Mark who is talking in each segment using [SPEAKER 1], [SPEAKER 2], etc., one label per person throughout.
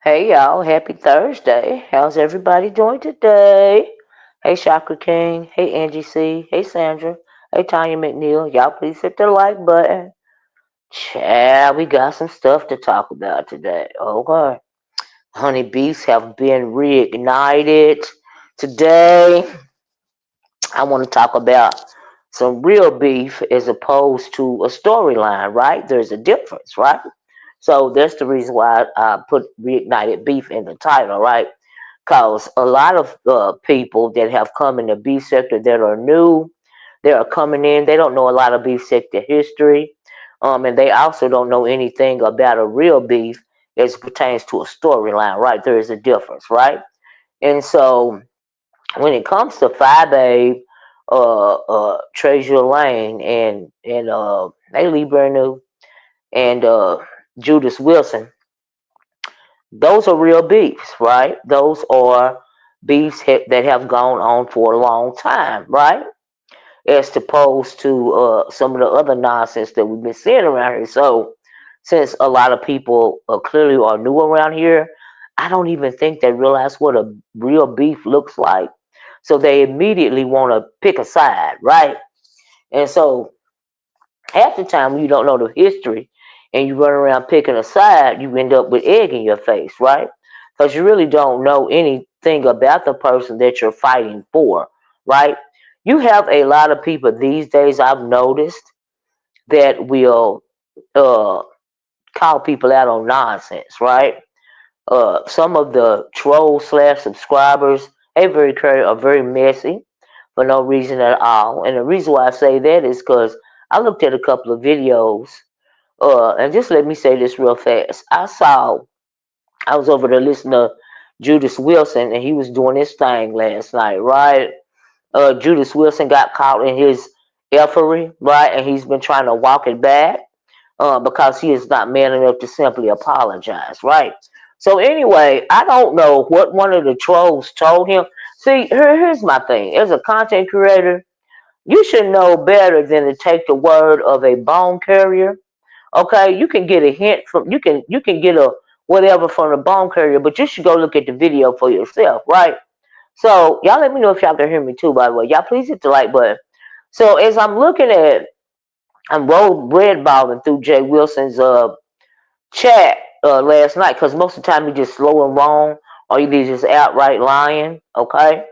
[SPEAKER 1] Hey y'all, happy Thursday. How's everybody doing today? Hey Chakra King, hey Angie C, hey Sandra, hey Tanya McNeil. Y'all please hit the like button. Child, we got some stuff to talk about today. Okay. Honey bees have been reignited. Today, I want to talk about some real beef as opposed to a storyline, right? There's a difference, right? So that's the reason why I put reignited beef in the title, right? Because a lot of people that have come in the beef sector that are new, they are coming in. They don't know a lot of beef sector history, and they also don't know anything about a real beef as it pertains to a storyline. Right, there is a difference, right? And so when it comes to Fyebabe, TrezurLane, and hey Lee Bernu and Judas Wilson, those are real beefs, right? Those are beefs that have gone on for a long time, right? As opposed to some of the other nonsense that we've been seeing around here. So, since a lot of people clearly are new around here, I don't even think they realize what a real beef looks like. So they immediately want to pick a side, right? And so half the time when you don't know the history and you run around picking a side, you end up with egg in your face, right? Because you really don't know anything about the person that you're fighting for, right? You have a lot of people these days, I've noticed, that will uh, call people out on nonsense, right? Some of the trolls slash subscribers, are very messy for no reason at all. And the reason why I say that is because I looked at a couple of videos, and just let me say this real fast. I was over there listening to Judas Wilson, and he was doing his thing last night, right? Judas Wilson got caught in his effery, right? And he's been trying to walk it back because he is not man enough to simply apologize, right? So anyway, I don't know what one of the trolls told him. See, here's my thing. As a content creator, you should know better than to take the word of a bone carrier. Okay, you can get a hint from you can get a whatever from the bone carrier, but you should go look at the video for yourself, right? So y'all let me know if y'all can hear me too, by the way. Y'all please hit the like button. So as I'm red balling through Jay Wilson's chat last night, because most of the time he just slow and wrong, or either just outright lying, okay?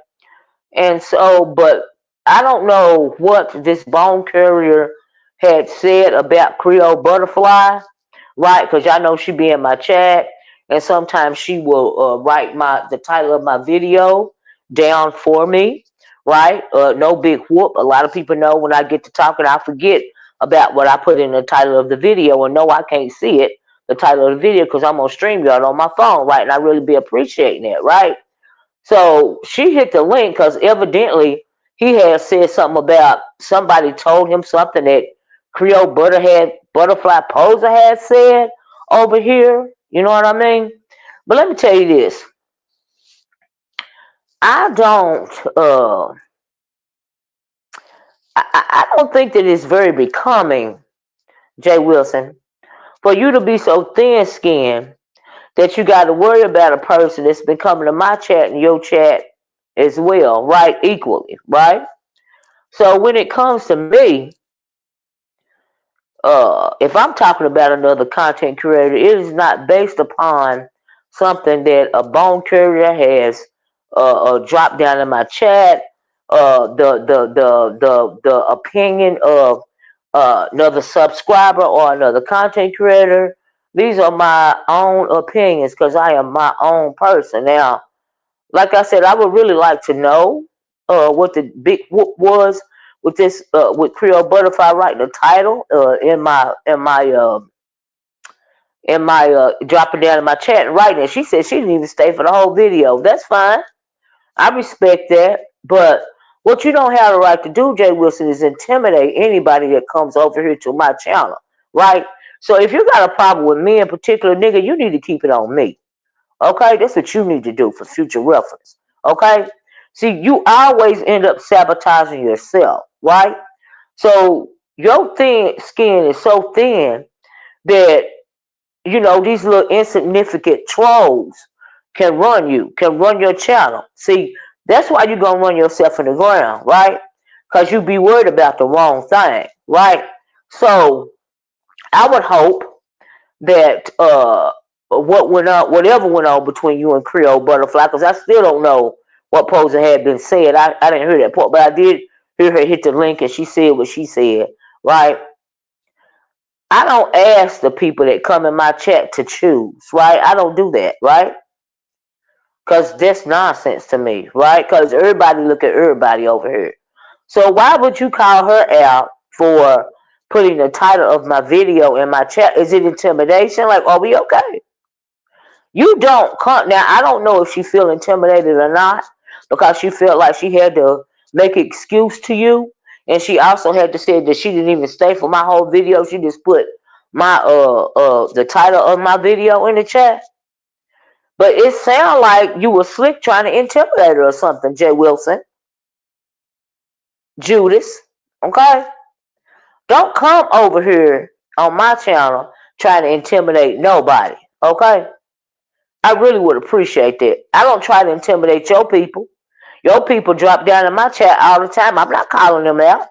[SPEAKER 1] And so, but I don't know what this bone carrier had said about Creole Butterfly, right? Because y'all know she be in my chat, and sometimes she will write the title of my video down for me, right? No big whoop. A lot of people know when I get to talking, I forget about what I put in the title of the video, and no, I can't see it, the title of the video, because I'm on StreamYard on my phone, right? And I really be appreciating it, right? So she hit the link because evidently he had said something about somebody told him something that Creole Butterfly Poser had said over here. You know what I mean? But let me tell you this. I don't I don't think that it's very becoming, Jay Wilson, for you to be so thin-skinned that you got to worry about a person that's been coming to my chat and your chat as well, right? Equally, right? So when it comes to me, if I'm talking about another content creator, it is not based upon something that a bone carrier has dropped down in my chat. The opinion of another subscriber or another content creator. These are my own opinions because I am my own person. Now, like I said, I would really like to know what the big whoop was with this with Creole Butterfly writing the title in my dropping down in my chat and writing it. She said she didn't even stay for the whole video. That's fine. I respect that. But what you don't have the right to do, Jay Wilson, is intimidate anybody that comes over here to my channel. Right? So if you got a problem with me in particular, nigga, you need to keep it on me. Okay? That's what you need to do for future reference. Okay? See, you always end up sabotaging yourself, right? So your thin skin is so thin that, you know, these little insignificant trolls can run your channel. See, that's why you're going to run yourself in the ground, right? Because you be worried about the wrong thing, right? So I would hope that whatever went on between you and Creole Butterfly, because I still don't know what poser had been said. I didn't hear that part, but I did hear her hit the link and she said what she said, right? I don't ask the people that come in my chat to choose, right? I don't do that, right? Because that's nonsense to me, right? Because everybody look at everybody over here. So why would you call her out for putting the title of my video in my chat? Is it intimidation? Like, are we okay? You don't come now. I don't know if she feel intimidated or not because she felt like she had to make an excuse to you, and she also had to say that she didn't even stay for my whole video. She just put my the title of my video in the chat. But it sounded like you were slick trying to intimidate her or something, Jay Wilson, Judas. Okay, don't come over here on my channel trying to intimidate nobody. Okay. I really would appreciate that. I don't try to intimidate your people. Your people drop down in my chat all the time. I'm not calling them out.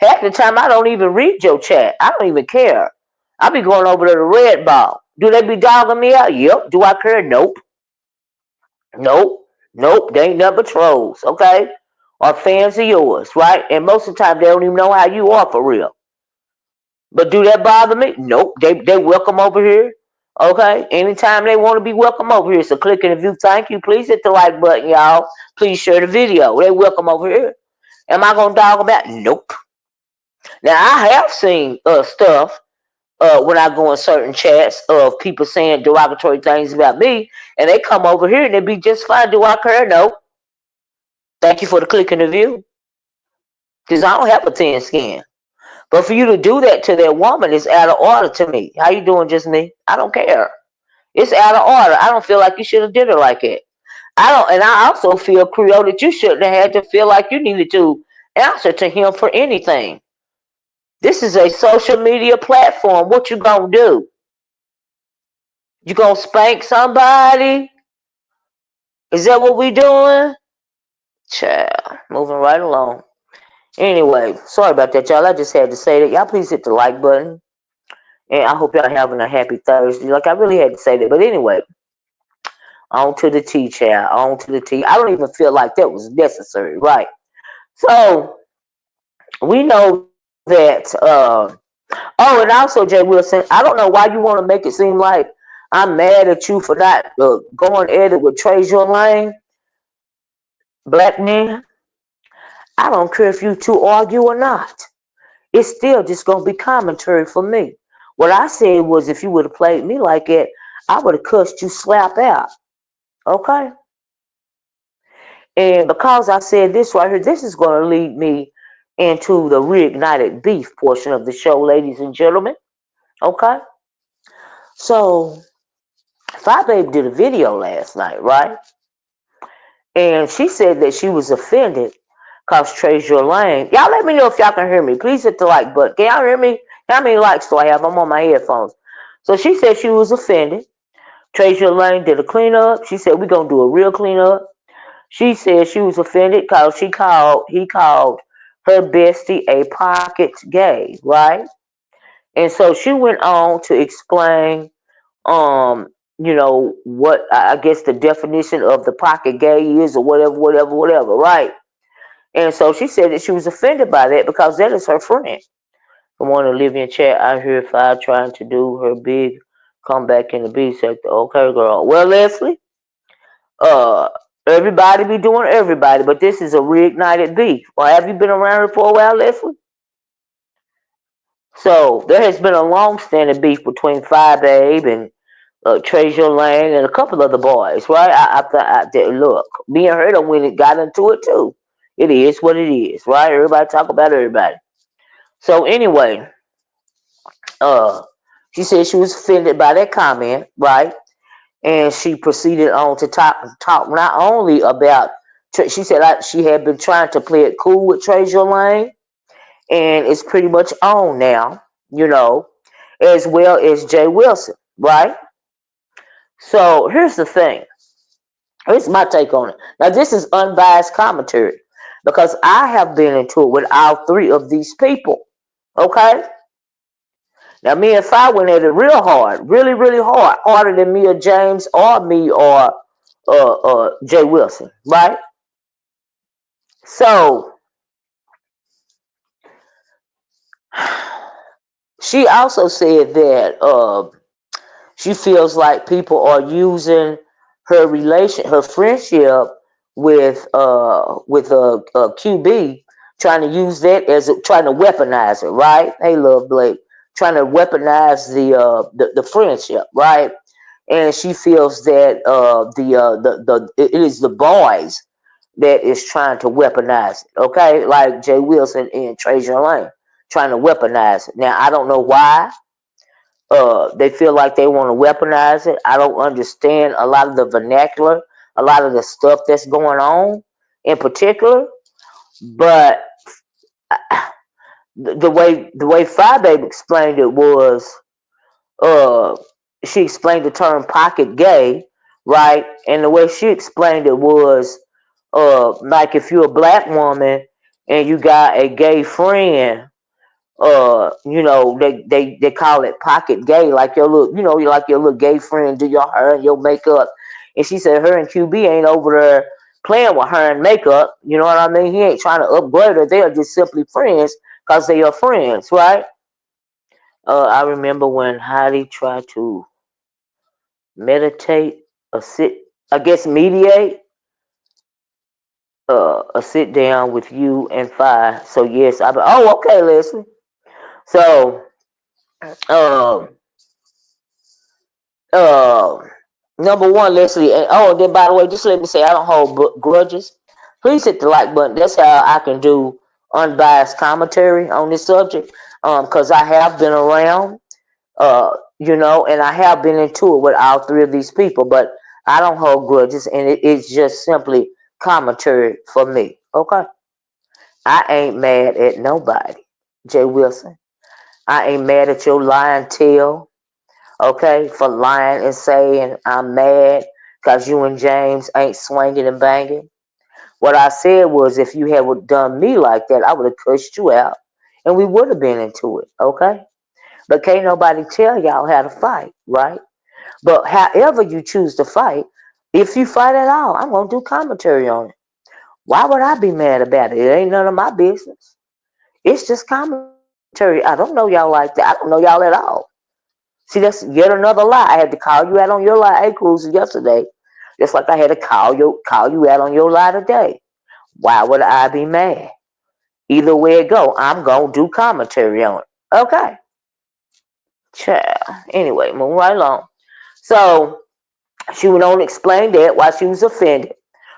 [SPEAKER 1] Half the time, I don't even read your chat. I don't even care. I be going over to the red ball. Do they be dogging me out? Yep. Do I care? Nope. Nope. Nope. They ain't nothing but trolls, okay? Or fans of yours, right? And most of the time, they don't even know how you are for real. But do that bother me? Nope. They welcome over here. Okay. Anytime they want to be welcome over here. So click in the view. Thank you. Please hit the like button, y'all. Please share the video. They welcome over here. Am I gonna dog about? Nope. Now I have seen stuff when I go in certain chats of people saying derogatory things about me, and they come over here and they be just fine. Do I care? No. Thank you for the click in the view. Because I don't have a thin skin. But for you to do that to that woman is out of order to me. How you doing, just me? I don't care. It's out of order. I don't feel like you should have did it like it. I don't, and I also feel, Creole, that you shouldn't have had to feel like you needed to answer to him for anything. This is a social media platform. What you gonna do? You gonna spank somebody? Is that what we doing? Child, moving right along. Anyway, sorry about that, y'all. I just had to say that. Y'all please hit the like button. And I hope y'all having a happy Thursday. Like, I really had to say that. But anyway, on to the tea, child. On to the tea. I don't even feel like that was necessary, right? So, we know that, oh, and also, Jay Wilson, I don't know why you want to make it seem like I'm mad at you for not going at it with TrezurLane, black man. I don't care if you two argue or not. It's still just going to be commentary for me. What I said was if you would have played me like that, I would have cussed you slap out. Okay? And because I said this right here, this is going to lead me into the reignited beef portion of the show, ladies and gentlemen. Okay? So, Fyebabe did a video last night, right? And she said that she was offended cause TrezurLane. Y'all let me know if y'all can hear me. Please hit the like button. Can y'all hear me? How many likes do I have? I'm on my headphones. So she said she was offended. TrezurLane did a cleanup. She said we're gonna do a real cleanup. She said she was offended because he called her bestie a pocket gay, right? And so she went on to explain, um, what I guess the definition of the pocket gay is, or whatever, right? And so she said that she was offended by that because that is her friend. I want to live in chat. I hear Fi trying to do her big comeback in the B sector. Okay, girl. Well, Leslie, uh, everybody be doing everybody, but this is a reignited beef. Or have you been around here for a while, Leslie? So there has been a long-standing beef between Fyebabe and TrezurLane and a couple of the boys, right? Look, me and her when it got into it too. It is what it is, right? Everybody talk about everybody. So anyway, uh, she said she was offended by that comment, right? And she proceeded on to talk not only about. She said she had been trying to play it cool with TrezurLane, and it's pretty much on now, as well as Jay Wilson, right? So here's the thing. Here's my take on it. Now this is unbiased commentary because I have been into it with all three of these people. Okay? Now me and Fi went at it real hard, really, really hard, harder than me or James or me or Jay Wilson, right? So she also said that she feels like people are using her friendship with QB, trying to use that trying to weaponize it, right? Hey, love Blake, trying to weaponize the friendship, right? And she feels that it is the boys that is trying to weaponize it, okay? Like Jay Wilson and TrezurLane trying to weaponize it. Now I don't know why they feel like they want to weaponize it. I don't understand a lot of the vernacular, a lot of the stuff that's going on in particular. But the way Fyebabe explained it was, uh, she explained the term pocket gay, right? And the way she explained it was, like if you're a black woman and you got a gay friend, they call it pocket gay, like your little, like your little gay friend do your hair and your makeup. And she said her and QB ain't over there playing with her and makeup. You know what I mean? He ain't trying to upgrade her. They are just simply friends because they are friends, right? I remember when Heidi tried to meditate, I guess mediate, a sit down with you and Fi. So yes, oh, okay, Leslie. So, um, uh, number one, Leslie, and then by the way, just let me say I don't hold grudges. Please hit the like button. That's how I can do unbiased commentary on this subject. Because I have been around, and I have been into it with all three of these people, but I don't hold grudges, and it's just simply commentary for me. Okay, I ain't mad at nobody, Jay Wilson. I ain't mad at your lying tail, okay, for lying and saying I'm mad because you and James ain't swinging and banging. What I said was if you had done me like that, I would have cussed you out and we would have been into it, okay? But can't nobody tell y'all how to fight, right? But however you choose to fight, if you fight at all, I'm going to do commentary on it. Why would I be mad about it? It ain't none of my business. It's just commentary. I don't know y'all like that. I don't know y'all at all. See, that's yet another lie. I had to call you out on your lie, hey, Cruiser, yesterday. Just like I had to call you out on your lie today. Why would I be mad? Either way it go, I'm gonna do commentary on it. Okay. Child. Anyway, move right along. So she went on to explain that why she was offended.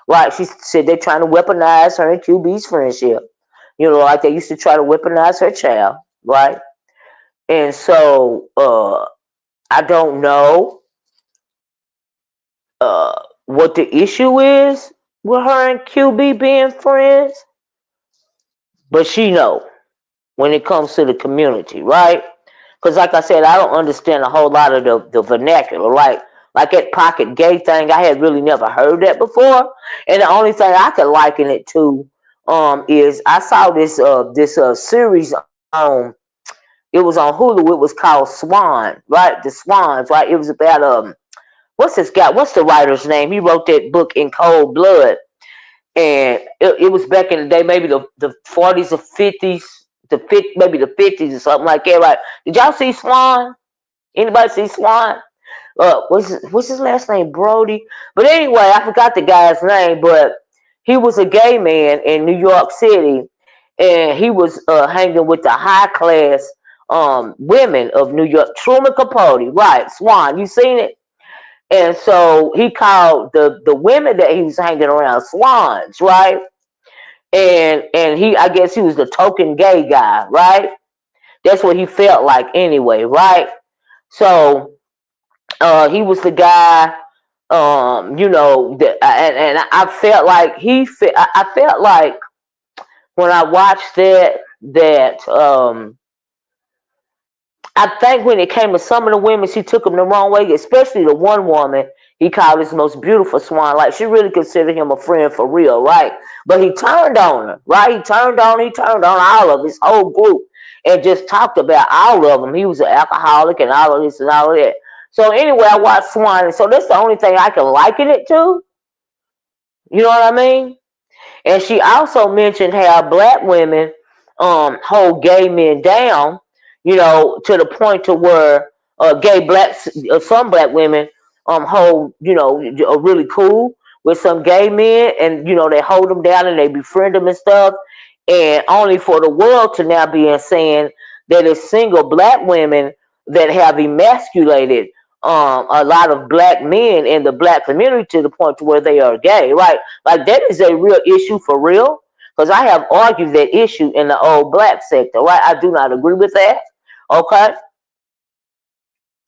[SPEAKER 1] Right. She said they're trying to weaponize her and QB's friendship. Like they used to try to weaponize her child, right? And so I don't know what the issue is with her and QB being friends. but she know when it comes to the community, right? Because like I said, I don't understand a whole lot of the vernacular. Like that pocket gay thing, I had really never heard that before. And the only thing I could liken it to is I saw this series on, it was on Hulu. It was called Swan, right? The Swans, right? It was about what's this guy? What's the writer's name? He wrote that book In Cold Blood, and it was back in the day, maybe the 40s or 50s, maybe the 50s or something like that, right? Did y'all see Swan? Anybody see Swan? What's his last name? Brody. But anyway, I forgot the guy's name, but he was a gay man in New York City, and he was hanging with the high class women of New York. Truman Capote, right? Swan. You seen it? And so he called the women that he was hanging around swans, right? And he, I guess he was the token gay guy, right? That's what he felt like anyway, right? So he was the guy, that, and I felt like I felt like when I watched that I think when it came to some of the women, she took him the wrong way, especially the one woman he called his most beautiful swan. Like, she really considered him a friend for real, right? But he turned on her, right? He turned on all of his whole group and just talked about all of them. He was an alcoholic and all of this and all of that. So anyway, I watched Swan, and so that's the only thing I can liken it to. You know what I mean? And she also mentioned how black women hold gay men down, to the point to where some black women hold, are really cool with some gay men, and they hold them down and they befriend them and stuff, and only for the world to now be saying that it's single black women that have emasculated a lot of black men in the black community to the point to where they are gay, right? Like, that is a real issue for real. Because I have argued that issue in the old black sector, right? I do not agree with that. Okay?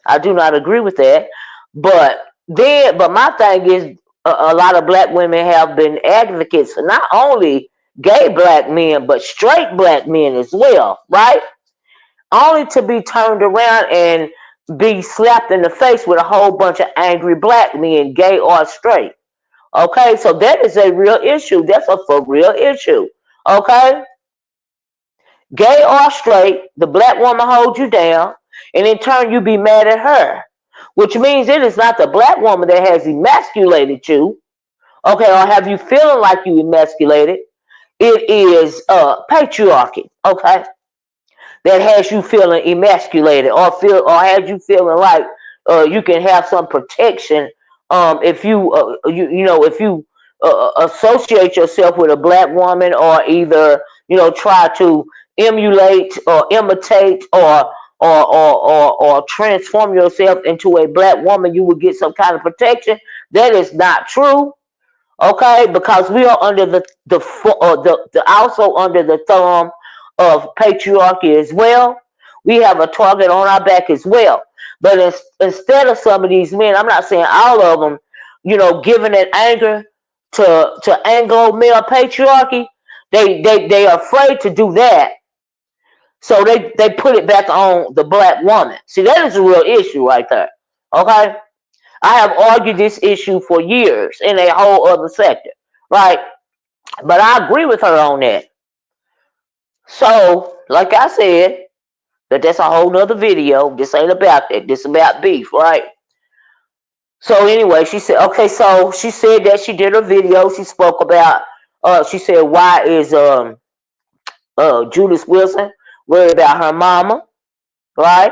[SPEAKER 1] I do not agree with that. But my thing is, a lot of black women have been advocates for not only gay black men, but straight black men as well, right? Only to be turned around and be slapped in the face with a whole bunch of angry black men, gay or straight. Okay, so that is a real issue. That's a for real issue. Okay, gay or straight, the black woman holds you down, and in turn you be mad at her, which means it is not the black woman that has emasculated you, okay, or have you feeling like you emasculated. It is patriarchy, okay, that has you feeling emasculated, or has you feeling like you can have some protection if you associate yourself with a black woman, or either try to emulate or imitate or transform yourself into a black woman, you will get some kind of protection. That is not true. Okay, because we are under the also under the thumb of patriarchy as well. We have a target on our back as well. But instead of some of these men, I'm not saying all of them, giving that anger to Anglo male patriarchy, they are afraid to do that. So they put it back on the black woman. See, that is a real issue right there. Okay? I have argued this issue for years in a whole other sector, right? But I agree with her on that. So, like I said, that's a whole nother video. This ain't about that. This about beef, right? So anyway, she said, okay, so she said that she did a video. She spoke about, she said, why is Judas Wilson worried about her mama, right?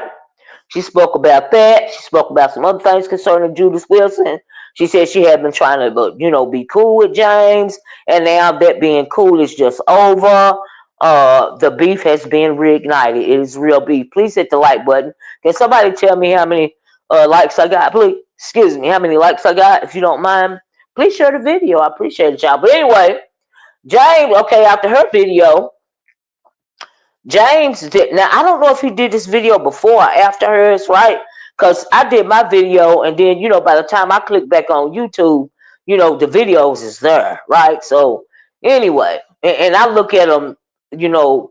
[SPEAKER 1] She spoke about that. She spoke about some other things concerning Judas Wilson. She said she had been trying to, be cool with James, and now that being cool is just over. The beef has been reignited. It is real beef. Please hit the like button. Can somebody tell me how many likes I got? Please, excuse me, how many likes I got, if you don't mind. Please share the video. I appreciate it, y'all. But anyway, James, okay, after her video, James did. Now, I don't know if he did this video before or after hers, right? Because I did my video, and then, by the time I click back on YouTube, the videos is there, right? So, anyway, and I look at them, you know,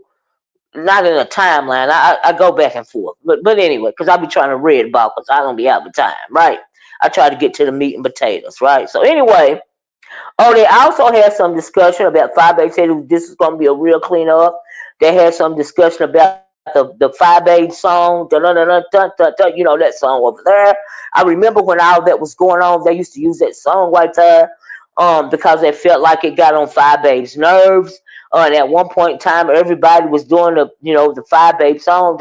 [SPEAKER 1] not in a timeline. I go back and forth. But anyway, because I be trying to read about because I don't be having time, right? I try to get to the meat and potatoes, right? So anyway, oh, they also had some discussion about Fyebabe said this is going to be a real cleanup. They had some discussion about the Fyebabe song, you know, that song over there. I remember when all that was going on, they used to use that song right there because they felt like it got on Fyebabe's nerves. And at one point in time, everybody was doing the, you know, the Fyebabe song.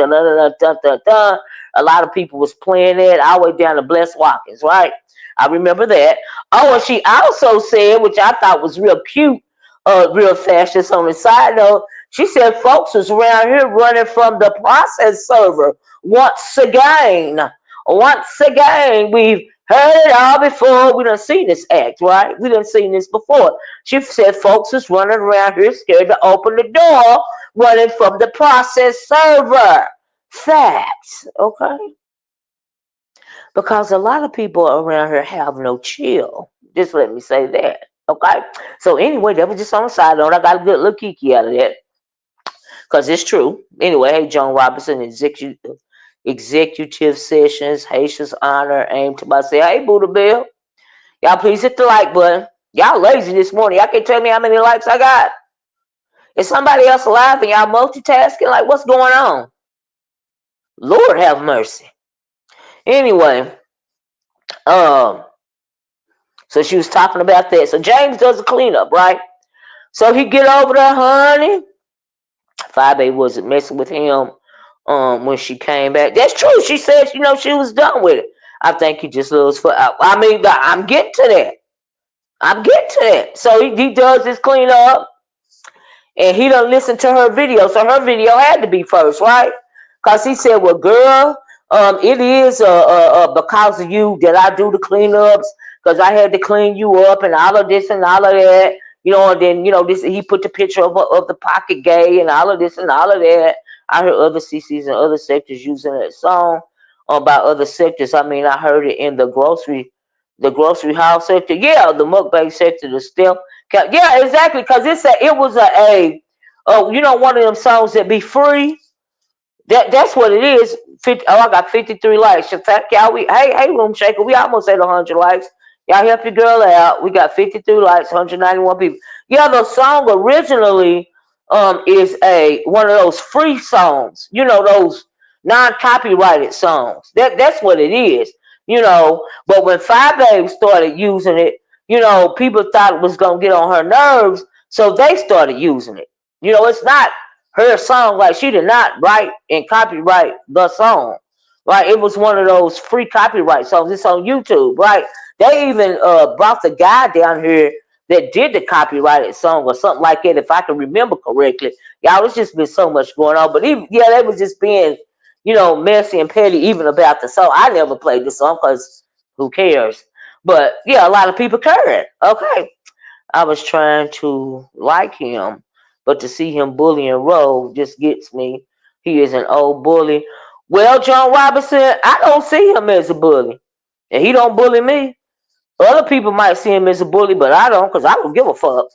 [SPEAKER 1] A lot of people was playing it all the way down to Bless Watkins, right? I remember that. Oh, and she also said, which I thought was real cute, real fast, just on the side note, she said folks was around here running from the process server once again. Once again, we've heard it all before. We done seen this act, right? We done seen this before. She said folks was running around here scared to open the door, running from the process server. Facts, okay? Because a lot of people around here have no chill. Just let me say that. Okay. So anyway, that was just on the side note. I got a good little kiki out of that. Because it's true. Anyway, hey, John Robinson, executive sessions, Haitian's honor, aim to myself. Hey, Buddha Bill. Y'all please hit the like button. Y'all lazy this morning. Y'all can tell me how many likes I got. Is somebody else alive and y'all multitasking? Like, what's going on? Lord have mercy. Anyway, um, so she was talking about that. So James does a cleanup, right? So he get over there, honey. Fyebabe wasn't messing with him when she came back. That's true. She said, you know, she was done with it. I think he just loves for. I mean, I'm getting to that. I'm getting to that. So he does this cleanup, and he don't listen to her video. So her video had to be first, right? Because he said, well, girl, it is because of you that I do the cleanups, because I had to clean you up and all of this and all of that. You know, and then, you know, this he put the picture of the pocket gay and all of this and all of that. I heard other CCs and other sectors using that song by other sectors. I mean, I heard it in the grocery house sector. Yeah, the mukbang sector, the still. Yeah, exactly. Because it was you know, one of them songs that be free. That's what it is. 50, oh, I got 53 likes. Thank y'all. Hey, room shaker. We almost at 100 likes. Y'all help your girl out. We got 53 likes, 191 people. Yeah, the song originally is one of those free songs. You know, those non-copyrighted songs. That's what it is. You know, but when Fyebabe started using it, you know, people thought it was gonna get on her nerves, so they started using it. You know, it's not her song. Like, she did not write and copyright the song. Right? It was one of those free copyright songs. It's on YouTube, right? They even brought the guy down here that did the copyrighted song or something like that, if I can remember correctly. Y'all, it's just been so much going on. But even, yeah, they was just being, you know, messy and petty even about the song. I never played the song because who cares? But yeah, a lot of people cared. Okay. I was trying to like him, but to see him bullying Roe just gets me. He is an old bully. Well, John Robinson, I don't see him as a bully, and he don't bully me. Other people might see him as a bully, but I don't, because I don't give a fuck.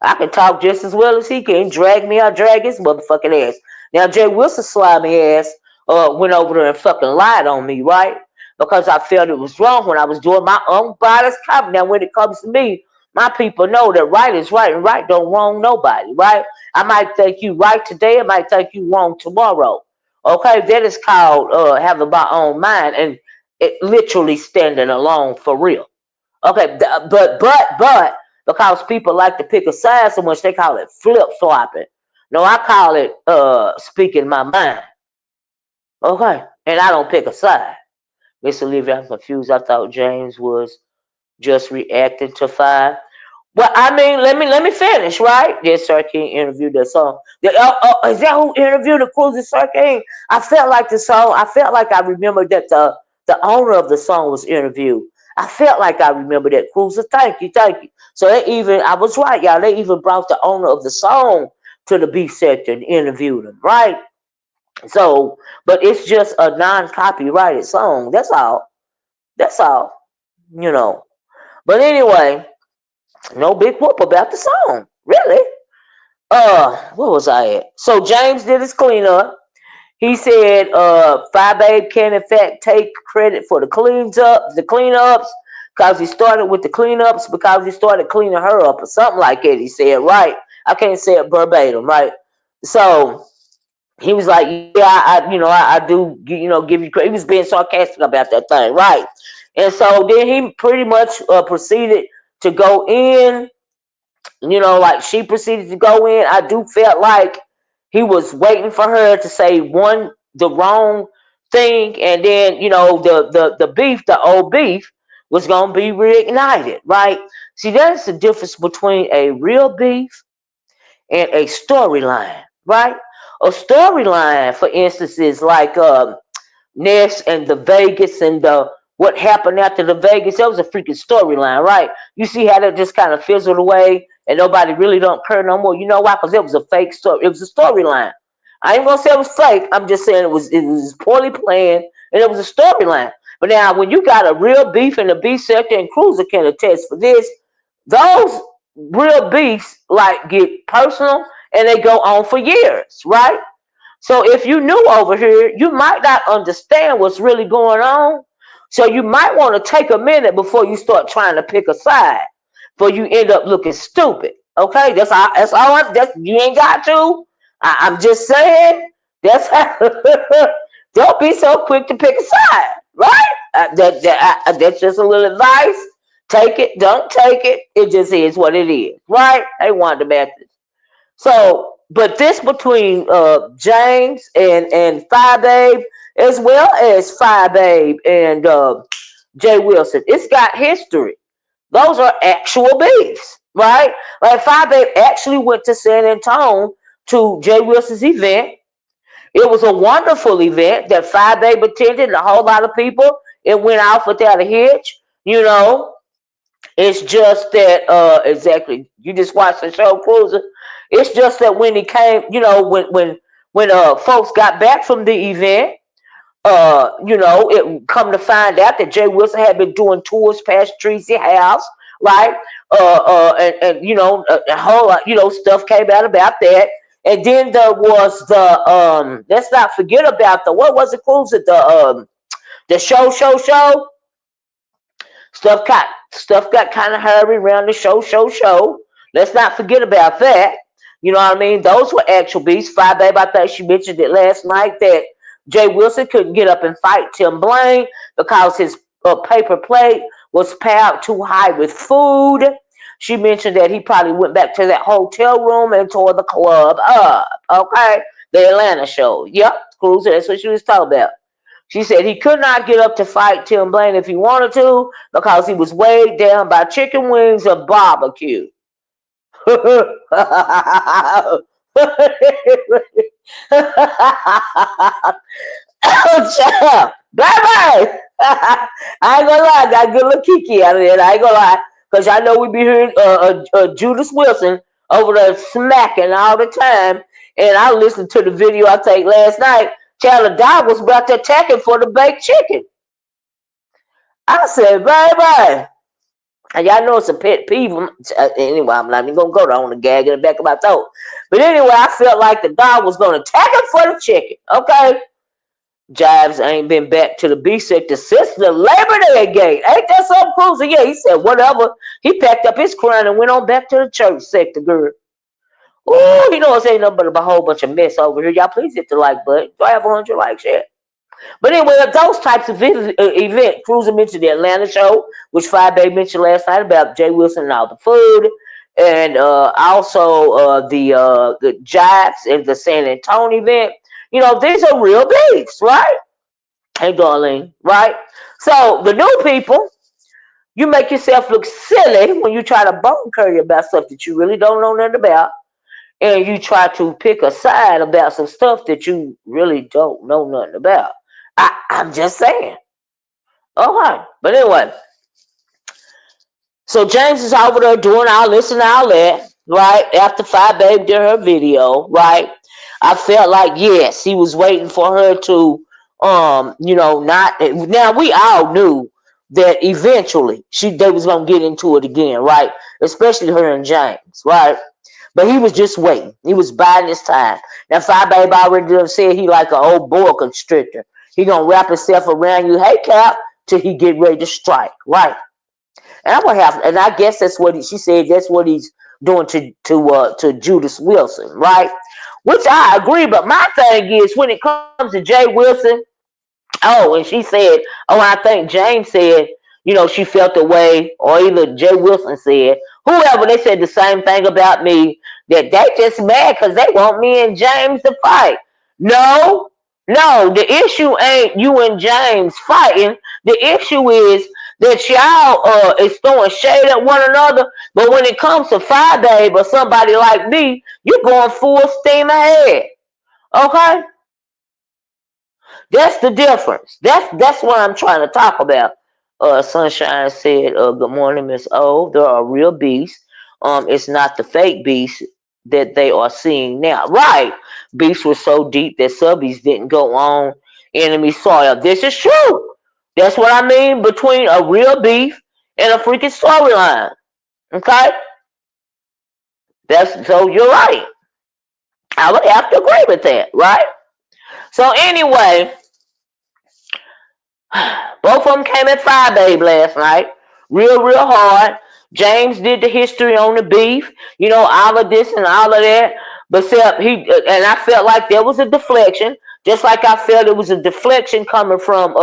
[SPEAKER 1] I can talk just as well as he can. Drag me, I'll drag his motherfucking ass. Now, Jay Wilson slimy ass went over there and fucking lied on me, right? Because I felt it was wrong when I was doing my unbiased comment. Now, when it comes to me, my people know that right is right and right don't wrong nobody, right? I might think you right today, I might think you wrong tomorrow. Okay, that is called having my own mind and it literally standing alone for real. Okay, but because people like to pick a side so much, they call it flip flopping. No, I call it speaking my mind. Okay, and I don't pick a side. Miss Olivia, I'm confused. I thought James was just reacting to Five. Well, I mean, let me finish, right? Yes, Sir King interviewed that song. Is that who interviewed the Cruiser Sir King? I felt like the song. I felt like I remembered that the owner of the song was interviewed. I felt like I remember that Cruiser. Thank you, thank you. So I was right, y'all. They even brought the owner of the song to the beef section and interviewed him, right? So, but it's just a non-copyrighted song. That's all. That's all. You know. But anyway, no big whoop about the song, really. Where was I at? So James did his cleanup. He said, Fyebabe can in fact take credit for the cleanups, because he started with the cleanups because he started cleaning her up or something like that. He said, right? I can't say it verbatim, right? So he was like, yeah, I do, give you credit. He was being sarcastic about that thing, right? And so then he pretty much proceeded to go in, like she proceeded to go in. I do felt like he was waiting for her to say the wrong thing, and then the beef, the old beef, was gonna be reignited, right? See, that's the difference between a real beef and a storyline, right? A storyline, for instance, is like Ness and the Vegas and the what happened after the Vegas. That was a freaking storyline, right? You see how that just kind of fizzled away and nobody really don't care no more. You know why? Because it was a fake story. It was a storyline. I ain't gonna say it was fake. I'm just saying it was poorly planned and it was a storyline. But now when you got a real beef in the beef sector, and Cruiser can attest for this, those real beefs like get personal and they go on for years, right? So if you new over here, you might not understand what's really going on. So you might want to take a minute before you start trying to pick a side, before you end up looking stupid. Okay, that's all. That's all. You ain't got to. I'm just saying. That's how. Don't be so quick to pick a side, right? That's just a little advice. Take it. Don't take it. It just is what it is, right? They want the method. So, but this between James and Fyebabe, as well as Fyebabe and Jay Wilson, it's got history. Those are actual beefs, right? Like Fyebabe actually went to San Antonio to Jay Wilson's event. It was a wonderful event that Fyebabe attended, and a whole lot of people. It went off without a hitch, you know. It's just that exactly. You just watched the show, Cruiser. It's just that when he came, when folks got back from the event, it come to find out that Jay Wilson had been doing tours past Treacy house, right? A whole lot, stuff came out about that. And then there was the let's not forget about the what was it, Cruiser? The show. Stuff got kind of hurried around the show. Let's not forget about that. You know what I mean? Those were actual beats. Fyebabe, I think she mentioned it last night that Jay Wilson couldn't get up and fight Tim Blaine because his paper plate was piled too high with food. She mentioned that he probably went back to that hotel room and tore the club up. Okay? The Atlanta show. Yep, Cruiser, that's what she was talking about. She said he could not get up to fight Tim Blaine if he wanted to because he was weighed down by chicken wings and barbecue. Bye bye. I ain't gonna lie, I got a good little kiki out of it. I ain't gonna lie, because I know we be hearing Judas Wilson over there smacking all the time. And I listened to the video I think last night. Child, the dog was about to attack him for the baked chicken. I said, bye. And y'all know it's a pet peeve. Anyway, I'm not even going to go there. I want to gag in the back of my throat. But anyway, I felt like the dog was going to attack him for the chicken. Okay? Jives ain't been back to the B sector since the Labor Day gate. Ain't that something, Cruiser? Yeah, he said, whatever. He packed up his crown and went on back to the church sector, girl. Ooh, you know it's ain't nothing but a whole bunch of mess over here. Y'all please hit the like button. Do I have 100 likes yet? But anyway, those types of event, Cruiser mentioned the Atlanta show, which Fyebabe mentioned last night about Jay Wilson and all the food, and also the Jives and the San Antonio event. You know, these are real beefs, right? Hey, darling, right? So the new people, you make yourself look silly when you try to bone curry about stuff that you really don't know nothing about, and you try to pick a side about some stuff that you really don't know nothing about. I'm just saying. All right. But anyway, so James is over there doing all this and all that, right? After Fyebabe did her video, right? I felt like, yes, he was waiting for her to, not. Now, we all knew that eventually they was going to get into it again, right? Especially her and James, right? But he was just waiting. He was biding his time. Now, Fyebabe already done said he like an old boa constrictor. He gonna wrap himself around you, hey Cap, till he get ready to strike, right? And I'm gonna have, and I guess that's what she said. That's what he's doing to Judas Wilson, right? Which I agree. But my thing is, when it comes to Jay Wilson, oh, and she said, oh, I think James said, she felt the way, or either Jay Wilson said, whoever, they said the same thing about me, that they just mad because they want me and James to fight. No, no, the issue ain't you and James fighting. The issue is that y'all is throwing shade at one another, but when it comes to Fyebabe or somebody like me, you're going full steam ahead. Okay? That's the difference. That's what I'm trying to talk about. Sunshine said, "Good morning, Miss O. There are real beasts. It's not the fake beasts that they are seeing now. Right? Beasts were so deep that subbies didn't go on enemy soil. This is true. That's what I mean between a real beef and a freaking storyline. Okay? That's so you're right. I would have to agree with that. Right? So anyway." Both of them came at Fyebabe last night. Real hard. James did the history on the beef. All of this and all of that. But and I felt like there was a deflection. Just like I felt it was a deflection coming from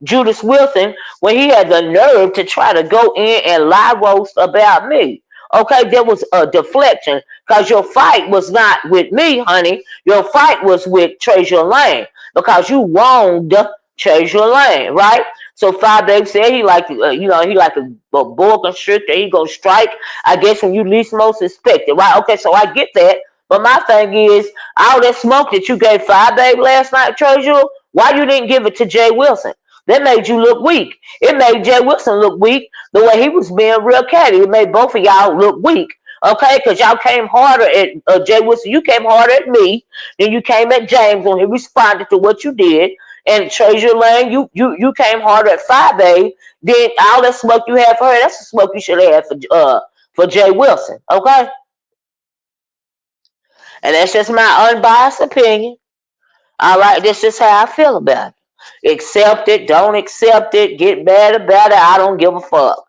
[SPEAKER 1] Judas Wilson when he had the nerve to try to go in and lie roast about me. Okay, there was a deflection because your fight was not with me, honey. Your fight was with TrezurLane because you wronged TrezurLane, right? So Fyebabe said he like, he like a bull constrictor. He gonna strike, I guess, when you least most expect it, right? Okay, so I get that. But my thing is, all that smoke that you gave Fyebabe last night, Trezur, why you didn't give it to Jay Wilson? That made you look weak. It made Jay Wilson look weak the way he was being real catty. It made both of y'all look weak. Okay, because y'all came harder at Jay Wilson. You came harder at me than you came at James when he responded to what you did. And TrezurLane, you came harder at Fyebabe. Then all that smoke you had for her, that's the smoke you should have had for Jay Wilson. Okay? And that's just my unbiased opinion. All right, that's just how I feel about it. Accept it, don't accept it, get mad about it. I don't give a fuck.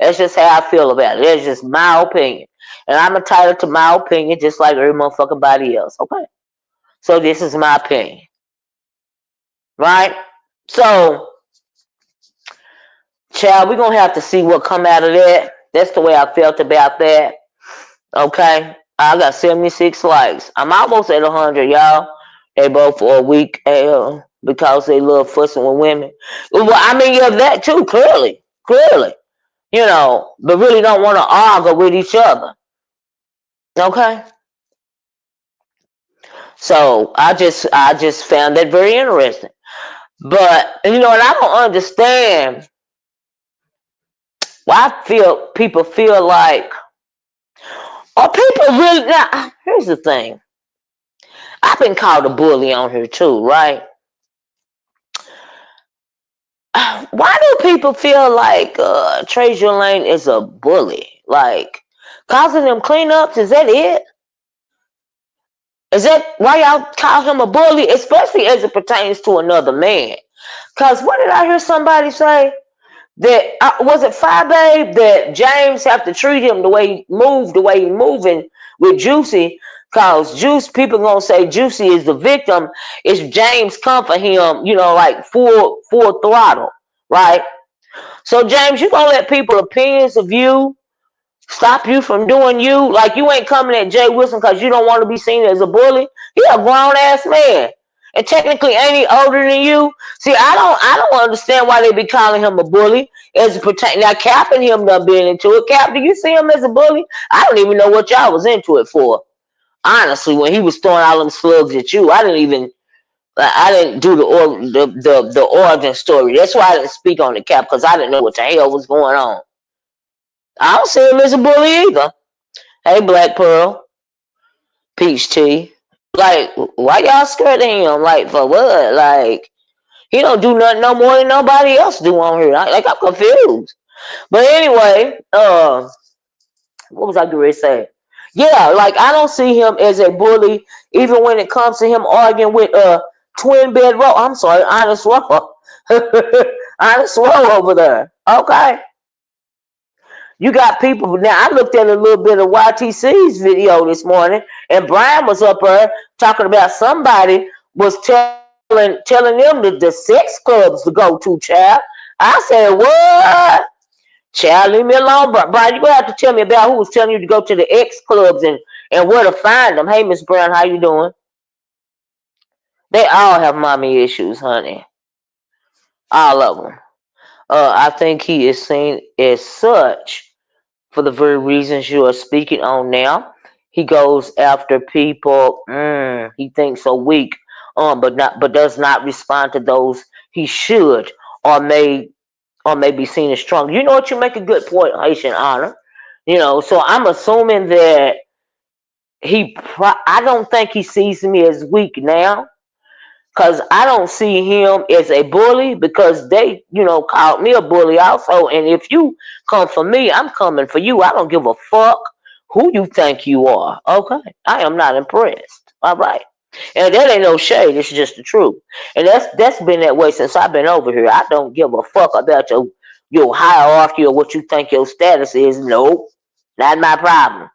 [SPEAKER 1] That's just how I feel about it. That's just my opinion. And I'm entitled to my opinion just like every motherfucking body else. Okay? So this is my opinion. Right? So, child, we're going to have to see what come out of that. That's the way I felt about that. Okay? I got 76 likes. I'm almost at 100, y'all. They both for a week because they love fussing with women. Well, I mean, yeah, that too, clearly. Clearly. But really don't want to argue with each other. Okay? So, I just found that very interesting. But, and I don't understand why people feel like, or people really, now, here's the thing. I've been called a bully on here too, right? Why do people feel like TrezurLane is a bully? Like, causing them cleanups, is that it? Is that why y'all call him a bully? Especially as it pertains to another man. Because what did I hear somebody say? That was it Fyebabe that James have to treat him the way he moving with Juicy, cause people gonna say Juicy is the victim. It's James come for him, like full throttle, right? So James, you gonna let people opinions of you stop you from doing you? Like you ain't coming at Jay Wilson because you don't want to be seen as a bully. He a grown ass man. And technically ain't he older than you? See, I don't understand why they be calling him a bully as it pertains. Now Cap and him done been into it. Cap, do you see him as a bully? I don't even know what y'all was into it for. Honestly, when he was throwing all them slugs at you, I didn't do the origin story. That's why I didn't speak on the Cap, because I didn't know what the hell was going on. I don't see him as a bully either. Hey, Black Pearl, Peach Tea. Like, why y'all scared of him? Like, for what? Like, he don't do nothing no more than nobody else do on here. I'm confused. But anyway, what was I going to say? Yeah, like I don't see him as a bully, even when it comes to him arguing with Twin Bed Row. I'm sorry, Honest Row. Honest Row over there. Okay. You got people now. I looked at a little bit of YTC's video this morning, and Brian was up there talking about somebody was telling them the sex clubs to go to, child. I said, what? Child, leave me alone, Brian. You gonna have to tell me about who was telling you to go to the X clubs and where to find them. Hey, Miss Brown, how you doing? They all have mommy issues, honey. All of them. I think he is seen as such for the very reasons you are speaking on now. He goes after people he thinks are weak, but does not respond to those he should or may be seen as strong. You know what? You make a good point, Haitian Honor. So I'm assuming that I don't think he sees me as weak now, because I don't see him as a bully, because they, called me a bully also. And if you come for me, I'm coming for you. I don't give a fuck who you think you are. Okay, I am not impressed. All right, and that ain't no shade. It's just the truth, and that's been that way since I've been over here. I don't give a fuck about your hierarchy or what you think your status is. Nope, not my problem.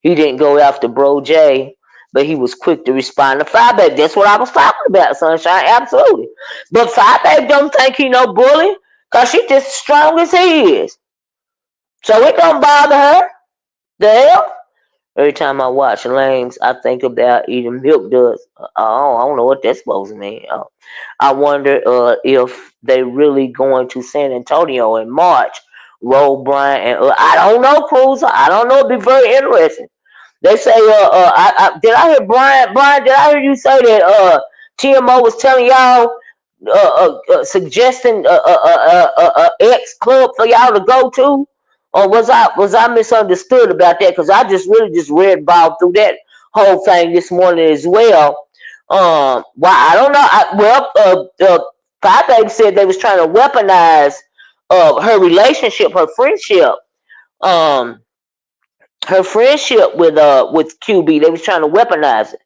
[SPEAKER 1] He didn't go after Bro J, but he was quick to respond to Fyebabe. That's what I was talking about, Sunshine. Absolutely. But Fyebabe don't think he no bully, because she just as strong as he is. So it don't bother her. The hell? Every time I watch Lanes, I think about eating milk duds. I don't know what that's supposed to mean. I wonder if they really going to San Antonio in March. Roll Bryant and I don't know, Cruiser. I don't know. It'd be very interesting. They say, did I hear Brian, did I hear you say that TMO was telling y'all, suggesting X club for y'all to go to? Or was I misunderstood about that? Because I just really just read about through that whole thing this morning as well. Why I don't know. Fyebabe said they was trying to weaponize her relationship, um, her friendship with QB. They was trying to weaponize it.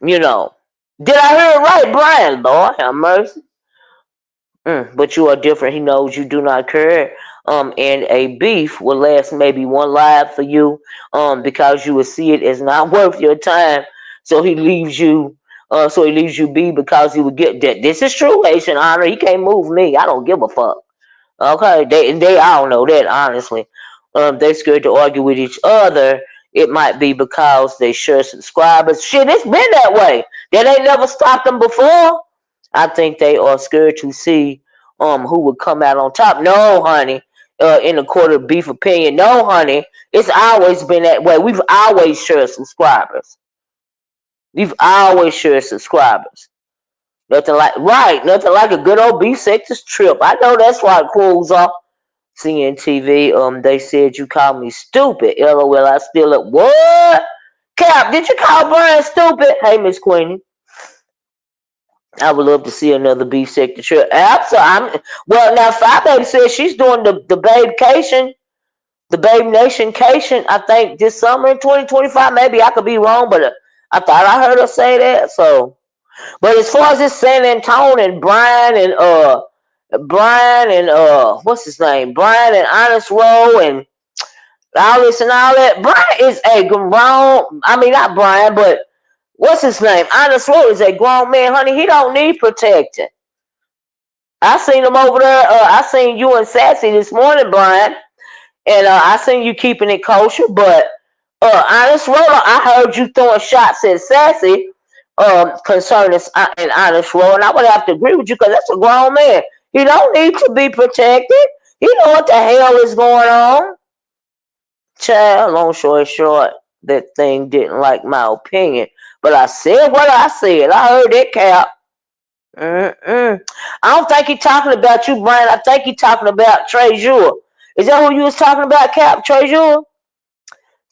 [SPEAKER 1] You know. Did I hear it right, Brian? Lord have mercy. But you are different. He knows you do not care. And a beef will last maybe one live for you. Because you will see it as not worth your time. So he leaves you. So he leaves you be because he would get that. This is true, Haitian Honor. He can't move me. I don't give a fuck. Okay, they all know that, honestly. They're scared to argue with each other. It might be because they share subscribers. Shit, it's been that way. That ain't never stopped them before. I think they are scared to see who would come out on top. No, honey. In the court of beef opinion, no, honey. It's always been that way. We've always shared subscribers. We've always shared subscribers. Nothing like a good old beef sectors trip. I know that's why it cools off. Seeing TV, they said you called me stupid. LOL, I still up. What? Cap, did you call Brian stupid? Hey, Miss Queenie. I would love to see another beef sector trip. Absolutely. Well, now Fyebabe says she's doing the Babe-cation, the Babe Nation-cation, I think this summer in 2025. Maybe I could be wrong, but I thought I heard her say that. So, but as far as this San Antonio and Brian and what's his name? Brian and Honest Row and all this and all that. Brian is a grown, I mean not Brian, but what's his name? Honest Row is a grown man, honey. He don't need protecting. I seen him over there. I seen you and Sassy this morning, Brian, and I seen you keeping it kosher. But Honest Row, I heard you throwing shots at Sassy concerning an Honest Row, and I would have to agree with you because that's a grown man. He don't need to be protected. He know what the hell is going on. Child, long story short, that thing didn't like my opinion. But I said what I said. I heard that, Cap. I don't think he's talking about you, Brian. I think he's talking about Trezur. Is that who you was talking about, Cap? Trezur?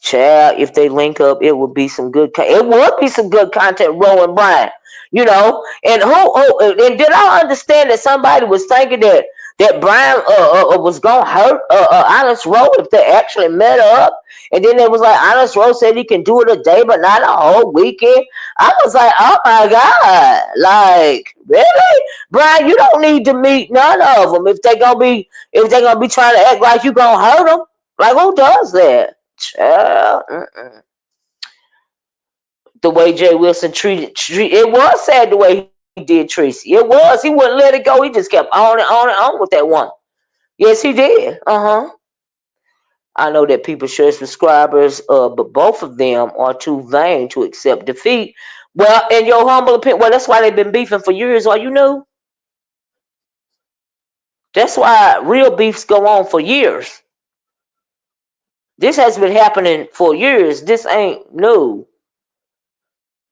[SPEAKER 1] Child, if they link up, it would be some good. It would be some good content, Roe and Brian. And did I understand that somebody was thinking that that Brian was gonna hurt Honest Rowe if they actually met up. And then it was like Honest Rowe said he can do it a day, but not a whole weekend. I was like, oh my god, like really, Brian, you don't need to meet none of them if they gonna be trying to act like you gonna hurt them. Like who does that? Child, the way Jay Wilson treat it was sad the way he did Tracy. It was. He wouldn't let it go. He just kept on with that one. Yes, he did. I know that people share subscribers, but both of them are too vain to accept defeat. Well, in your humble opinion, well, that's why they've been beefing for years. Are you new? That's why real beefs go on for years. This has been happening for years. This ain't new.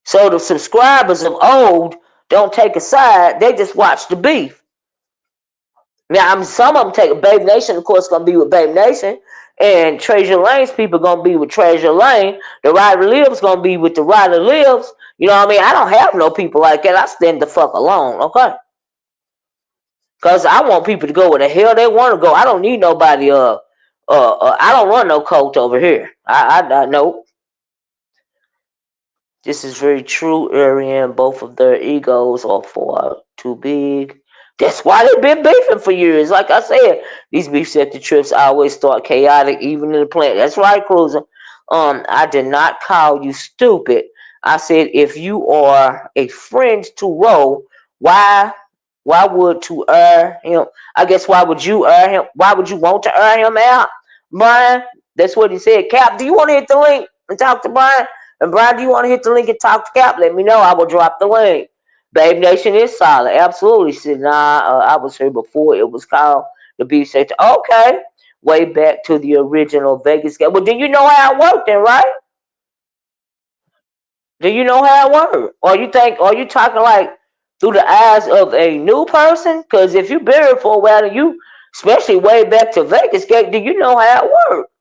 [SPEAKER 1] So the subscribers of old don't take a side. They just watch the beef. Now, some of them take Babe Nation, of course, gonna be with Babe Nation, and TrezurLane's people gonna be with TrezurLane. The Rider Lives gonna be with the Rider Lives. You know what I mean? I don't have no people like that. I stand the fuck alone, okay? Cause I want people to go where the hell they want to go. I don't need nobody. I don't run no cult over here. I know. This is very true, Arian. Both of their egos are far too big. That's why they've been beefing for years. Like I said, these beef sector trips always start chaotic, even in the plant. That's right, Cruiser. I did not call you stupid. I said if you are a friend to Roe, why would to air him? I guess why would you air him? Why would you want to air him out, Brian? That's what he said. Cap, do you want to hit the link and talk to Brian? And Brian, do you want to hit the link and talk to Cap? Let me know. I will drop the link. Babe Nation is solid. Absolutely. Said, nah, I was here before it was called the Beef Sector. Okay. Way back to the original Vegas game. Well, do you know how it worked then, right? Do you know how it worked? Or you think, are you talking like through the eyes of a new person? Because if you've been here for a while and you, especially way back to Vegas game, do you know how it worked?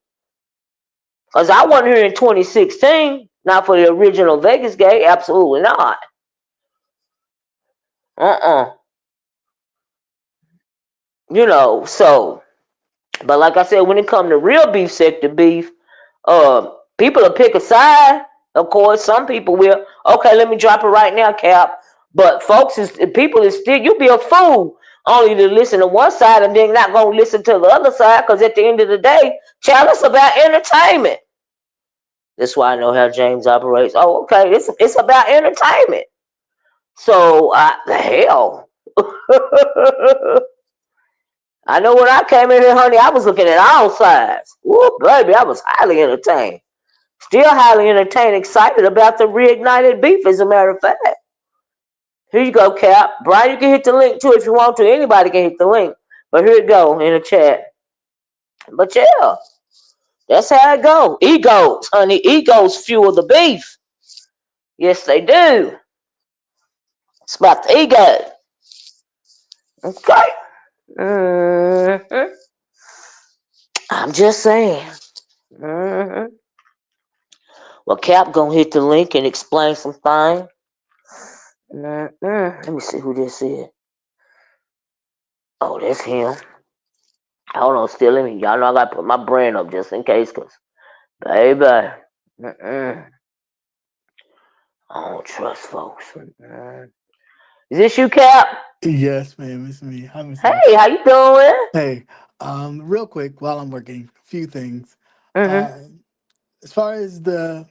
[SPEAKER 1] Because I wasn't here in 2016. Not for the original Vegas game. Absolutely not. You know, so, but like I said, when it comes to real beef sector beef, people will pick a side. Of course, some people will. Okay, let me drop it right now, Cap. But folks, people is still, you be a fool only to listen to one side and then not gonna listen to the other side. Because at the end of the day, child, it's about entertainment. That's why I know how James operates. Oh, okay, it's about entertainment. So, hell. I know when I came in here, honey, I was looking at all sides. Woo, baby, I was highly entertained. Still highly entertained, excited about the reignited beef, as a matter of fact. Here you go, Cap. Brian, you can hit the link too if you want to. Anybody can hit the link. But here it go in the chat. But yeah, that's how it go. Egos, honey. Egos fuel the beef. Yes, they do. It's about the ego. Okay. Mm-hmm. I'm just saying. Mm-hmm. Well, Cap gonna hit the link and explain some things. Let me see who this is. Oh, that's him. Hold on, still let me. Y'all know I gotta put my brand up just in case, cause baby, I don't trust folks. Is this you, Cap?
[SPEAKER 2] Yes, ma'am, it's me. Hi, Miss A.
[SPEAKER 1] Hey, how you doing?
[SPEAKER 2] Hey, real quick, while I'm working, a few things.
[SPEAKER 1] Mm-hmm.
[SPEAKER 2] Uh, as far as the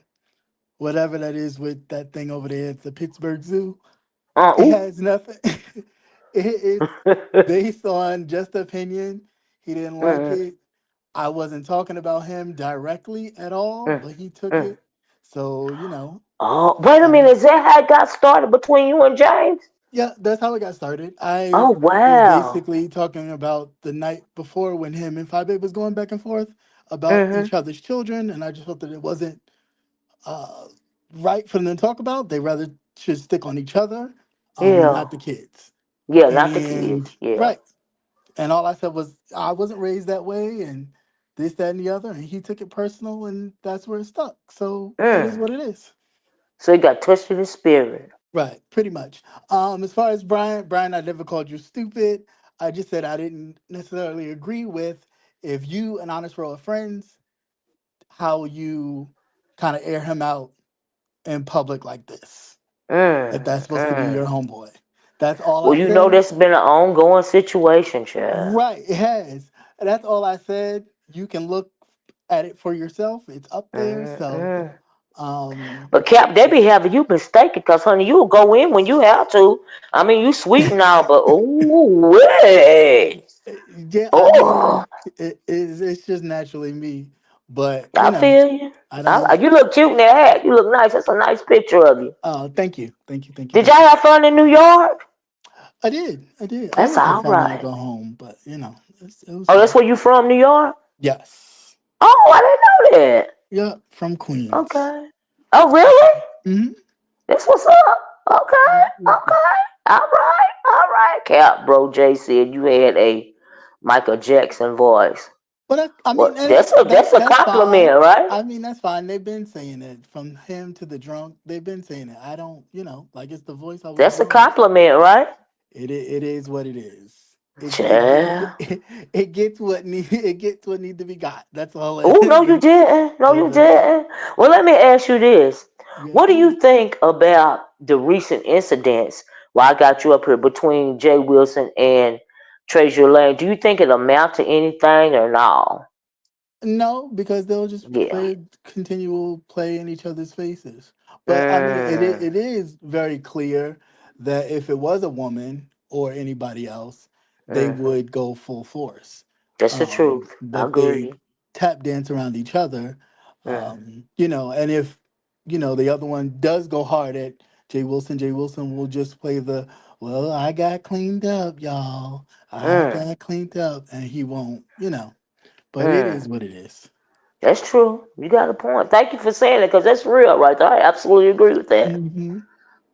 [SPEAKER 2] whatever that is with that thing over there at the Pittsburgh Zoo, it
[SPEAKER 1] Ooh.
[SPEAKER 2] has nothing. It's based on just opinion. He didn't like
[SPEAKER 1] mm-hmm.
[SPEAKER 2] it. I wasn't talking about him directly at all, but he took
[SPEAKER 1] Mm-hmm.
[SPEAKER 2] it. So,
[SPEAKER 1] Oh, wait a minute.
[SPEAKER 2] um,
[SPEAKER 1] Is that how it got started between you and James?
[SPEAKER 2] yeah, that's how it got started.
[SPEAKER 1] Oh,
[SPEAKER 2] I was
[SPEAKER 1] wow.
[SPEAKER 2] basically talking about the night before when him and Fyebabe was going back and forth about
[SPEAKER 1] Mm-hmm.
[SPEAKER 2] each other's children, and I just felt that it wasn't uh, right for them to talk about. They rather should stick on each other, and
[SPEAKER 1] Yeah.
[SPEAKER 2] not the kids.
[SPEAKER 1] Yeah, not the
[SPEAKER 2] And
[SPEAKER 1] kids. Yeah.
[SPEAKER 2] right, and all I said was I wasn't raised that way, and this, that, and the other, and he took it personal, and that's where it stuck. So it is
[SPEAKER 1] Mm.
[SPEAKER 2] what it is.
[SPEAKER 1] So he got touched in the spirit.
[SPEAKER 2] Right, pretty much. As far as Brian, I never called you stupid. I just said I didn't necessarily agree with if you and Honest Roll are friends, how you kind of air him out in public like this. If
[SPEAKER 1] Mm,
[SPEAKER 2] that's supposed to be your
[SPEAKER 1] mm.
[SPEAKER 2] homeboy. That's all
[SPEAKER 1] Well,
[SPEAKER 2] I
[SPEAKER 1] you know
[SPEAKER 2] said.
[SPEAKER 1] that's been an ongoing situation, child.
[SPEAKER 2] Right, it has. That's all I said. You can look at it for yourself. It's up there.
[SPEAKER 1] Mm,
[SPEAKER 2] So,
[SPEAKER 1] mm.
[SPEAKER 2] um,
[SPEAKER 1] But Cap, they
[SPEAKER 2] yeah,
[SPEAKER 1] be having you mistaken, cause honey, you'll go in when you have to. I mean, you sweet now, but ooh, way.
[SPEAKER 2] yeah. I
[SPEAKER 1] Oh,
[SPEAKER 2] mean, it's just naturally me. But
[SPEAKER 1] I feel you.
[SPEAKER 2] I don't.
[SPEAKER 1] You look cute in that hat. You look nice. That's a nice picture of you.
[SPEAKER 2] Thank you, thank you, thank you,
[SPEAKER 1] Did
[SPEAKER 2] thank
[SPEAKER 1] y'all
[SPEAKER 2] you.
[SPEAKER 1] have fun in New York?
[SPEAKER 2] I did, I did. I
[SPEAKER 1] That's
[SPEAKER 2] always have
[SPEAKER 1] all
[SPEAKER 2] fun when I
[SPEAKER 1] right.
[SPEAKER 2] go home. But it was
[SPEAKER 1] Oh, that's
[SPEAKER 2] fun.
[SPEAKER 1] where you from, New York?
[SPEAKER 2] Yes.
[SPEAKER 1] Oh, I didn't know that.
[SPEAKER 2] Yeah, from Queens.
[SPEAKER 1] Okay. Oh, really?
[SPEAKER 2] Hmm.
[SPEAKER 1] That's what's up. Okay.
[SPEAKER 2] Yeah, yeah, yeah.
[SPEAKER 1] Okay. All right. All right. Cap, bro, Jay said you had a Michael Jackson voice.
[SPEAKER 2] But I mean,
[SPEAKER 1] Well, that's a
[SPEAKER 2] that's fine.
[SPEAKER 1] compliment, right?
[SPEAKER 2] I mean, that's fine. They've been saying it from him to the drunk. They've been saying it. I don't, like it's the voice I was
[SPEAKER 1] That's a
[SPEAKER 2] born with.
[SPEAKER 1] compliment, right?
[SPEAKER 2] It is what it is.
[SPEAKER 1] Yeah.
[SPEAKER 2] It gets what need to be got. That's all.
[SPEAKER 1] Oh, no, you didn't. No, you
[SPEAKER 2] That's
[SPEAKER 1] didn't. Well, let me ask you this.
[SPEAKER 2] yes,
[SPEAKER 1] What do
[SPEAKER 2] ma'am.
[SPEAKER 1] you think about the recent incidents? Well, I got you up here between Jay Wilson and TrezurLane. Do you think it amount to anything or no?
[SPEAKER 2] No, because they'll just
[SPEAKER 1] Yeah.
[SPEAKER 2] continual play in each other's faces. But I mean,
[SPEAKER 1] Mm,
[SPEAKER 2] it is very clear that if it was a woman or anybody else, they
[SPEAKER 1] hmm.
[SPEAKER 2] would go full force.
[SPEAKER 1] That's the truth. I
[SPEAKER 2] But they
[SPEAKER 1] agree.
[SPEAKER 2] tap dance around each other.
[SPEAKER 1] Mm,
[SPEAKER 2] And if the other one does go hard at Jay Wilson will just play the well, I got cleaned up, y'all. I
[SPEAKER 1] mm,
[SPEAKER 2] got cleaned up, and he won't. But it is
[SPEAKER 1] mm.
[SPEAKER 2] what it is.
[SPEAKER 1] That's true. You got a point. Thank you for saying it because that's real right there. I absolutely agree with that.
[SPEAKER 2] Mm-hmm.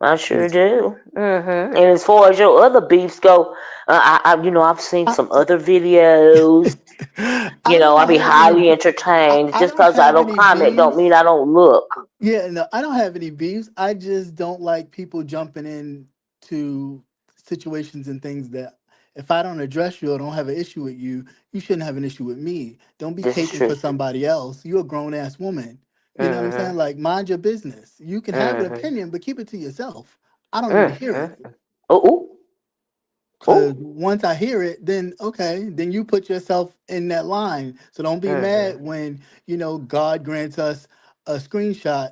[SPEAKER 1] I sure
[SPEAKER 2] Yes.
[SPEAKER 1] do. And as far as your other beefs go, I've seen
[SPEAKER 2] I,
[SPEAKER 1] some other videos.
[SPEAKER 2] I
[SPEAKER 1] I
[SPEAKER 2] don't
[SPEAKER 1] be
[SPEAKER 2] have any.
[SPEAKER 1] highly entertained.
[SPEAKER 2] I
[SPEAKER 1] Just
[SPEAKER 2] don't
[SPEAKER 1] because I
[SPEAKER 2] have
[SPEAKER 1] don't
[SPEAKER 2] any
[SPEAKER 1] comment, don't mean
[SPEAKER 2] beefs.
[SPEAKER 1] I don't look.
[SPEAKER 2] Yeah, no, I don't have any beefs. I just don't like people jumping in to situations and things that if I don't address you or don't have an issue with you, you shouldn't have an issue with me. Don't be
[SPEAKER 1] This is
[SPEAKER 2] caping for
[SPEAKER 1] true.
[SPEAKER 2] somebody else. You're a grown ass woman. You know what I'm saying?
[SPEAKER 1] Mm-hmm.
[SPEAKER 2] Like, mind your business. You can have an
[SPEAKER 1] Mm-hmm.
[SPEAKER 2] opinion, but keep it to yourself. I don't need to hear it.
[SPEAKER 1] Mm-hmm. Oh,
[SPEAKER 2] Cause
[SPEAKER 1] oh,
[SPEAKER 2] once I hear it, then okay, then you put yourself in that line. So don't be
[SPEAKER 1] mm-hmm.
[SPEAKER 2] mad when, God grants us a screenshot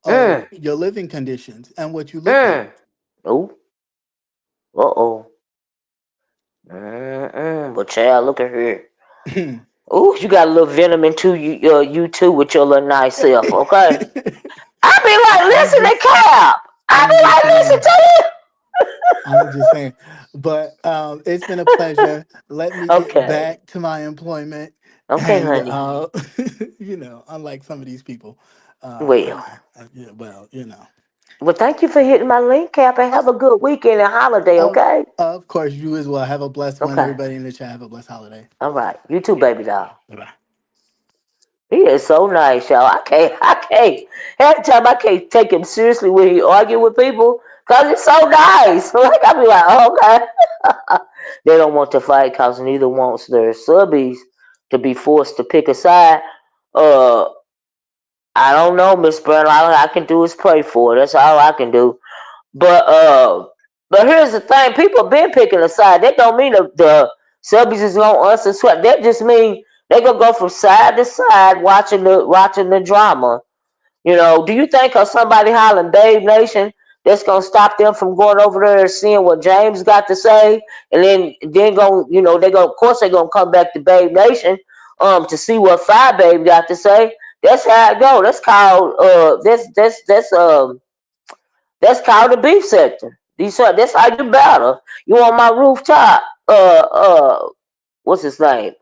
[SPEAKER 2] of
[SPEAKER 1] Mm,
[SPEAKER 2] your living conditions and what you look like.
[SPEAKER 1] mm. Oh, uh-oh. Mm-mm. But child, look at her. Oh, you got a little venom into you too with your little nice self, okay? I be like,
[SPEAKER 2] I'm
[SPEAKER 1] listen to
[SPEAKER 2] just
[SPEAKER 1] Cap. I
[SPEAKER 2] I'm
[SPEAKER 1] be
[SPEAKER 2] just
[SPEAKER 1] like, listen
[SPEAKER 2] saying.
[SPEAKER 1] to you.
[SPEAKER 2] I'm just saying. But it's been a pleasure. Let me get
[SPEAKER 1] Okay.
[SPEAKER 2] back to my employment
[SPEAKER 1] Okay,
[SPEAKER 2] and
[SPEAKER 1] honey.
[SPEAKER 2] unlike some of these people.
[SPEAKER 1] Well,
[SPEAKER 2] Yeah, well,
[SPEAKER 1] well, thank you for hitting my link, Cap, and have
[SPEAKER 2] Of,
[SPEAKER 1] a good weekend and holiday,
[SPEAKER 2] of
[SPEAKER 1] okay?
[SPEAKER 2] of course, you as well. Have a blessed one.
[SPEAKER 1] Okay.
[SPEAKER 2] Everybody in the chat, have a blessed holiday.
[SPEAKER 1] All right. You too, baby doll.
[SPEAKER 2] Bye bye.
[SPEAKER 1] He is so nice, y'all. I can't. Half the time I can't take him seriously when he argue with people because he's so nice. Like, I be like, oh, okay. They don't want to fight because neither wants their subbies to be forced to pick a side. Uh, I don't know, Miss Brown. All I can do is pray for it. That's all I can do. But but here's the thing: people been picking a side. That don't mean the subbies is gonna unsubscribe. That just mean they gonna go from side to side watching the drama. Do you think of somebody hollering Babe Nation that's gonna stop them from going over there and seeing what James got to say, and then go, they go, of course they gonna come back to Babe Nation, to see what Fyebabe got to say. That's how it go. That's called that's called the beef sector. That's how you battle. You on my rooftop? What's his name?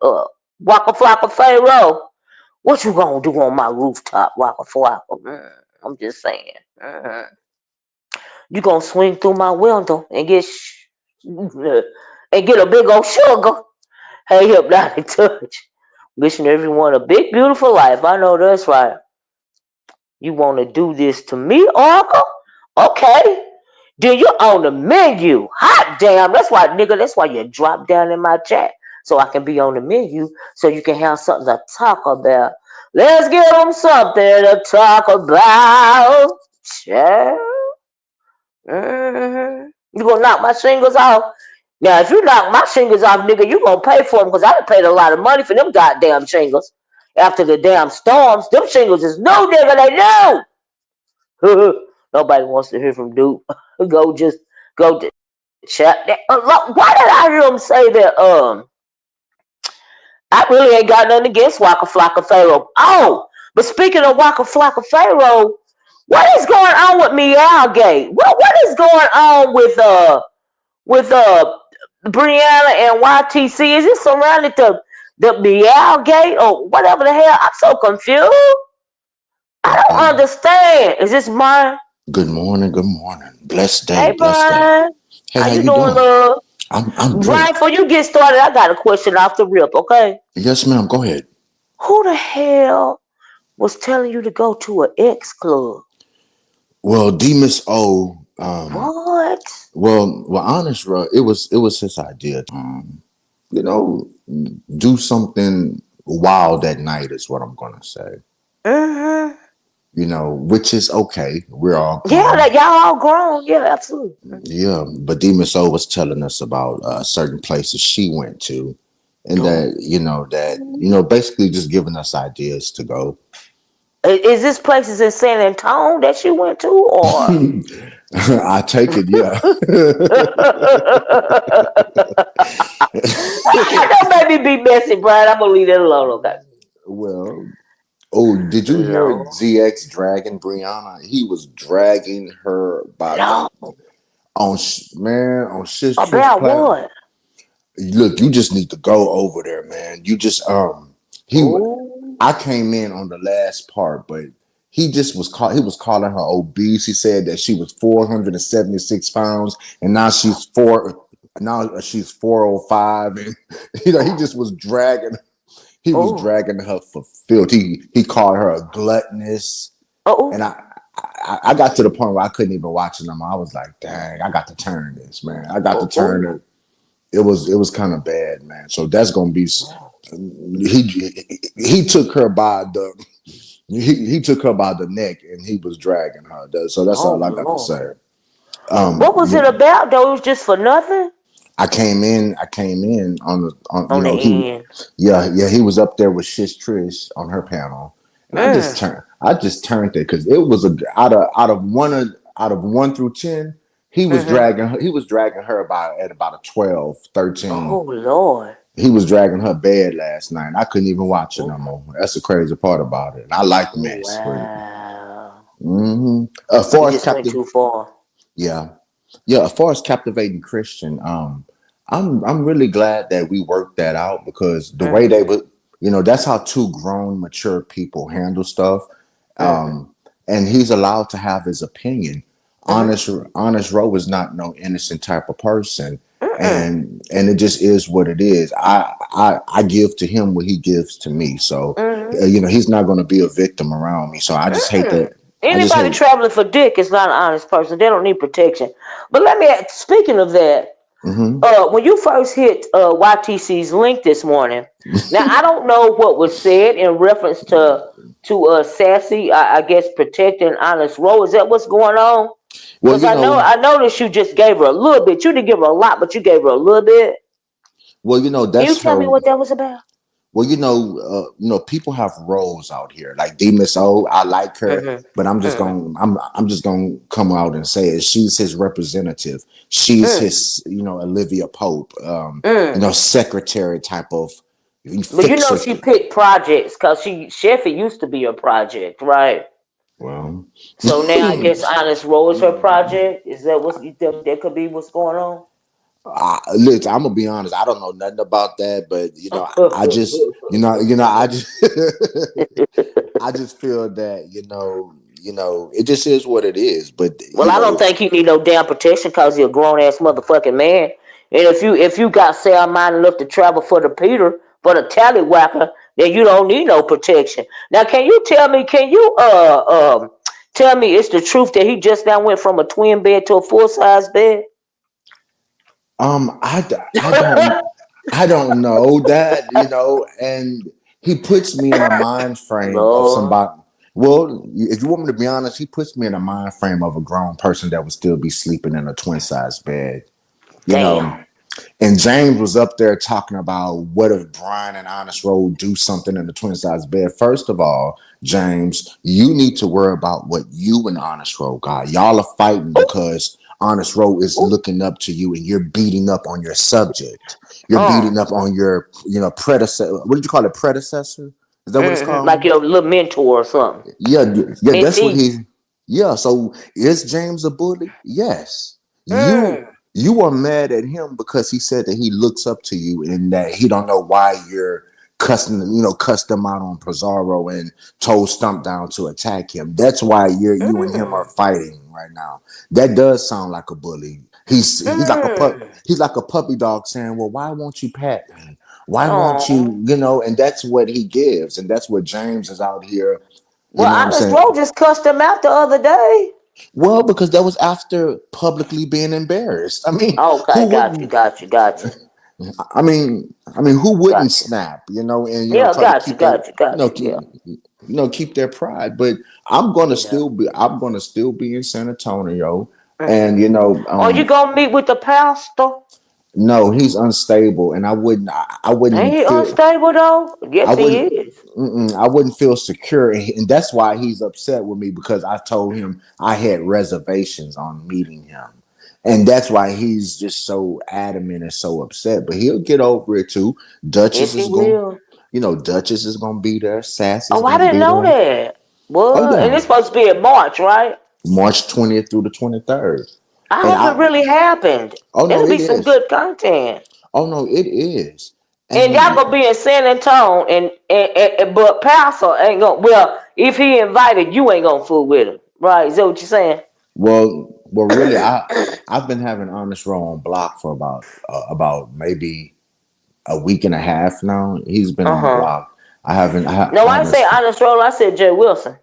[SPEAKER 1] Waka Flocka Pharaoh. What you gonna do on my rooftop, Waka Flocka? I'm just saying. You gonna swing through my window and get a big old sugar? Hey, Hypnotic Touch. Wishing everyone a big, beautiful life. I know that's right. You want to do this to me, Oracle? Okay. Then you're on the menu. Hot damn. That's why you drop down in my chat. So I can be on the menu so you can have something to talk about. Let's give them something to talk about. Child. You gonna knock my shingles off? Now, if you knock my shingles off, nigga, you gonna pay for them because I done paid a lot of money for them goddamn shingles. After the damn storms, them shingles is new, nigga. They new. Nobody wants to hear from Duke. Go to chat. Why did I hear him say that? I really ain't got nothing against Waka Flocka Pharaoh. Oh, but speaking of Waka Flocka Pharaoh, what is going on with Meowgate? What is going on with Brianna and YTC? Is it surrounded the Meowgate or whatever the hell? I'm so confused. I don't
[SPEAKER 3] Um,
[SPEAKER 1] understand. Is this mine?
[SPEAKER 3] Good morning, good morning. Blessed day,
[SPEAKER 1] Hey
[SPEAKER 3] blessed day.
[SPEAKER 1] Brian,
[SPEAKER 3] Hey,
[SPEAKER 1] how
[SPEAKER 3] how
[SPEAKER 1] you
[SPEAKER 3] you
[SPEAKER 1] doing,
[SPEAKER 3] doing?
[SPEAKER 1] love?
[SPEAKER 3] I'm
[SPEAKER 1] Brian,
[SPEAKER 3] great.
[SPEAKER 1] before you get started, I got a question off the rip, okay?
[SPEAKER 3] Yes, ma'am. Go ahead.
[SPEAKER 1] Who the hell was telling you to go to an X club?
[SPEAKER 3] Well, D Miss O,
[SPEAKER 1] What?
[SPEAKER 3] honest, bro, it was his idea. You know, do something wild that night is what I'm gonna say.
[SPEAKER 1] Mm-hmm.
[SPEAKER 3] Which is okay. We're all
[SPEAKER 1] Yeah,
[SPEAKER 3] grown.
[SPEAKER 1] that y'all all grown. Yeah, absolutely.
[SPEAKER 3] Yeah, but D Miss O was telling us about certain places she went to, and
[SPEAKER 1] Oh.
[SPEAKER 3] basically just giving us ideas to go.
[SPEAKER 1] Is this places in San Antonio that you went to, or?
[SPEAKER 3] I take it, yeah.
[SPEAKER 1] Don't make me be messy, Brian. I'm gonna leave that alone, okay?
[SPEAKER 3] Well, oh, did you hear
[SPEAKER 1] No,
[SPEAKER 3] ZX dragging Brianna? He was dragging her by the
[SPEAKER 1] no.
[SPEAKER 3] on Shish Trish
[SPEAKER 1] About
[SPEAKER 3] Platinum.
[SPEAKER 1] what?
[SPEAKER 3] Look, you just need to go over there, man. You just he
[SPEAKER 1] Oh,
[SPEAKER 3] I came in on the last part, but he was calling her obese. He said that she was 476 pounds and now she's 405, and he
[SPEAKER 1] oh,
[SPEAKER 3] just was dragging. He was
[SPEAKER 1] oh,
[SPEAKER 3] dragging her for filth. He called her a gluttonous, and
[SPEAKER 1] oh,
[SPEAKER 3] I got to the point where I couldn't even watch it no more. I was like, dang, I got to turn this, man. I got to
[SPEAKER 1] oh,
[SPEAKER 3] turn
[SPEAKER 1] oh,
[SPEAKER 3] it. It was kind of bad, man. So that's gonna be he took her by the he took her by the neck and he was dragging her. So that's
[SPEAKER 1] oh,
[SPEAKER 3] all I got to
[SPEAKER 1] Lord.
[SPEAKER 3] say.
[SPEAKER 1] What was it
[SPEAKER 3] You,
[SPEAKER 1] about, though? It was just for nothing?
[SPEAKER 3] I came in on
[SPEAKER 1] On the end.
[SPEAKER 3] he was up there with Shish Trish on her panel, and
[SPEAKER 1] Mm,
[SPEAKER 3] I just turned it because it was out of 1 through 10,
[SPEAKER 1] mm-hmm.
[SPEAKER 3] he was dragging her about a 12, 13.
[SPEAKER 1] Oh, Lord.
[SPEAKER 3] He was dragging her bed last night. I couldn't even watch it
[SPEAKER 1] Oh,
[SPEAKER 3] no more. That's the crazy part about it. And I like
[SPEAKER 1] oh,
[SPEAKER 3] mess, but
[SPEAKER 1] wow.
[SPEAKER 3] as far
[SPEAKER 1] It
[SPEAKER 3] as
[SPEAKER 1] just went
[SPEAKER 3] captive,
[SPEAKER 1] too far.
[SPEAKER 3] yeah, yeah. As far as captivating Christian, I'm really glad that we worked that out because the way they
[SPEAKER 1] Mm-hmm.
[SPEAKER 3] would, that's how two grown, mature people handle stuff.
[SPEAKER 1] Mm-hmm.
[SPEAKER 3] Um, and he's allowed to have his opinion.
[SPEAKER 1] Mm-hmm.
[SPEAKER 3] Honest Roe is not no innocent type of person,
[SPEAKER 1] Mm-mm.
[SPEAKER 3] and it just is what it is. I give to him what he gives to me. So,
[SPEAKER 1] Mm-hmm.
[SPEAKER 3] he's not going to be a victim around me. So I just hate
[SPEAKER 1] Mm-mm.
[SPEAKER 3] that. I just
[SPEAKER 1] Anybody
[SPEAKER 3] hate.
[SPEAKER 1] traveling for dick is not an honest person. They don't need protection. But let me ask, speaking of that,
[SPEAKER 3] Hmm.
[SPEAKER 1] when you first hit YTC's link this morning, now I don't know what was said in reference to Sassy, I guess protecting honest Roe. Is that what's going on?
[SPEAKER 3] Well,
[SPEAKER 1] Because I noticed you just gave her a little bit. You didn't give her a lot, but you gave her a little bit. Can you
[SPEAKER 3] that's
[SPEAKER 1] tell me
[SPEAKER 3] her.
[SPEAKER 1] what that was about?
[SPEAKER 3] Well, people have roles out here. Like D Miss O, I like her,
[SPEAKER 1] Mm-hmm.
[SPEAKER 3] but I'm just
[SPEAKER 1] Mm-hmm.
[SPEAKER 3] gonna I'm just gonna come out and say it. She's his representative. She's
[SPEAKER 1] Mm.
[SPEAKER 3] his, Olivia Pope,
[SPEAKER 1] Mm.
[SPEAKER 3] secretary type of
[SPEAKER 1] But you know
[SPEAKER 3] fixer.
[SPEAKER 1] she picked projects because Sheffy used to be a project, right?
[SPEAKER 3] Well,
[SPEAKER 1] So now I guess Honest Row is her project. Is that what you think that could be what's going on?
[SPEAKER 3] listen, I'm gonna be honest. I don't know nothing about that, but I just, I just, I just feel that it just is what it is. But
[SPEAKER 1] Well, I don't think you need no damn protection because you're a grown ass motherfucking man. And if you got sound mind enough to travel for the Peter for the tallywhacker, then you don't need no protection. Now, can you tell me? Can you Tell me it's the truth that he just now went from a twin bed to a full size bed.
[SPEAKER 3] I don't know that, and he puts me in a mind frame of
[SPEAKER 1] Lord,
[SPEAKER 3] somebody. Well, if you want me to be honest, he puts me in a mind frame of a grown person that would still be sleeping in a twin size bed. You know,
[SPEAKER 1] damn.
[SPEAKER 3] and James was up there talking about what if Brian and Honest Road do something in the twin size bed. First of all, James, you need to worry about what you and Honest Road got. Y'all are fighting because Honest Road is
[SPEAKER 1] Ooh,
[SPEAKER 3] looking up to you and you're beating up on your subject. You're
[SPEAKER 1] uh,
[SPEAKER 3] beating up on your, predecessor. What did you call it? Predecessor? Is that what it's
[SPEAKER 1] like
[SPEAKER 3] called?
[SPEAKER 1] your little mentor or something.
[SPEAKER 3] Yeah, yeah, that's what
[SPEAKER 1] Mentee.
[SPEAKER 3] he. Yeah, so is James a bully? Yes. You
[SPEAKER 1] Mm,
[SPEAKER 3] you are mad at him because he said that he looks up to you and that he don't know why you're cussed him out on Pizarro and told Stump Down to attack him. That's why you and him are
[SPEAKER 1] mm,
[SPEAKER 3] fighting right now. That does sound like a bully. He's like a
[SPEAKER 1] mm.
[SPEAKER 3] he's like a puppy dog saying, "Well, why won't you pet me? Why won't
[SPEAKER 1] Oh.
[SPEAKER 3] you?" And that's what he gives, and that's what James is out here,
[SPEAKER 1] Well,
[SPEAKER 3] what I'm
[SPEAKER 1] Honest
[SPEAKER 3] saying?
[SPEAKER 1] Road just cussed him out the other day.
[SPEAKER 3] Well, because that was after publicly being embarrassed. I mean,
[SPEAKER 1] Okay,
[SPEAKER 3] who
[SPEAKER 1] got you,
[SPEAKER 3] wouldn't?
[SPEAKER 1] got you, got you,
[SPEAKER 3] Who wouldn't
[SPEAKER 1] got you.
[SPEAKER 3] snap? And
[SPEAKER 1] Yeah,
[SPEAKER 3] try to
[SPEAKER 1] got you,
[SPEAKER 3] keep their,
[SPEAKER 1] got you, got you. Yeah,
[SPEAKER 3] keep their pride. But
[SPEAKER 1] yeah.
[SPEAKER 3] I'm gonna still be in San Antonio, and
[SPEAKER 1] Mm-hmm. Are you gonna meet with the pastor?
[SPEAKER 3] no, he's unstable, and I
[SPEAKER 1] Ain't
[SPEAKER 3] wouldn't
[SPEAKER 1] he
[SPEAKER 3] feel.
[SPEAKER 1] unstable though?
[SPEAKER 3] I
[SPEAKER 1] Yes, he
[SPEAKER 3] wouldn't.
[SPEAKER 1] is.
[SPEAKER 3] I wouldn't feel secure, and that's why he's upset with me because I told him I had reservations on meeting him, and that's why he's just so adamant and so upset. But he'll get over it too. Duchess
[SPEAKER 1] Yes, he
[SPEAKER 3] is going,
[SPEAKER 1] will.
[SPEAKER 3] Duchess is going to be there. Sass is
[SPEAKER 1] Oh, I
[SPEAKER 3] going to
[SPEAKER 1] didn't
[SPEAKER 3] be
[SPEAKER 1] know
[SPEAKER 3] there.
[SPEAKER 1] that.
[SPEAKER 3] Oh
[SPEAKER 1] What? And
[SPEAKER 3] yeah,
[SPEAKER 1] it's supposed to be in March, right?
[SPEAKER 3] March 20th through the 23rd,
[SPEAKER 1] I
[SPEAKER 3] and
[SPEAKER 1] hope it
[SPEAKER 3] I.
[SPEAKER 1] really happened.
[SPEAKER 3] Oh no,
[SPEAKER 1] It'll be
[SPEAKER 3] it
[SPEAKER 1] some
[SPEAKER 3] is.
[SPEAKER 1] good content.
[SPEAKER 3] Oh no, it is.
[SPEAKER 1] And y'all
[SPEAKER 3] And
[SPEAKER 1] gonna be in San Antonio, but Pastor ain't gonna. Well, if he invited, you ain't gonna fool with him, right? Is that what you're saying?
[SPEAKER 3] really, I've been having Honest Row on block for about maybe a week and a half now. He's been
[SPEAKER 1] Uh
[SPEAKER 3] on
[SPEAKER 1] huh.
[SPEAKER 3] block. I haven't.
[SPEAKER 1] No,
[SPEAKER 3] I
[SPEAKER 1] I ain't
[SPEAKER 3] haven't.
[SPEAKER 1] say Honest Roll. I said Jay Wilson.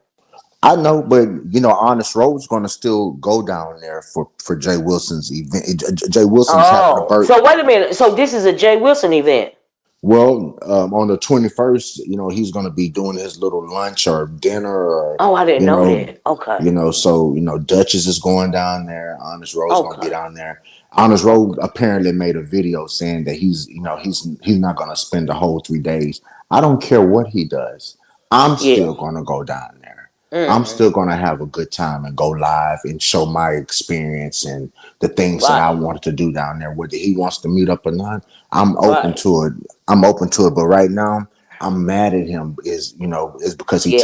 [SPEAKER 3] I know, but Honest Road's going to still go down there for Jay Wilson's event. Jay Wilson's having a
[SPEAKER 1] Oh,
[SPEAKER 3] birth.
[SPEAKER 1] so wait a minute. So this is a Jay Wilson event.
[SPEAKER 3] Well, on the 21st, he's going to be doing his little lunch or dinner, or
[SPEAKER 1] Oh, I didn't
[SPEAKER 3] you
[SPEAKER 1] know
[SPEAKER 3] know,
[SPEAKER 1] that. Okay.
[SPEAKER 3] so Duchess is going down there. Honest Road's going to be
[SPEAKER 1] Okay.
[SPEAKER 3] down there. Honest Road
[SPEAKER 1] Okay.
[SPEAKER 3] apparently made a video saying that he's not going to spend the whole 3 days. I don't care what he does. I'm
[SPEAKER 1] Yeah.
[SPEAKER 3] still going to go down there. I'm
[SPEAKER 1] Mm-hmm.
[SPEAKER 3] still going to have a good time and go live and show my experience and the things that I
[SPEAKER 1] Right.
[SPEAKER 3] wanted to do down there. Whether he wants to meet up or not, I'm open
[SPEAKER 1] Right.
[SPEAKER 3] to it. I'm open to it. But right now, I'm mad at him is because
[SPEAKER 1] Yeah.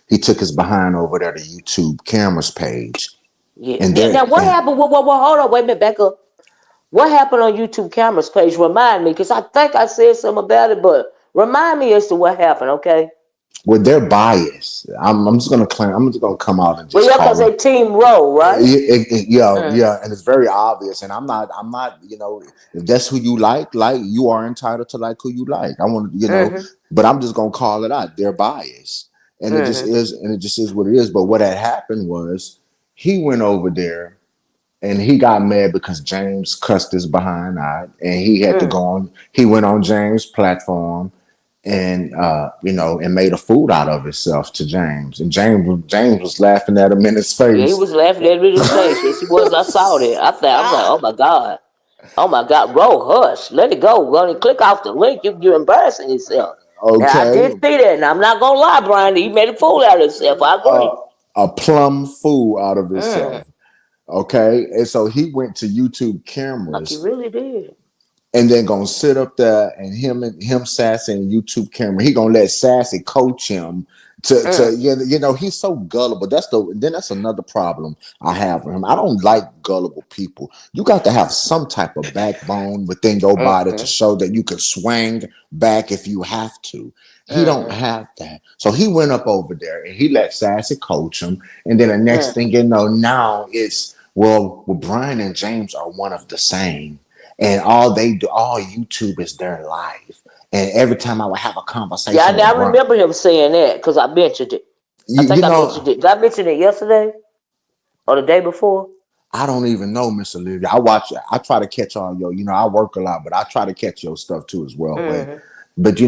[SPEAKER 3] he took his behind over there to YouTube cameras page.
[SPEAKER 1] Yeah.
[SPEAKER 3] And
[SPEAKER 1] Yeah.
[SPEAKER 3] there
[SPEAKER 1] Now what
[SPEAKER 3] and
[SPEAKER 1] happened? What, hold on. Wait a minute. Back up. What happened on YouTube cameras page? Remind me, because I think I said something about it, but remind me as to what happened, okay?
[SPEAKER 3] with their bias, I'm just gonna claim. I'm just gonna come out and
[SPEAKER 1] Well,
[SPEAKER 3] just
[SPEAKER 1] yeah, because
[SPEAKER 3] call them.
[SPEAKER 1] they team roll, right?
[SPEAKER 3] Yeah,
[SPEAKER 1] Mm,
[SPEAKER 3] yeah, and it's very obvious. And I'm not. If that's who you like you are entitled to like who you like. I want
[SPEAKER 1] mm-hmm.
[SPEAKER 3] but I'm just gonna call it out. They're biased,
[SPEAKER 1] Mm-hmm.
[SPEAKER 3] and it just is what it is. But what had happened was he went over there and he got mad because James cussed his behind out, and he had to go
[SPEAKER 1] Mm.
[SPEAKER 3] on. He went on James' platform and and made a fool out of himself to James. And James was laughing at him in his
[SPEAKER 1] Yeah, he
[SPEAKER 3] face.
[SPEAKER 1] was laughing at me in his face. Yes, he was. I saw that. I was like, oh my God. Oh my God. Roll, hush. Let it go. Go and click off the link. You're embarrassing yourself. Now, I
[SPEAKER 3] Okay,
[SPEAKER 1] did see that, and I'm not going to lie, Brian. He made a fool out of himself. I
[SPEAKER 3] uh,
[SPEAKER 1] agree.
[SPEAKER 3] a plum fool out of
[SPEAKER 1] Mm.
[SPEAKER 3] himself. Okay, and so he went to YouTube
[SPEAKER 1] Like he
[SPEAKER 3] cameras
[SPEAKER 1] really did.
[SPEAKER 3] and then gonna sit up there and him Sassy and YouTube camera. He gonna let Sassy coach him to
[SPEAKER 1] Mm.
[SPEAKER 3] he's so gullible. That's another problem I have with him. I don't like gullible people. You got to have some type of backbone within your body to
[SPEAKER 1] Mm-hmm.
[SPEAKER 3] show that you can swing back if you have to. He don't
[SPEAKER 1] Mm-hmm.
[SPEAKER 3] have that. So he went up over there and he let Sassy coach him. And then the next
[SPEAKER 1] Mm.
[SPEAKER 3] thing now it's well, Brian and James are one of the same, and all YouTube is their life. And every time I would have a
[SPEAKER 1] Yeah,
[SPEAKER 3] conversation
[SPEAKER 1] I
[SPEAKER 3] with Brian,
[SPEAKER 1] remember him saying that because I mentioned it. I
[SPEAKER 3] you
[SPEAKER 1] think I
[SPEAKER 3] know,
[SPEAKER 1] mentioned it. Did I mention it yesterday or the day before?
[SPEAKER 3] I don't even know, Miss Olivia. I watch. I try to catch all your. I work a lot, but I try to catch your stuff too as well.
[SPEAKER 1] Mm-hmm.
[SPEAKER 3] But he,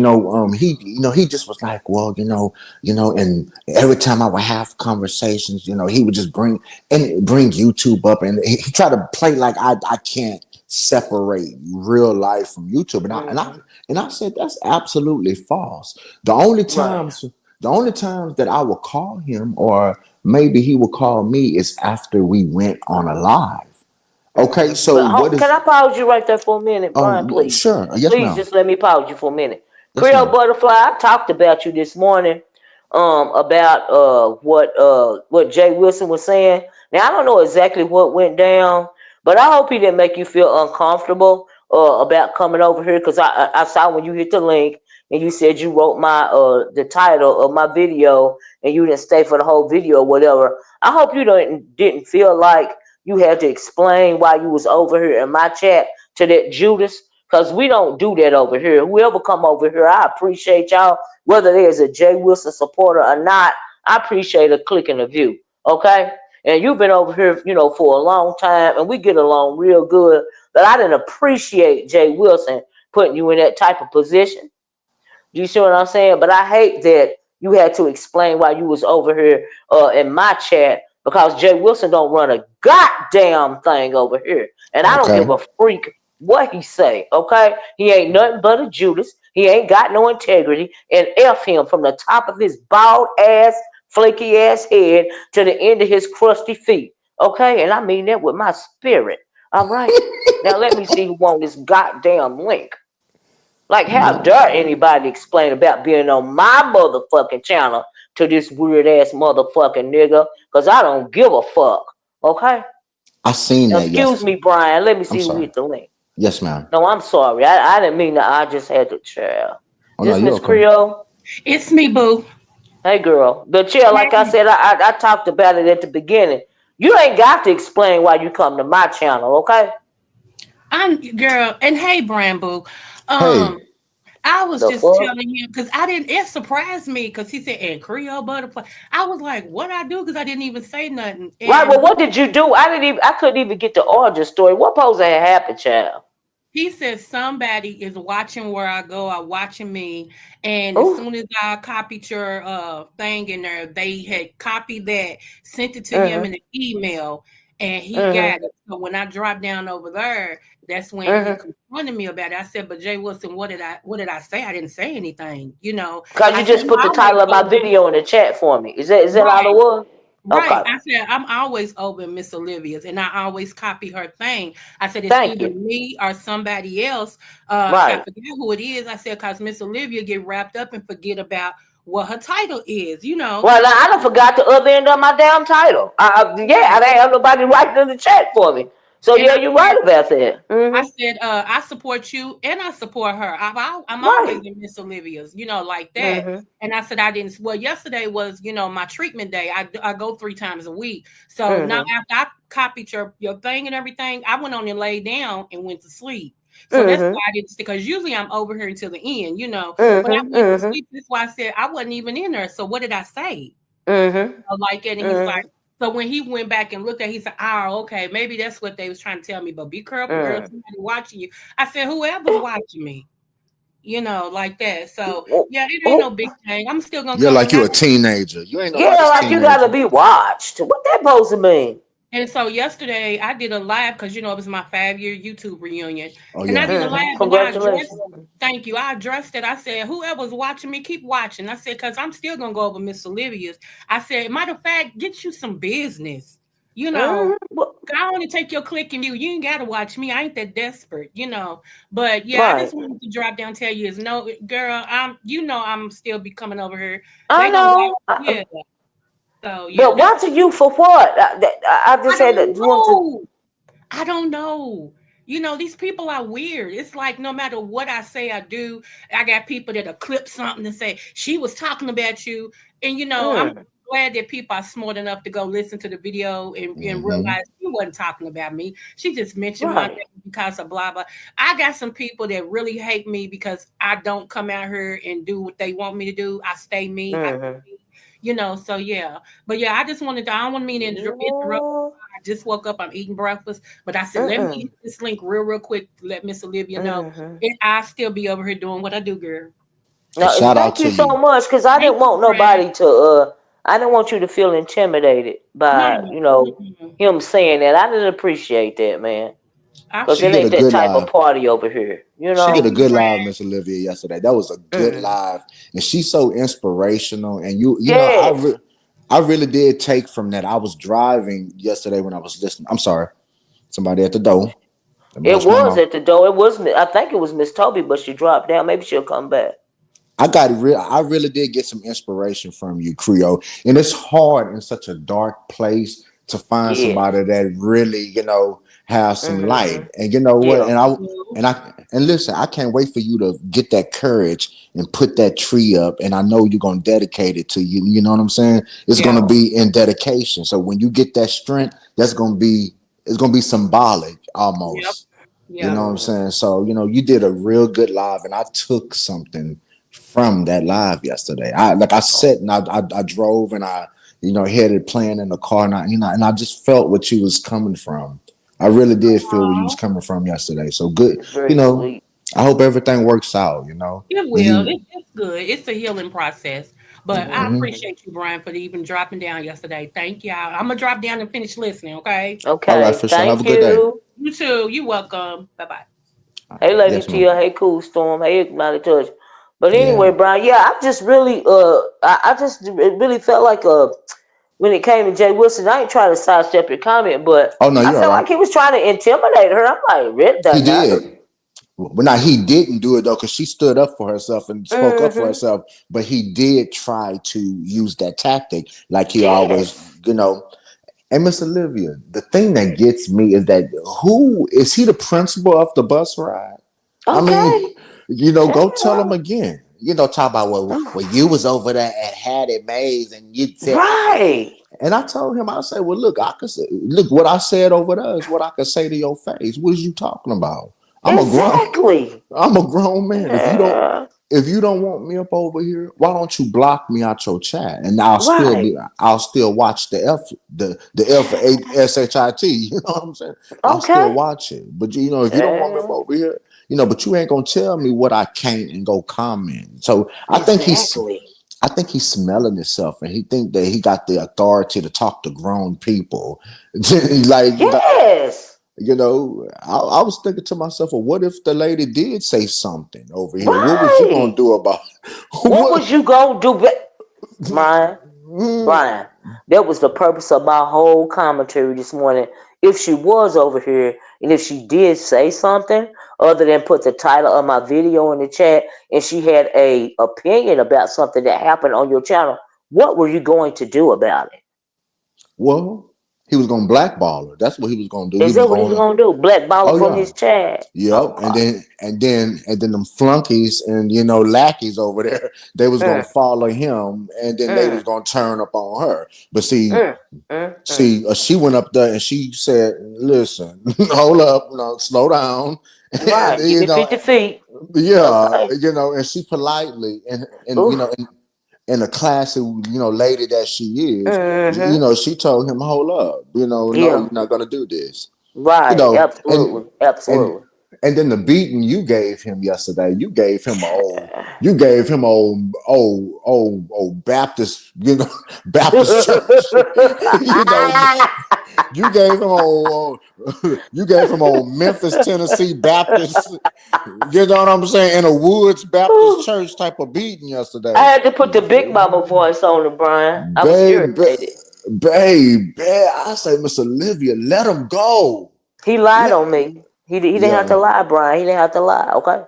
[SPEAKER 3] he just was like, well, and every time I would have conversations, he would just bring YouTube up, and he tried to play like I can't separate real life from YouTube,
[SPEAKER 1] Mm-hmm.
[SPEAKER 3] and I said that's absolutely false. The only
[SPEAKER 1] Right.
[SPEAKER 3] times, the only times that I will call him, or maybe he will call me, is after we went on a live. Okay,
[SPEAKER 1] Mm-hmm.
[SPEAKER 3] so
[SPEAKER 1] But
[SPEAKER 3] what
[SPEAKER 1] can
[SPEAKER 3] is?
[SPEAKER 1] I pause you right there for a minute, Brian? Please,
[SPEAKER 3] Sure, yes,
[SPEAKER 1] please
[SPEAKER 3] ma'am,
[SPEAKER 1] just let me pause you for a minute.
[SPEAKER 3] yes,
[SPEAKER 1] Creole
[SPEAKER 3] ma'am.
[SPEAKER 1] Butterfly, I talked about you this morning. About what Jay Wilson was saying. Now I don't know exactly what went down, but I hope he didn't make you feel uncomfortable about coming over here because I saw when you hit the link and you said you wrote my the title of my video and you didn't stay for the whole video or whatever. I hope you didn't feel like you had to explain why you was over here in my chat to that Judas, because we don't do that over here. Whoever come over here, I appreciate y'all. Whether there's a Jay Wilson supporter or not, I appreciate a click and a view. Okay? And you've been over here, for a long time, and we get along real good. But I didn't appreciate Jay Wilson putting you in that type of position. Do you see what I'm saying? But I hate that you had to explain why you was over here in my chat because Jay Wilson don't run a goddamn thing over here, and I don't give
[SPEAKER 3] Okay,
[SPEAKER 1] a freak what he say. Okay, he ain't nothing but a Judas. He ain't got no integrity, and f him from the top of his bald ass, flaky ass head to the end of his crusty feet. Okay, and I mean that with my spirit. All right. Now let me see who won this goddamn link. Like, how dare anybody explain about being on my motherfucking channel to this weird ass motherfucking nigga? Because I don't give a fuck. Okay?
[SPEAKER 3] I seen
[SPEAKER 1] Now,
[SPEAKER 3] that
[SPEAKER 1] excuse
[SPEAKER 3] yesterday.
[SPEAKER 1] me, Brian. Let me
[SPEAKER 3] I'm
[SPEAKER 1] see who
[SPEAKER 3] sorry.
[SPEAKER 1] hit the link.
[SPEAKER 3] Yes, ma'am.
[SPEAKER 1] No, I'm sorry. I didn't mean that. I just had to chill.
[SPEAKER 3] Oh
[SPEAKER 1] Is
[SPEAKER 3] no,
[SPEAKER 1] this
[SPEAKER 3] you're
[SPEAKER 1] Miss
[SPEAKER 3] okay.
[SPEAKER 1] Creole?
[SPEAKER 4] It's me, boo.
[SPEAKER 1] Hey, girl. But chill, like I
[SPEAKER 4] Hey,
[SPEAKER 1] said, I talked about it at the beginning. You ain't got to explain why you come to my channel, okay?
[SPEAKER 4] I'm girl, and hey, Brand Boo.
[SPEAKER 3] Hey,
[SPEAKER 4] Um, I was
[SPEAKER 1] The
[SPEAKER 4] just
[SPEAKER 1] fuck?
[SPEAKER 4] telling him because I didn't. It surprised me because he said and Creole butterfly. I was like, what I do? Because I didn't even say nothing.
[SPEAKER 1] Right,
[SPEAKER 4] And
[SPEAKER 1] well, what did you do? I couldn't even get the origin story. What supposed to have happened, child?
[SPEAKER 4] he said somebody is watching where I go, or watching me. And as
[SPEAKER 1] Oh,
[SPEAKER 4] soon as I copied your thing in there, they had copied that, sent it to him
[SPEAKER 1] mm-hmm,
[SPEAKER 4] in an email, and he got
[SPEAKER 1] mm-hmm,
[SPEAKER 4] it. So when I dropped down over there, that's when he
[SPEAKER 1] mm-hmm.
[SPEAKER 4] confronted me about it. I said, "But Jay Wilson, what did I say? I didn't say anything. You know."
[SPEAKER 1] Cause
[SPEAKER 4] I
[SPEAKER 1] you
[SPEAKER 4] said,
[SPEAKER 1] just
[SPEAKER 4] "I'm
[SPEAKER 1] put the
[SPEAKER 4] always
[SPEAKER 1] title of my
[SPEAKER 4] open."
[SPEAKER 1] video in the chat for me. Is that all it
[SPEAKER 4] Right.
[SPEAKER 1] was?
[SPEAKER 4] Right.
[SPEAKER 1] Okay.
[SPEAKER 4] I said, I'm always open, Miss Olivia's, and I always copy her thing. I said, it's
[SPEAKER 1] Thank
[SPEAKER 4] either
[SPEAKER 1] you.
[SPEAKER 4] me or somebody else. I said, I
[SPEAKER 1] Right.
[SPEAKER 4] forget who it is. I said, because Miss Olivia get wrapped up and forget about what her title is, you know.
[SPEAKER 1] Well, now, I done forgot the other end of my damn title. Yeah, I
[SPEAKER 4] Right.
[SPEAKER 1] didn't have nobody writing in the chat for me. So
[SPEAKER 4] And
[SPEAKER 1] yeah, you're right about that. Mm-hmm.
[SPEAKER 4] I support you and I support her. I'm always
[SPEAKER 1] Right.
[SPEAKER 4] in Miss Olivia's, you know, like that.
[SPEAKER 1] Mm-hmm.
[SPEAKER 4] And I said I didn't. Well, yesterday was, my treatment day. I go 3 times a week. So now
[SPEAKER 1] Mm-hmm.
[SPEAKER 4] after I copied your thing and everything, I went on and laid down and went to sleep. So that's
[SPEAKER 1] Mm-hmm.
[SPEAKER 4] why I didn't, because usually I'm over here until the end, you know. But I
[SPEAKER 1] Mm-hmm.
[SPEAKER 4] went to
[SPEAKER 1] Mm-hmm.
[SPEAKER 4] sleep. That's why I said I wasn't even in there. So what did I say?
[SPEAKER 1] Mm-hmm.
[SPEAKER 4] Like it, and he's like,
[SPEAKER 1] Mm-hmm.
[SPEAKER 4] so when he went back and looked at it, he said, oh, okay, maybe that's what they was trying to tell me, but be careful, girl,
[SPEAKER 1] Mm.
[SPEAKER 4] somebody watching you. I said, whoever's watching me, like that. So
[SPEAKER 1] Oh,
[SPEAKER 4] yeah, it ain't no
[SPEAKER 1] oh.
[SPEAKER 4] big thing. I'm still gonna
[SPEAKER 3] you're
[SPEAKER 4] come
[SPEAKER 3] like you a
[SPEAKER 4] around.
[SPEAKER 3] teenager. You ain't
[SPEAKER 1] Yeah,
[SPEAKER 3] nobody's
[SPEAKER 1] like you gotta
[SPEAKER 3] teenager.
[SPEAKER 1] be watched. What that supposed to mean?
[SPEAKER 4] And so yesterday I did a live because it was my 5-year YouTube reunion.
[SPEAKER 3] Oh
[SPEAKER 4] And I
[SPEAKER 3] yeah.
[SPEAKER 4] did a
[SPEAKER 1] Mm-hmm.
[SPEAKER 4] live and I
[SPEAKER 1] Congratulations.
[SPEAKER 4] addressed, thank you. I addressed it. I said, whoever's watching me, keep watching. I said, because I'm still gonna go over Miss Olivia's. I said, matter of fact, get you some business. You know,
[SPEAKER 1] Mm-hmm.
[SPEAKER 4] I only take your click and view. You ain't gotta watch me. I ain't that desperate. But yeah, I
[SPEAKER 1] Right.
[SPEAKER 4] just wanted to drop down and tell you is no girl, I'm still be coming over here.
[SPEAKER 1] I
[SPEAKER 4] They gonna watch,
[SPEAKER 1] know.
[SPEAKER 4] yeah. So yeah,
[SPEAKER 1] But
[SPEAKER 4] that's
[SPEAKER 1] watching you for what? I
[SPEAKER 4] I
[SPEAKER 1] just had
[SPEAKER 4] don't
[SPEAKER 1] to want to.
[SPEAKER 4] know. I don't know. These people are weird. It's like no matter what I say I do, I got people that'll clip something and say, she was talking about you. And I'm
[SPEAKER 1] Mm,
[SPEAKER 4] glad that people are smart enough to go listen to the video and
[SPEAKER 3] Hmm.
[SPEAKER 4] realize she wasn't talking about me. She just mentioned my
[SPEAKER 1] right.
[SPEAKER 4] name because of blah blah. I got some people that really hate me because I don't come out here and do what they want me to do. I stay me. I
[SPEAKER 1] Mm-hmm.
[SPEAKER 4] So yeah. But yeah, I just wanted to, I don't want me to interrupt.
[SPEAKER 1] No.
[SPEAKER 4] I just woke up, I'm eating breakfast, but I said, let me
[SPEAKER 1] Mm-mm.
[SPEAKER 4] hit this link real quick to let Miss Olivia know.
[SPEAKER 1] Mm-hmm.
[SPEAKER 4] And I still be over here doing what I do, girl.
[SPEAKER 3] And
[SPEAKER 1] No,
[SPEAKER 3] shout out
[SPEAKER 1] thank you
[SPEAKER 3] to
[SPEAKER 1] so
[SPEAKER 3] you.
[SPEAKER 1] much, because I
[SPEAKER 4] Thank
[SPEAKER 1] didn't
[SPEAKER 4] you,
[SPEAKER 1] want
[SPEAKER 4] Brian.
[SPEAKER 1] nobody to I didn't want you to feel intimidated
[SPEAKER 4] No,
[SPEAKER 1] by,
[SPEAKER 4] mm-mm.
[SPEAKER 1] him saying that. I didn't appreciate that, man.
[SPEAKER 4] I
[SPEAKER 1] Cause
[SPEAKER 3] She
[SPEAKER 1] it
[SPEAKER 3] did
[SPEAKER 4] appreciate
[SPEAKER 3] a
[SPEAKER 1] ain't that
[SPEAKER 3] good
[SPEAKER 1] type of
[SPEAKER 3] live.
[SPEAKER 1] party over here,
[SPEAKER 3] She did
[SPEAKER 4] Thank
[SPEAKER 3] a
[SPEAKER 4] you,
[SPEAKER 3] good live,
[SPEAKER 4] Brian.
[SPEAKER 3] Miss Olivia, yesterday. That was a good
[SPEAKER 1] Mm.
[SPEAKER 3] live, and she's so inspirational. And you know,
[SPEAKER 1] Yes,
[SPEAKER 3] I really did take from that. I was driving yesterday when I was listening. I'm sorry, somebody at the door. Let me
[SPEAKER 1] it
[SPEAKER 3] hush my
[SPEAKER 1] was
[SPEAKER 3] mouth.
[SPEAKER 1] at the door. It wasn't. I think it was Miss Toby, but she dropped down. Maybe she'll come back.
[SPEAKER 3] I really did get some inspiration from you, Creole. And it's hard in such a dark place to find
[SPEAKER 1] Yes.
[SPEAKER 3] somebody that really, have some light.
[SPEAKER 1] Mm-hmm.
[SPEAKER 3] And you know what?
[SPEAKER 1] Yeah.
[SPEAKER 3] And listen, I can't wait for you to get that courage and put that tree up. And I know you're gonna dedicate it to you. You know what I'm saying? It's
[SPEAKER 4] Yeah.
[SPEAKER 3] gonna be in dedication. So when you get that strength, it's gonna be symbolic
[SPEAKER 4] Yep.
[SPEAKER 3] almost. You
[SPEAKER 4] Yep.
[SPEAKER 3] know what I'm
[SPEAKER 1] Mm.
[SPEAKER 3] saying? So, you did a real good live, and I took something from that live yesterday. I
[SPEAKER 1] Oh,
[SPEAKER 3] sat and I drove and I headed playing in the car, and I just felt what you was coming from. I really did feel where you was
[SPEAKER 4] Aw,
[SPEAKER 3] coming from yesterday. So good,
[SPEAKER 1] it's
[SPEAKER 3] you
[SPEAKER 1] very
[SPEAKER 3] know.
[SPEAKER 1] sweet.
[SPEAKER 3] I hope everything works out.
[SPEAKER 4] it
[SPEAKER 3] And
[SPEAKER 4] will.
[SPEAKER 3] you.
[SPEAKER 4] It's good. It's a healing process. But I
[SPEAKER 3] Mhm.
[SPEAKER 1] Mm-hmm.
[SPEAKER 4] appreciate you, Brian, for even dropping down yesterday. Thank y'all. I'm gonna drop down and finish listening, okay?
[SPEAKER 3] All right,
[SPEAKER 1] Okay.
[SPEAKER 3] for sure. Have a
[SPEAKER 1] Thank
[SPEAKER 3] good day.
[SPEAKER 1] you.
[SPEAKER 4] You too. You welcome. Bye bye.
[SPEAKER 3] All right.
[SPEAKER 1] Hey, Lady
[SPEAKER 3] Yes, ma'am.
[SPEAKER 1] Tia. Hey, Cool Storm. Hey, Mighty Touch. But
[SPEAKER 3] Yeah.
[SPEAKER 1] anyway, Brian. Yeah, I just really I just it really felt like when it came to Jay Wilson, I ain't trying to sidestep your comment, but
[SPEAKER 3] Oh no,
[SPEAKER 1] I
[SPEAKER 3] you're all
[SPEAKER 1] felt
[SPEAKER 3] right.
[SPEAKER 1] like he was trying to intimidate her. I'm like, really?
[SPEAKER 3] He
[SPEAKER 1] That nerve?
[SPEAKER 3] did. Well, now he didn't do it though, because she stood up for herself and spoke up for
[SPEAKER 1] Mm-hmm.
[SPEAKER 3] herself. But he did try to use that tactic, like he always,
[SPEAKER 1] Yes.
[SPEAKER 3] you know. And Miss Olivia, the thing that gets me is that who is he the principal of the bus ride? I
[SPEAKER 1] Okay.
[SPEAKER 3] mean, go tell him again. Talk about well, you was over there and had it made, and you said,
[SPEAKER 1] Right.
[SPEAKER 3] and I told him, I said, well, look, I could say, look, what I said over there is what I could say to your face. What is you talking about? I'm a grown,
[SPEAKER 1] Exactly.
[SPEAKER 3] I'm a grown man.
[SPEAKER 1] Yeah.
[SPEAKER 3] If you don't want me up over here, why don't you block me out your chat? And
[SPEAKER 1] Right.
[SPEAKER 3] I'll still watch the F8SHIT. You know what I'm saying? I'll still
[SPEAKER 1] Okay.
[SPEAKER 3] watch it. But if you don't want me up
[SPEAKER 1] Yeah.
[SPEAKER 3] over here, but you ain't gonna tell me what I can't and go comment. So
[SPEAKER 1] Exactly.
[SPEAKER 3] I think he's smelling himself, and he think that he got the authority to talk to grown people. like,
[SPEAKER 1] Yes.
[SPEAKER 3] I was thinking to myself, well, what if the lady did say something over here? What was you gonna
[SPEAKER 1] Right.
[SPEAKER 3] do about
[SPEAKER 1] What
[SPEAKER 3] what?
[SPEAKER 1] was you gonna do, Brian? Brian, that was the purpose of my whole commentary this morning. If she was over here and if she did say something other than put the title of my video in the chat and she had a opinion about something that happened on your channel, what were you going to do about it?
[SPEAKER 3] Well, he was gonna blackball her. That's what he was gonna do. He
[SPEAKER 1] Is
[SPEAKER 3] was
[SPEAKER 1] that what he's
[SPEAKER 3] gonna,
[SPEAKER 1] gonna do? Blackball her
[SPEAKER 3] oh
[SPEAKER 1] from
[SPEAKER 3] yeah,
[SPEAKER 1] his chat?
[SPEAKER 3] yep.
[SPEAKER 1] Oh
[SPEAKER 3] And
[SPEAKER 1] God.
[SPEAKER 3] then them flunkies and lackeys over there, they was gonna
[SPEAKER 1] Mm,
[SPEAKER 3] follow him, and then they was
[SPEAKER 1] mm,
[SPEAKER 3] gonna turn up on her. But see,
[SPEAKER 1] mm, mm.
[SPEAKER 3] she went up there and she said, "Listen, hold up, no, slow down." And
[SPEAKER 1] Right. Give me 50 feet.
[SPEAKER 3] yeah,
[SPEAKER 1] Okay.
[SPEAKER 3] and she politely and
[SPEAKER 1] Oof.
[SPEAKER 3] in a classy lady that she is,
[SPEAKER 1] Mm-hmm.
[SPEAKER 3] she told him, "Hold up, no,
[SPEAKER 1] Yeah.
[SPEAKER 3] you're not gonna do this." you
[SPEAKER 1] Right.
[SPEAKER 3] know, and
[SPEAKER 1] Absolutely.
[SPEAKER 3] and
[SPEAKER 1] Absolutely.
[SPEAKER 3] and then the beating you gave him yesterday, you gave him old Baptist, Baptist church, you know, you gave him you gave him old Memphis, Tennessee Baptist, you know what I'm saying, in a Woods Baptist church type of beating
[SPEAKER 1] I
[SPEAKER 3] yesterday.
[SPEAKER 1] had to put the Big Mama voice on it, Brian. I was
[SPEAKER 3] Baby,
[SPEAKER 1] irritated.
[SPEAKER 3] baby, I say, Miss Olivia, let him go.
[SPEAKER 1] He lied
[SPEAKER 3] Let
[SPEAKER 1] on me. He didn't have to
[SPEAKER 3] Yeah.
[SPEAKER 1] lie, Brian. He didn't have to lie. Okay.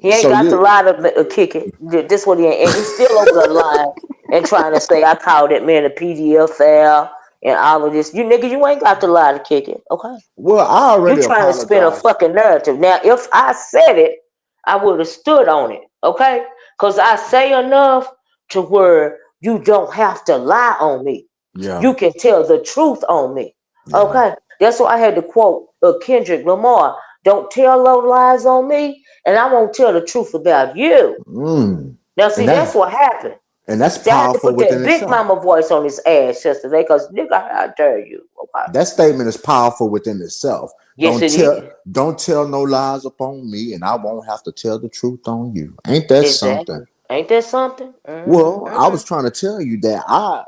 [SPEAKER 1] He ain't
[SPEAKER 3] So
[SPEAKER 1] got to
[SPEAKER 3] you
[SPEAKER 1] lie to kick it. This what he ain't. And he's still over the line and trying to say I called that man a PDF file and all of this. You nigga, you ain't got to lie to kick it. Okay.
[SPEAKER 3] well, I
[SPEAKER 1] You
[SPEAKER 3] already
[SPEAKER 1] trying to spin a
[SPEAKER 3] apologized.
[SPEAKER 1] fucking narrative. Now, if I said it, I would have stood on it, okay? Because I say enough to where you don't have to lie on me.
[SPEAKER 3] Yeah,
[SPEAKER 1] You can tell the truth on me,
[SPEAKER 3] yeah.
[SPEAKER 1] okay? That's why I had to quote Kendrick Lamar. Don't tell no lies on me, and I won't tell the truth about you.
[SPEAKER 3] Mm.
[SPEAKER 1] Now,
[SPEAKER 3] And
[SPEAKER 1] see, that's
[SPEAKER 3] that
[SPEAKER 1] what happened.
[SPEAKER 3] And that's
[SPEAKER 1] See, I had to
[SPEAKER 3] powerful
[SPEAKER 1] put
[SPEAKER 3] within
[SPEAKER 1] that big
[SPEAKER 3] itself.
[SPEAKER 1] mama voice on his ass yesterday, cause nigga, I dare you. Okay.
[SPEAKER 3] That statement is powerful within itself.
[SPEAKER 1] Yes, it is.
[SPEAKER 3] Don't tell no lies upon me, and I won't have to tell the truth on you. Ain't that something?
[SPEAKER 1] Exactly. Ain't that something?
[SPEAKER 3] Well, I
[SPEAKER 1] Mm-hmm.
[SPEAKER 3] was trying to tell you that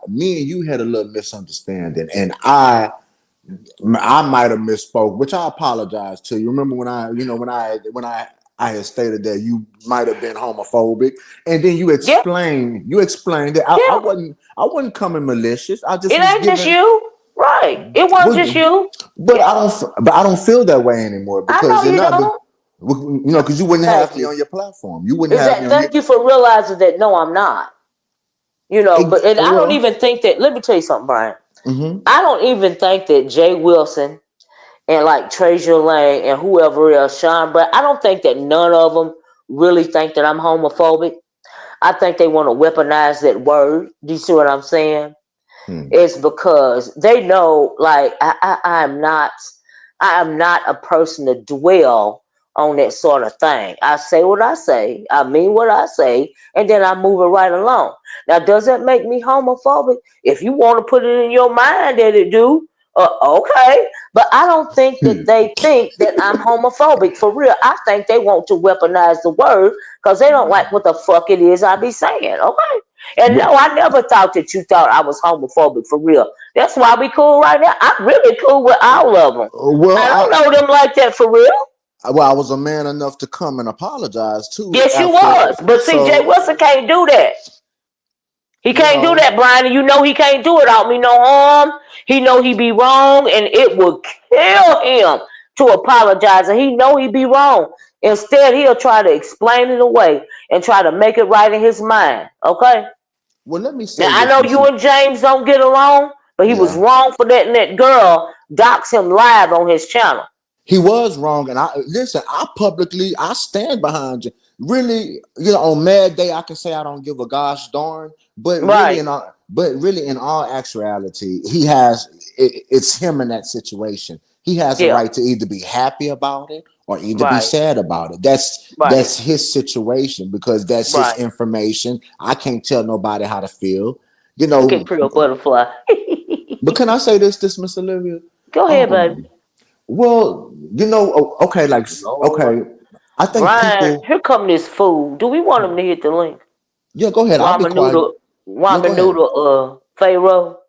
[SPEAKER 3] me and you had a little misunderstanding, and I might have misspoke, which I apologize to you. Remember when I had stated that you might have been homophobic, and then
[SPEAKER 1] Yeah,
[SPEAKER 3] you explained that
[SPEAKER 1] yeah.
[SPEAKER 3] I wasn't coming malicious. I just
[SPEAKER 1] It
[SPEAKER 3] was
[SPEAKER 1] ain't just
[SPEAKER 3] giving,
[SPEAKER 1] you. Right. It wasn't just
[SPEAKER 3] but,
[SPEAKER 1] you.
[SPEAKER 3] but
[SPEAKER 1] Yeah.
[SPEAKER 3] I don't feel that way anymore
[SPEAKER 1] I
[SPEAKER 3] because
[SPEAKER 1] know
[SPEAKER 3] you're
[SPEAKER 1] you
[SPEAKER 3] not,
[SPEAKER 1] don't.
[SPEAKER 3] because you wouldn't have
[SPEAKER 1] Thank
[SPEAKER 3] me
[SPEAKER 1] you.
[SPEAKER 3] on your platform. You wouldn't
[SPEAKER 1] Is
[SPEAKER 3] have me
[SPEAKER 1] that
[SPEAKER 3] on your.
[SPEAKER 1] thank you for realizing that no, I'm not. But and I don't
[SPEAKER 3] Well,
[SPEAKER 1] even think that let me tell you something, Brian.
[SPEAKER 3] mm-hmm.
[SPEAKER 1] I don't even think that Jay Wilson and like TrezurLane and whoever else, Sean, but I don't think that none of them really think that I'm homophobic. I think they want to weaponize that word. Do you see what I'm saying?
[SPEAKER 3] Hmm.
[SPEAKER 1] It's because they know, like I am not a person to dwell on that sort of thing. I say what I say, I mean what I say, and then I move it right along. Now, does that make me homophobic? If you want to put it in your mind that it do, okay. But I don't think that they think that I'm homophobic for real. I think they want to weaponize the word because they don't like what the fuck it is I be saying. Okay. And no, I never thought that you thought I was homophobic for real. That's why we cool right now. I'm really cool with all of them.
[SPEAKER 3] Well,
[SPEAKER 1] I don't know them like that for real.
[SPEAKER 3] I was a man enough to come and apologize too
[SPEAKER 1] Yes, you
[SPEAKER 3] after.
[SPEAKER 1] was. But see, Jay
[SPEAKER 3] So
[SPEAKER 1] Wilson can't do that. He
[SPEAKER 3] you
[SPEAKER 1] can't do
[SPEAKER 3] know,
[SPEAKER 1] that, Brian. And you know he can't do it. I don't mean no harm. He know he be wrong, and it would kill him to apologize. And he know he be wrong. Instead, he'll try to explain it away and try to make it right in his mind. Okay.
[SPEAKER 3] well, let me
[SPEAKER 1] Now
[SPEAKER 3] say
[SPEAKER 1] I
[SPEAKER 3] this,
[SPEAKER 1] know you
[SPEAKER 3] Mr.
[SPEAKER 1] and James don't get along, but he was
[SPEAKER 3] Yeah,
[SPEAKER 1] wrong for letting that girl dox him live on his channel.
[SPEAKER 3] he was wrong, and I listen. I stand behind you. Really, on Mad Day, I can say I don't give a gosh darn,
[SPEAKER 1] Right.
[SPEAKER 3] but really, in all actuality, it's him in that situation. He has a
[SPEAKER 1] Yeah.
[SPEAKER 3] right to either be happy about it or either be
[SPEAKER 1] Right.
[SPEAKER 3] sad about it.
[SPEAKER 1] Right.
[SPEAKER 3] That's his situation because that's his
[SPEAKER 1] Right.
[SPEAKER 3] information. I can't tell nobody how to feel, you
[SPEAKER 1] Look at
[SPEAKER 3] know.
[SPEAKER 1] Pretty Butterfly.
[SPEAKER 3] But can I say this, Miss Olivia?
[SPEAKER 1] Go ahead, baby.
[SPEAKER 3] Well, okay, like,
[SPEAKER 1] Lord.
[SPEAKER 3] okay, I think
[SPEAKER 1] Brian,
[SPEAKER 3] people,
[SPEAKER 1] here come this fool. Do we want him to hit the link?
[SPEAKER 3] yeah, go ahead. I'll be
[SPEAKER 1] Ramen
[SPEAKER 3] quiet.
[SPEAKER 1] noodle,
[SPEAKER 3] Yeah, go
[SPEAKER 1] ramen
[SPEAKER 3] ahead.
[SPEAKER 1] noodle, Pharaoh.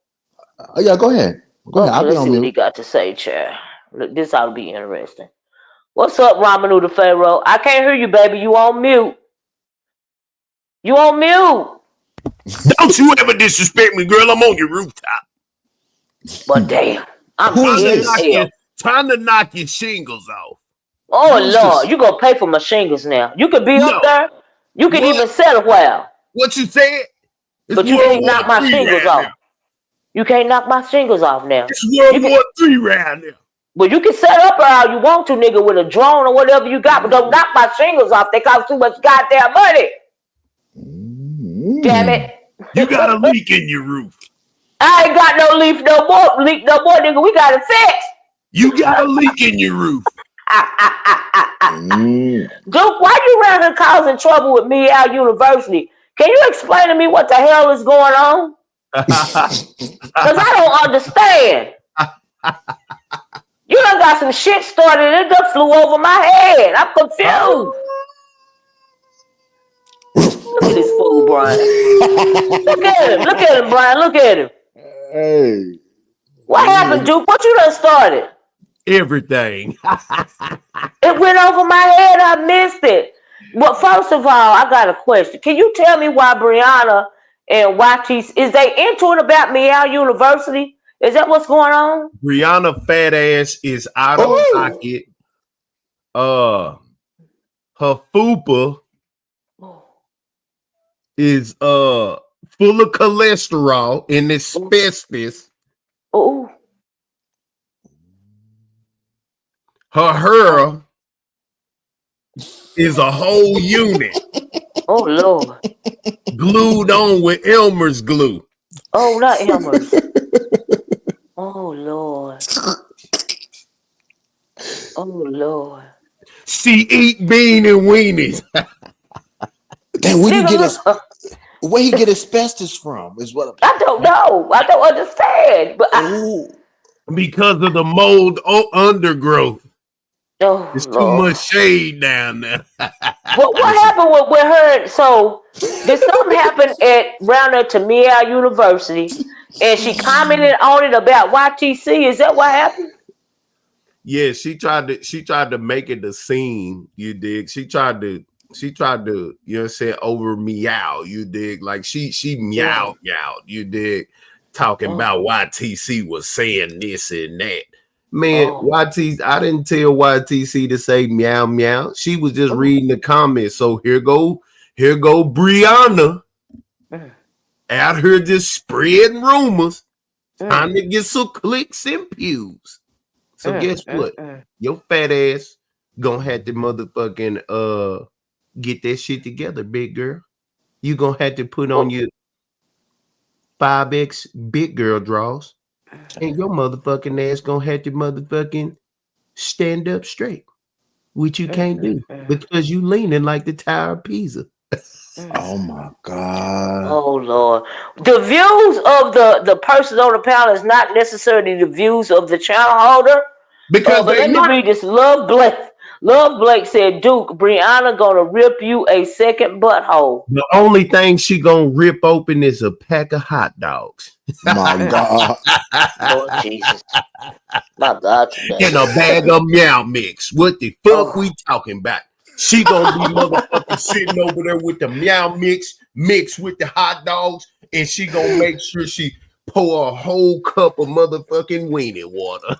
[SPEAKER 3] Yeah, go ahead. Go ahead.
[SPEAKER 1] Okay,
[SPEAKER 3] I'll be
[SPEAKER 1] let's
[SPEAKER 3] on
[SPEAKER 1] see what he
[SPEAKER 3] mute.
[SPEAKER 1] got to say, chair. Look, this ought to be interesting. What's up, ramen noodle Pharaoh? I can't hear you, baby. You on mute. You on mute.
[SPEAKER 5] Don't you ever disrespect me, girl. I'm on your rooftop.
[SPEAKER 1] But damn, I'm
[SPEAKER 3] Who is
[SPEAKER 5] Time to
[SPEAKER 1] scared as
[SPEAKER 5] knock
[SPEAKER 3] this?
[SPEAKER 5] your
[SPEAKER 1] hell.
[SPEAKER 5] time to knock your shingles off.
[SPEAKER 1] Oh
[SPEAKER 3] Who is
[SPEAKER 1] Lord,
[SPEAKER 3] this?
[SPEAKER 1] you gonna pay for my shingles now. You could be up
[SPEAKER 5] No.
[SPEAKER 1] there. You could
[SPEAKER 5] What?
[SPEAKER 1] even set a while,
[SPEAKER 5] What you said? It's
[SPEAKER 1] but you
[SPEAKER 5] World
[SPEAKER 1] can't
[SPEAKER 5] War
[SPEAKER 1] knock my
[SPEAKER 5] Three
[SPEAKER 1] shingles
[SPEAKER 5] right now.
[SPEAKER 1] off. You can't knock my shingles off now.
[SPEAKER 5] It's World
[SPEAKER 1] You can,
[SPEAKER 5] War Three right now.
[SPEAKER 1] well, you can set up all you want to, nigga, with a drone or whatever you got, but don't knock my shingles off. They cost too much goddamn money. Damn it.
[SPEAKER 3] Mm.
[SPEAKER 5] You got a leak in your roof.
[SPEAKER 1] I ain't got no leak no more, nigga. We got it fixed.
[SPEAKER 5] You got a leak in your roof.
[SPEAKER 3] Mm.
[SPEAKER 1] Duke, why you around here causing trouble with me out University? Can you explain to me what the hell is going on? Because I don't understand. You done got some shit started and it just flew over my head. I'm confused. Look at this fool, Brian. Look at him. Look at him, Brian. Look at him.
[SPEAKER 3] Hey,
[SPEAKER 1] What happened, Duke? What you done started?
[SPEAKER 5] Everything.
[SPEAKER 1] It went over my head. I missed it. Well, first of all, I got a question. Can you tell me why Brianna and YTC, is they into it about Meow University? Is that what's going on?
[SPEAKER 5] Brianna fat ass is out of
[SPEAKER 3] oh,
[SPEAKER 5] pocket. Her fupa
[SPEAKER 1] Oh,
[SPEAKER 5] is full of cholesterol and
[SPEAKER 1] oh,
[SPEAKER 5] asbestos.
[SPEAKER 1] oh,
[SPEAKER 5] Her
[SPEAKER 1] oh,
[SPEAKER 5] hair is a whole unit
[SPEAKER 1] oh, Lord.
[SPEAKER 5] glued on with Elmer's glue.
[SPEAKER 1] Oh, not Elmer's. Oh, Lord. Oh, Lord.
[SPEAKER 5] She eat bean and weenies.
[SPEAKER 3] then where you
[SPEAKER 1] Nigga,
[SPEAKER 3] get this?
[SPEAKER 1] look.
[SPEAKER 3] Where he get asbestos from is what.
[SPEAKER 1] I don't know. I don't understand. But
[SPEAKER 3] Oh,
[SPEAKER 5] Because of the mold undergrowth.
[SPEAKER 1] oh
[SPEAKER 5] There's too
[SPEAKER 1] Lord.
[SPEAKER 5] much shade down there.
[SPEAKER 1] What
[SPEAKER 3] listen.
[SPEAKER 1] happened with her? So did something happen at round at Tamia University, and she commented on it about YTC? Is that what happened?
[SPEAKER 5] Yeah, she tried to make it a scene, you dig. She tried to, you know what I'm saying, over meow, you dig. Like she
[SPEAKER 1] Yeah.
[SPEAKER 5] meowed, you dig, talking
[SPEAKER 1] Oh.
[SPEAKER 5] about YTC was saying this and that. Man,
[SPEAKER 1] Oh.
[SPEAKER 5] YTC, I didn't tell YTC to say meow meow. She was just
[SPEAKER 1] Oh.
[SPEAKER 5] reading the comments. So here go Brianna
[SPEAKER 1] Mm,
[SPEAKER 5] out here just spreading rumors,
[SPEAKER 1] mm,
[SPEAKER 5] trying to get some clicks and views. So
[SPEAKER 1] mm,
[SPEAKER 5] guess
[SPEAKER 1] mm,
[SPEAKER 5] what?
[SPEAKER 1] mm.
[SPEAKER 5] Your fat ass gonna have to motherfucking get that shit together, big girl. You gonna have to put on
[SPEAKER 1] Oh.
[SPEAKER 5] your 5X big girl draws, and your motherfucking ass gonna have to motherfucking stand up straight, which you
[SPEAKER 1] Mm,
[SPEAKER 5] can't
[SPEAKER 1] mm,
[SPEAKER 5] do
[SPEAKER 1] mm,
[SPEAKER 5] because you leaning like the Tower of Pisa.
[SPEAKER 1] mm.
[SPEAKER 3] Oh my God.
[SPEAKER 1] Oh Lord. The views of the person on the panel is not necessarily the views of the channel holder.
[SPEAKER 5] Because
[SPEAKER 1] But
[SPEAKER 5] they
[SPEAKER 1] let me
[SPEAKER 5] not.
[SPEAKER 1] read this. Love Blake. Love Blake said, Duke, Brianna gonna rip you a second butthole.
[SPEAKER 5] The only thing she gonna rip open is a pack of hot dogs.
[SPEAKER 3] My
[SPEAKER 1] Mm,
[SPEAKER 3] God.
[SPEAKER 1] Lord Jesus. My God today.
[SPEAKER 5] In a bag of meow mix. What the fuck we
[SPEAKER 1] Oh.
[SPEAKER 5] talking about? She gonna be motherfucking sitting over there with the meow mix mixed with the hot dogs, and she gonna make sure she pour a whole cup of motherfucking weenie water.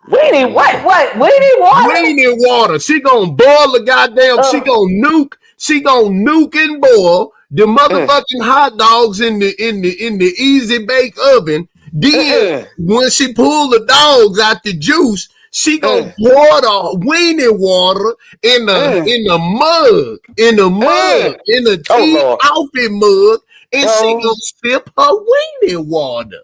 [SPEAKER 1] Weenie, what? Weenie water?
[SPEAKER 5] Weenie water. She gonna boil the goddamn. She
[SPEAKER 1] Oh.
[SPEAKER 5] gonna nuke. She gonna nuke and boil the
[SPEAKER 1] Mm,
[SPEAKER 5] motherfucking hot dogs in the easy bake oven. Then
[SPEAKER 1] mm,
[SPEAKER 5] when she pull the dogs out the juice, she gonna
[SPEAKER 1] mm,
[SPEAKER 5] pour the weenie water in a
[SPEAKER 1] mm,
[SPEAKER 5] in a mug, in a mug,
[SPEAKER 1] mm.
[SPEAKER 5] in a
[SPEAKER 1] Oh
[SPEAKER 5] tea
[SPEAKER 1] Lord.
[SPEAKER 5] coffee mug, and she
[SPEAKER 1] Oh.
[SPEAKER 5] gonna sip her weenie water.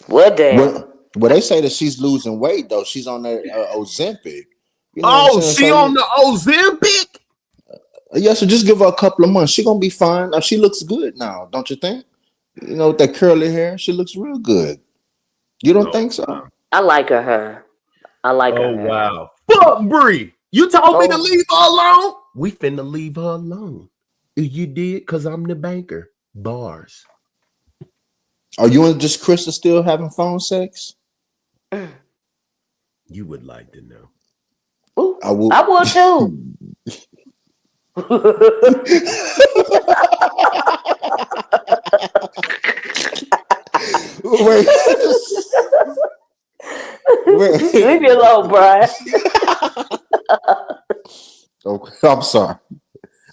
[SPEAKER 1] Well damn.
[SPEAKER 3] Well, they say that she's losing weight though. She's on that Ozempic. You know what I'm
[SPEAKER 5] Oh,
[SPEAKER 3] saying?
[SPEAKER 5] she
[SPEAKER 3] So
[SPEAKER 5] on the Ozempic?
[SPEAKER 3] yeah, so just give her a couple of months. She gonna be fine. She looks good now, don't you think? You know, with that curly hair, she looks real good. You don't
[SPEAKER 5] Oh
[SPEAKER 3] think so?
[SPEAKER 5] wow.
[SPEAKER 1] I like her hair. I like her
[SPEAKER 5] Oh
[SPEAKER 1] hair.
[SPEAKER 5] wow. Fuck Bree. You told me to
[SPEAKER 1] Oh.
[SPEAKER 5] leave her alone. We finna leave her alone. You did because I'm the banker. Bars.
[SPEAKER 3] Are you and just Krista still having phone sex?
[SPEAKER 1] Mm.
[SPEAKER 5] You would like to know.
[SPEAKER 1] Ooh,
[SPEAKER 3] I will.
[SPEAKER 1] I would too.
[SPEAKER 3] Wait,
[SPEAKER 1] Leave me
[SPEAKER 3] wait.
[SPEAKER 1] alone, Brian.
[SPEAKER 3] Okay, I'm sorry.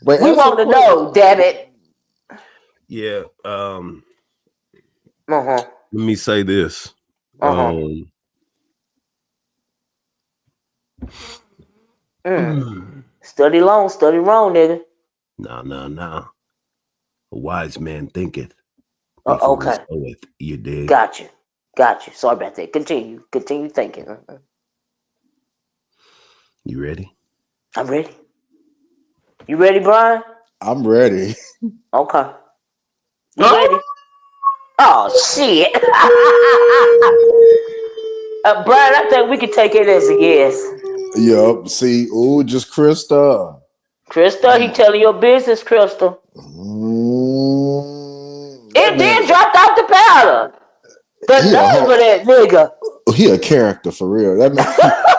[SPEAKER 3] Wait,
[SPEAKER 1] We
[SPEAKER 3] answer
[SPEAKER 1] want
[SPEAKER 3] the
[SPEAKER 1] to
[SPEAKER 3] question.
[SPEAKER 1] know, damn it.
[SPEAKER 5] Yeah.
[SPEAKER 1] Uh huh.
[SPEAKER 5] Let me say this.
[SPEAKER 1] Uh huh.
[SPEAKER 5] Um
[SPEAKER 1] Mm.
[SPEAKER 5] no,
[SPEAKER 1] Study long, study wrong, nigga.
[SPEAKER 5] no. A wise man thinketh before he
[SPEAKER 1] Okay.
[SPEAKER 5] soweth. You dig?
[SPEAKER 1] Got you. Got you. Sorry about that. Continue. Continue thinking.
[SPEAKER 5] You ready?
[SPEAKER 1] I'm ready. You ready, Brian?
[SPEAKER 3] I'm ready.
[SPEAKER 1] Okay. We
[SPEAKER 5] Oh!
[SPEAKER 1] ready? Oh, shit. Brian, I think we can take it as a yes.
[SPEAKER 3] Yup. See, oh, just Krista.
[SPEAKER 1] Crystal, he telling your business, Crystal.
[SPEAKER 3] That
[SPEAKER 1] It
[SPEAKER 3] man
[SPEAKER 1] then
[SPEAKER 3] is
[SPEAKER 1] dropped off the powder. The
[SPEAKER 3] he a
[SPEAKER 1] nerve of
[SPEAKER 3] whole,
[SPEAKER 1] that nigga.
[SPEAKER 3] he a character for real. That man,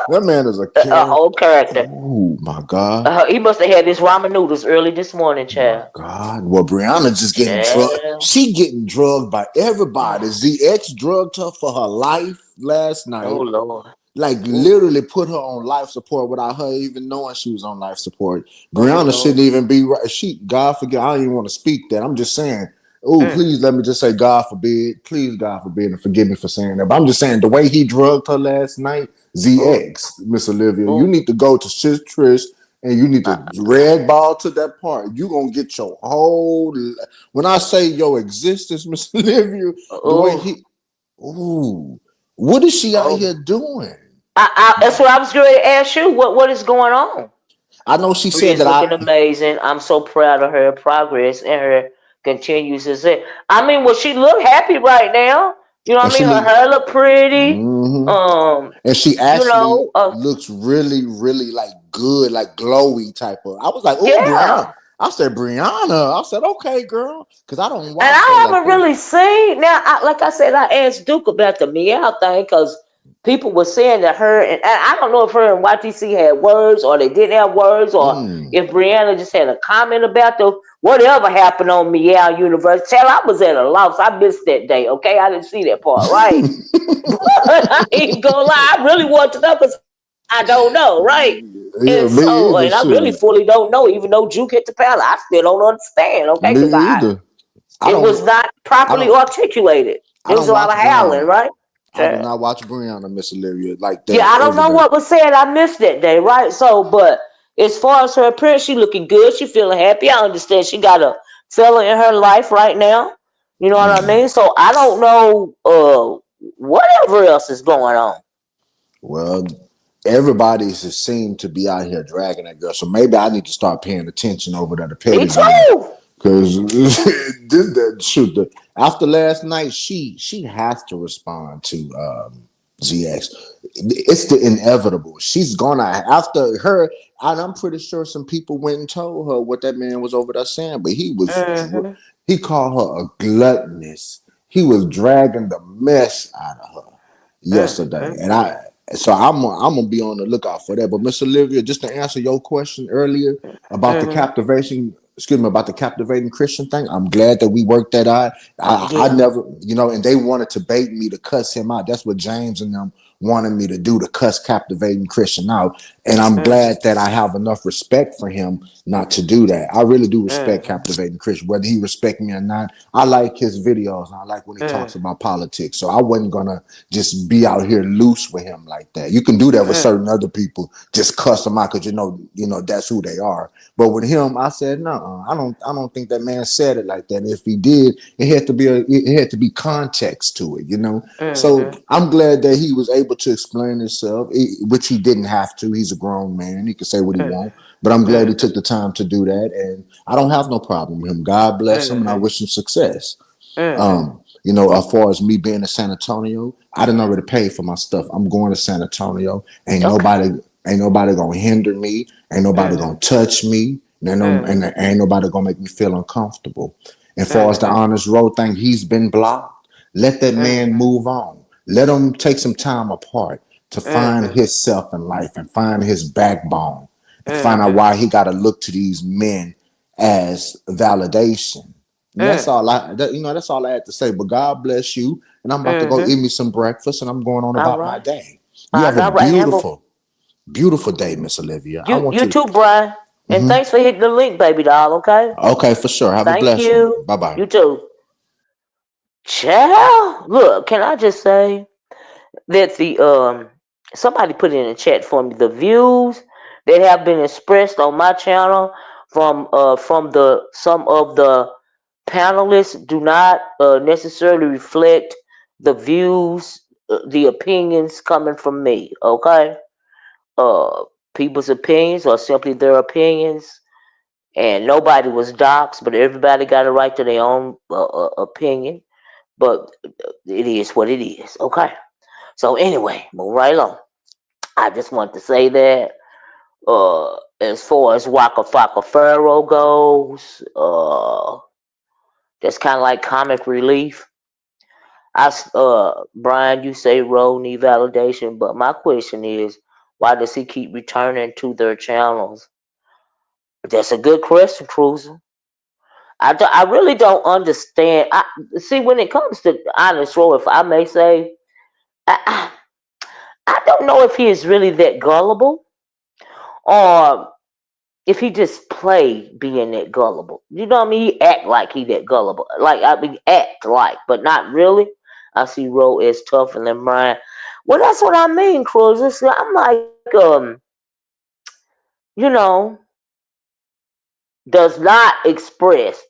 [SPEAKER 3] that man is a
[SPEAKER 1] A
[SPEAKER 3] character.
[SPEAKER 1] whole character.
[SPEAKER 3] Oh my God.
[SPEAKER 1] He must have had his ramen noodles early this morning,
[SPEAKER 3] My
[SPEAKER 1] child.
[SPEAKER 3] God. Well, Brianna just getting drugged.
[SPEAKER 1] Child.
[SPEAKER 3] She getting drugged by everybody.
[SPEAKER 1] Oh,
[SPEAKER 3] ZX drugged her for her life last
[SPEAKER 1] oh
[SPEAKER 3] night.
[SPEAKER 1] Lord.
[SPEAKER 3] Like
[SPEAKER 1] Ooh.
[SPEAKER 3] literally put her on life support without her even knowing she was on life support.
[SPEAKER 1] Oh
[SPEAKER 3] Brianna
[SPEAKER 1] Lord.
[SPEAKER 3] shouldn't even be right. She, God forget, I don't even want to speak that. I'm just saying, oh,
[SPEAKER 1] Mm.
[SPEAKER 3] please let me just say, God forbid, please, God forbid, and forgive me for saying that. But I'm just saying, the way he drugged her last night,
[SPEAKER 1] Oh,
[SPEAKER 3] ZX, Miss Olivia, you
[SPEAKER 1] oh.
[SPEAKER 3] need to go to Sis Trish and you need
[SPEAKER 1] Uh,
[SPEAKER 3] to red ball to that part. You gonna get your whole. When I say your existence, Miss Olivia, the way
[SPEAKER 1] oh.
[SPEAKER 3] he, ooh, what is she out
[SPEAKER 1] Oh.
[SPEAKER 3] here doing?
[SPEAKER 1] That's what I was going to ask you. What is going on?
[SPEAKER 3] I know she said
[SPEAKER 1] Bria's
[SPEAKER 3] that
[SPEAKER 1] looking
[SPEAKER 3] I.
[SPEAKER 1] amazing. I'm so proud of her progress and her continues to say. I mean, well, she look happy right now. You know what
[SPEAKER 3] And
[SPEAKER 1] I mean?
[SPEAKER 3] she
[SPEAKER 1] Her
[SPEAKER 3] look.
[SPEAKER 1] hair look pretty.
[SPEAKER 3] Hmm.
[SPEAKER 1] Um,
[SPEAKER 3] And she
[SPEAKER 1] you
[SPEAKER 3] actually
[SPEAKER 1] know,
[SPEAKER 3] looks really, really like good, like glowy type of. I was like, oh, Brianna.
[SPEAKER 1] yeah.
[SPEAKER 3] I said, Brianna. I said, okay, girl, because I don't
[SPEAKER 1] And
[SPEAKER 3] watch her
[SPEAKER 1] I
[SPEAKER 3] like
[SPEAKER 1] haven't
[SPEAKER 3] that.
[SPEAKER 1] really seen now. Like I said, I asked Duke about the meow thing because people were saying that her and I don't know if her and YTC had words or they didn't have words or
[SPEAKER 3] Mm.
[SPEAKER 1] if Brianna just had a comment about the whatever happened on Meow Universe. Tell I was at a loss. I missed that day. Okay, I didn't see that part. Right. But I ain't gonna lie. I really want to know because I don't know. Right.
[SPEAKER 3] Yeah,
[SPEAKER 1] And
[SPEAKER 3] me
[SPEAKER 1] so,
[SPEAKER 3] either.
[SPEAKER 1] and I really
[SPEAKER 3] Shoot,
[SPEAKER 1] fully don't know, even though Juke hit the panel. I still don't understand. Okay,
[SPEAKER 3] me
[SPEAKER 1] because
[SPEAKER 3] either. I
[SPEAKER 1] it
[SPEAKER 3] don't.
[SPEAKER 1] was not
[SPEAKER 3] I
[SPEAKER 1] properly
[SPEAKER 3] don't.
[SPEAKER 1] articulated.
[SPEAKER 3] I
[SPEAKER 1] There was
[SPEAKER 3] don't
[SPEAKER 1] a lot
[SPEAKER 3] watch
[SPEAKER 1] of howling,
[SPEAKER 3] Brianna.
[SPEAKER 1] right?
[SPEAKER 3] I do
[SPEAKER 1] Sure.
[SPEAKER 3] not watch Brianna, Miss Olivia, like
[SPEAKER 1] Yeah,
[SPEAKER 3] that
[SPEAKER 1] I don't
[SPEAKER 3] every
[SPEAKER 1] know
[SPEAKER 3] day.
[SPEAKER 1] what was said. I missed that day, right? So, but as far as her appearance, she looking good. She feeling happy. I understand she got a fella in her life right now. You know what I
[SPEAKER 3] Mm.
[SPEAKER 1] mean? So I don't know whatever else is going on.
[SPEAKER 3] Well, everybody seemed to be out here dragging that girl, so maybe I need to start paying attention over there to
[SPEAKER 1] Me
[SPEAKER 3] pedigree.
[SPEAKER 1] too.
[SPEAKER 3] Because after last night, she has to respond to ZX. It's the inevitable. She's gonna after her, and I'm pretty sure some people went and told her what that man was over there saying, but
[SPEAKER 1] Hmm.
[SPEAKER 3] he called her a gluttonous. He was dragging the mess out of her yesterday, and
[SPEAKER 1] Hmm.
[SPEAKER 3] I'm gonna be on the lookout for that. But Miss Olivia, just to answer your question earlier about the
[SPEAKER 1] Hmm.
[SPEAKER 3] captivation, excuse me, about the captivating Christian thing, I'm glad that we worked that out. I
[SPEAKER 1] Yeah.
[SPEAKER 3] never, and they wanted to bait me to cuss him out. That's what James and them wanted me to do, to cuss captivating Christian out. And I'm
[SPEAKER 1] Hmm.
[SPEAKER 3] glad that I have enough respect for him not to do that. I really do respect
[SPEAKER 1] Hmm.
[SPEAKER 3] captivating Christian, whether he respect me or not. I like his videos and I like when he talks
[SPEAKER 1] Hmm.
[SPEAKER 3] about politics. So I wasn't gonna just be out here loose with him like that. You can do that with
[SPEAKER 1] Hmm.
[SPEAKER 3] certain other people, just cuss them out because that's who they are. But with him, I said no. I don't think that man said it like that. And if he did, it had to be context to it. So
[SPEAKER 1] Hmm.
[SPEAKER 3] I'm glad that he was able to explain himself, which he didn't have to. He's a grown man; he can say what he
[SPEAKER 1] Hmm.
[SPEAKER 3] wants. But I'm glad he
[SPEAKER 1] Hmm.
[SPEAKER 3] took the time to do that, and I don't have no problem with him. God bless him, and I
[SPEAKER 1] Hmm.
[SPEAKER 3] wish him success.
[SPEAKER 1] Hmm.
[SPEAKER 3] As far as me being in San Antonio, I didn't already pay for my stuff. I'm going to San Antonio.
[SPEAKER 1] Okay.
[SPEAKER 3] Ain't nobody gonna hinder me. Ain't nobody
[SPEAKER 1] Hmm.
[SPEAKER 3] gonna touch me. And
[SPEAKER 1] Hmm.
[SPEAKER 3] ain't nobody gonna make me feel uncomfortable. As far as the
[SPEAKER 1] Hmm.
[SPEAKER 3] honest road thing, he's been blocked. Let that man
[SPEAKER 1] Hmm.
[SPEAKER 3] move on. Let him take some time apart to find
[SPEAKER 1] Hmm.
[SPEAKER 3] himself in life and find his backbone and find out
[SPEAKER 1] Hmm.
[SPEAKER 3] why he got to look to these men as validation. And that's all I had to say. But God bless you. And I'm about to go
[SPEAKER 1] Hmm.
[SPEAKER 3] eat me some breakfast and I'm going on
[SPEAKER 1] All
[SPEAKER 3] about my
[SPEAKER 1] right.
[SPEAKER 3] day. You
[SPEAKER 1] I
[SPEAKER 3] have a
[SPEAKER 1] know, right? Have a
[SPEAKER 3] beautiful, beautiful day, Miss Olivia. I
[SPEAKER 1] you
[SPEAKER 3] want
[SPEAKER 1] you
[SPEAKER 3] you to.
[SPEAKER 1] too, Brian. And
[SPEAKER 3] Mhm.
[SPEAKER 1] thanks for hitting the link, baby doll. Okay.
[SPEAKER 3] Okay, for sure. Have a
[SPEAKER 1] Thank
[SPEAKER 3] blessed one.
[SPEAKER 1] you.
[SPEAKER 3] Bye bye.
[SPEAKER 1] You too. Child, look. Can I just say that the somebody put in the chat for me the views that have been expressed on my channel from the some of the panelists do not necessarily reflect the views, the opinions coming from me. Okay. uh People's opinions are simply their opinions, and nobody was doxxed, but everybody got a right to their own opinion. But it is what it is. Okay. So anyway, move right along. I just want to say that as far as Waka Faka Pharaoh goes, that's kind of like comic relief. Brian, you say Roe need validation, but my question is, why does he keep returning to their channels? That's a good question, Cruiser. I really don't understand. See, when it comes to honest Roe, if I may say, I, I don't know if he is really that gullible or if he just play being that gullible. You know what I mean? He act like he that gullible. Like, I mean, act like, but not really. I see Roe as tougher than Brian. Well, that's what I mean, Cruiser. See, I'm like, you know, does not express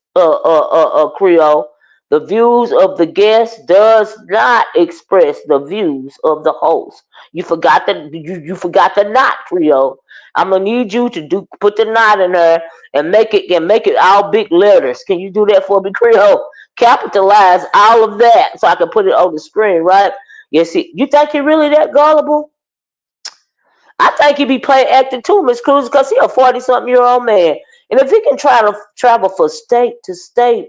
[SPEAKER 1] Creole. The views of the guest does not express the views of the host. You forgot the knot, Trio. I'm gonna need you to put the knot in there and make it all big letters. Can you do that for me, Creole? Capitalize all of that so I can put it on the screen, right? Yes, you think he really that gullible? I think he be play acting too, Miss Cruz, because he a 40-something-year-old man. And if he can try to travel from state to state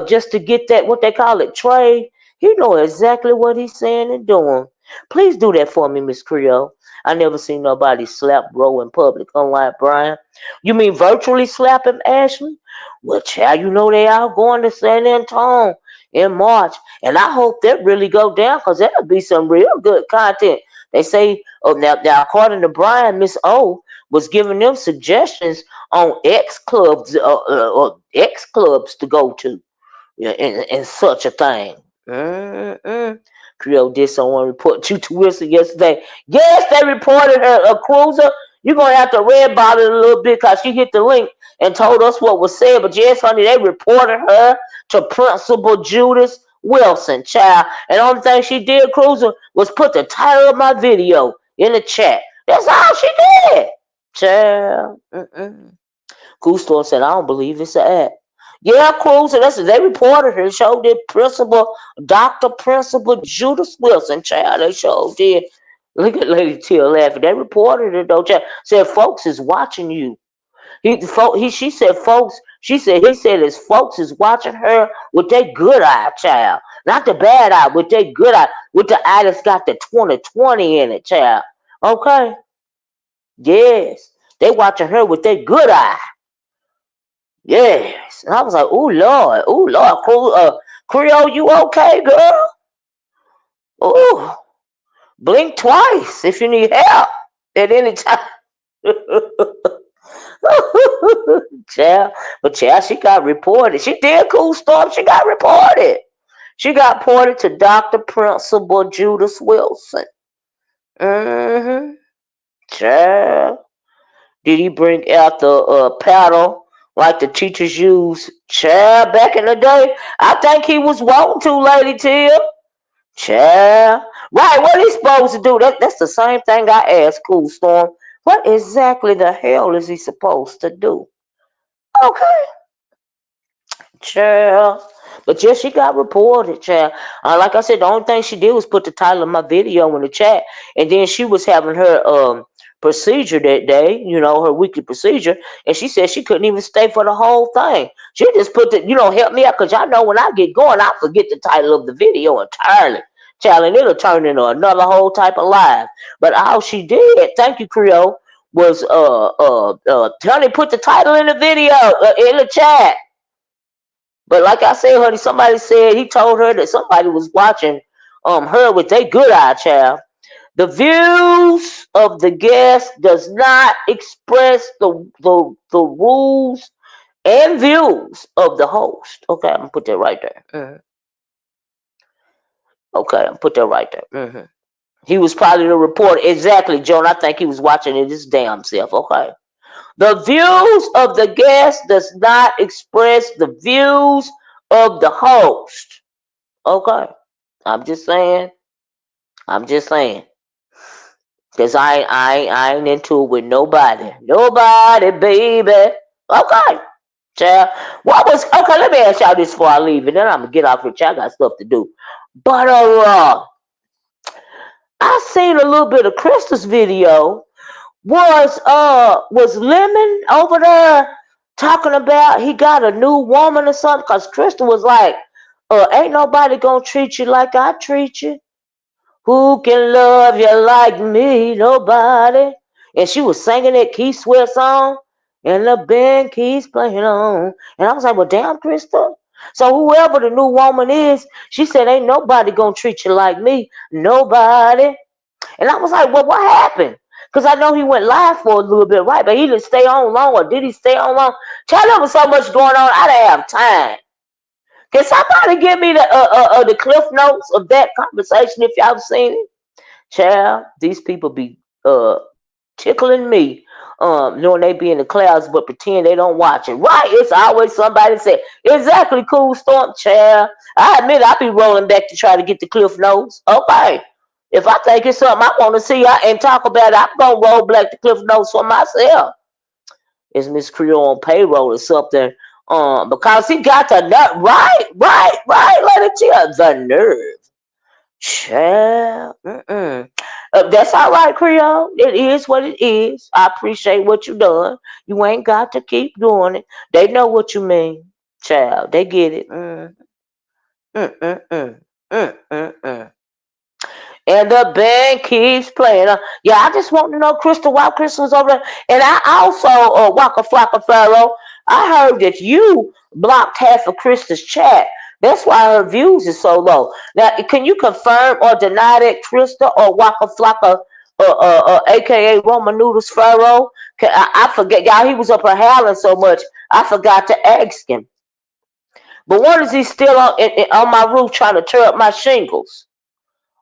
[SPEAKER 1] just to get that, what they call it, trade, he know exactly what he's saying and doing. Please do that for me, Miss Creole. I never seen nobody slap bro in public, unlike Brian. You mean virtually slap him, Ashley? Well, child, you know they all going to San Antonio in March. And I hope that really go down because that'll be some real good content. They say, oh, now according to Brian, Miss O was giving them suggestions on X clubs to go to, yeah, and such a thing. Mm-mm. Creole did someone report you to Wilson yesterday. Yes, they reported her a cruiser. You're gonna have to red bottle it a little bit because she hit the link and told us what was said. But yes, honey, they reported her to Principal Judas Wilson, child. And the only thing she did, Cruiser, was put the title of my video in the chat. That's all she did, child. Gusto said, I don't believe it's an act. Yeah, Cruiser, they reported her. Showed it Dr. Principal Judas Wilson, child. They showed did. Look at Lady Till laughing. They reported it though, child. Said folks is watching you. She said folks, he said his folks is watching her with their good eye, child. Not the bad eye, with their good eye, with the eye that's got the 20/20 in it, child. Okay? Yes. They watching her with their good eye. Yes. And I was like, ooh Lord, Creole, you okay, girl? Ooh. Blink twice if you need help at any time. Child, but child, she got reported. She did cool stuff. She got reported. She got reported to Dr. Principal Judas Wilson. Mm-hmm. Child. Did he bring out the paddle like the teachers used? Child, back in the day, I think he was wanting to, Lady Till. Child. Right, what he supposed to do? That's the same thing I asked Cool Storm. What exactly the hell is he supposed to do? Okay, child. But yeah, she got reported, child. Like I said, the only thing she did was put the title of my video in the chat, and then she was having her procedure that day, her weekly procedure, and she said she couldn't even stay for the whole thing. She just put help me out, because y'all know when I get going, I forget the title of the video entirely. Child, and it'll turn into another whole type of live. But all she did, thank you, Creole, was Tony put the title in the video in the chat. But like I said, honey, somebody said he told her that somebody was watching her with their good eye, child. The views of the guest does not express the rules and views of the host. Okay, I'm gonna put that right there. Okay, I'm gonna put that right there. He was probably the reporter. Exactly, Joan. I think he was watching it his damn self. Okay. The views of the guest does not express the views of the host. Okay. I'm just saying. I'm just saying. Because I ain't into it with nobody. Nobody, baby. Okay. Child. Okay, let me ask y'all this before I leave, and then I'm gonna get off here. Child, I got stuff to do. But I seen a little bit of Christa's video. Was Lemon over there talking about he got a new woman or something? Cause Christa was like, ain't nobody gonna treat you like I treat you. Who can love you like me? Nobody. And she was singing that Keith Sweat song, and the band keeps playing on. And I was like, well, damn, Christa. So whoever the new woman is, she said, ain't nobody gonna treat you like me. Nobody. And I was like, well, what happened? Because I know he went live for a little bit, right? But he didn't stay on long, or did he stay on long? Child, there was so much going on, I didn't have time. Can somebody give me the cliff notes of that conversation if y'all seen it? Child, these people be tickling me knowing they be in the clouds, but pretend they don't watch it. Right? It's always somebody say, exactly, cool storm child. I admit I be rolling back to try to get the cliff notes. Okay. If I think it's something I want to see and talk about, I'm gonna roll back the cliff notes for myself. Is Miss Creole on payroll or something? Because he got the nerve. Right. Let it tell the nerve. Child. That's all right, Creole. It is what it is. I appreciate what you done. You ain't got to keep doing it. They know what you mean, child. They get it. Mm, mm, mm, mm. And the band keeps playing. Yeah, I just want to know, Christa, why Christa was over there. And I also, Waka Flocka Pharaoh, I heard that you blocked half of Christa's chat. That's why her views is so low. Now, can you confirm or deny that, Christa or Waka Flocka, aka Roman Noodles Pharaoh? I forget, y'all, he was up here howling so much, I forgot to ask him. But when is he still on my roof trying to tear up my shingles?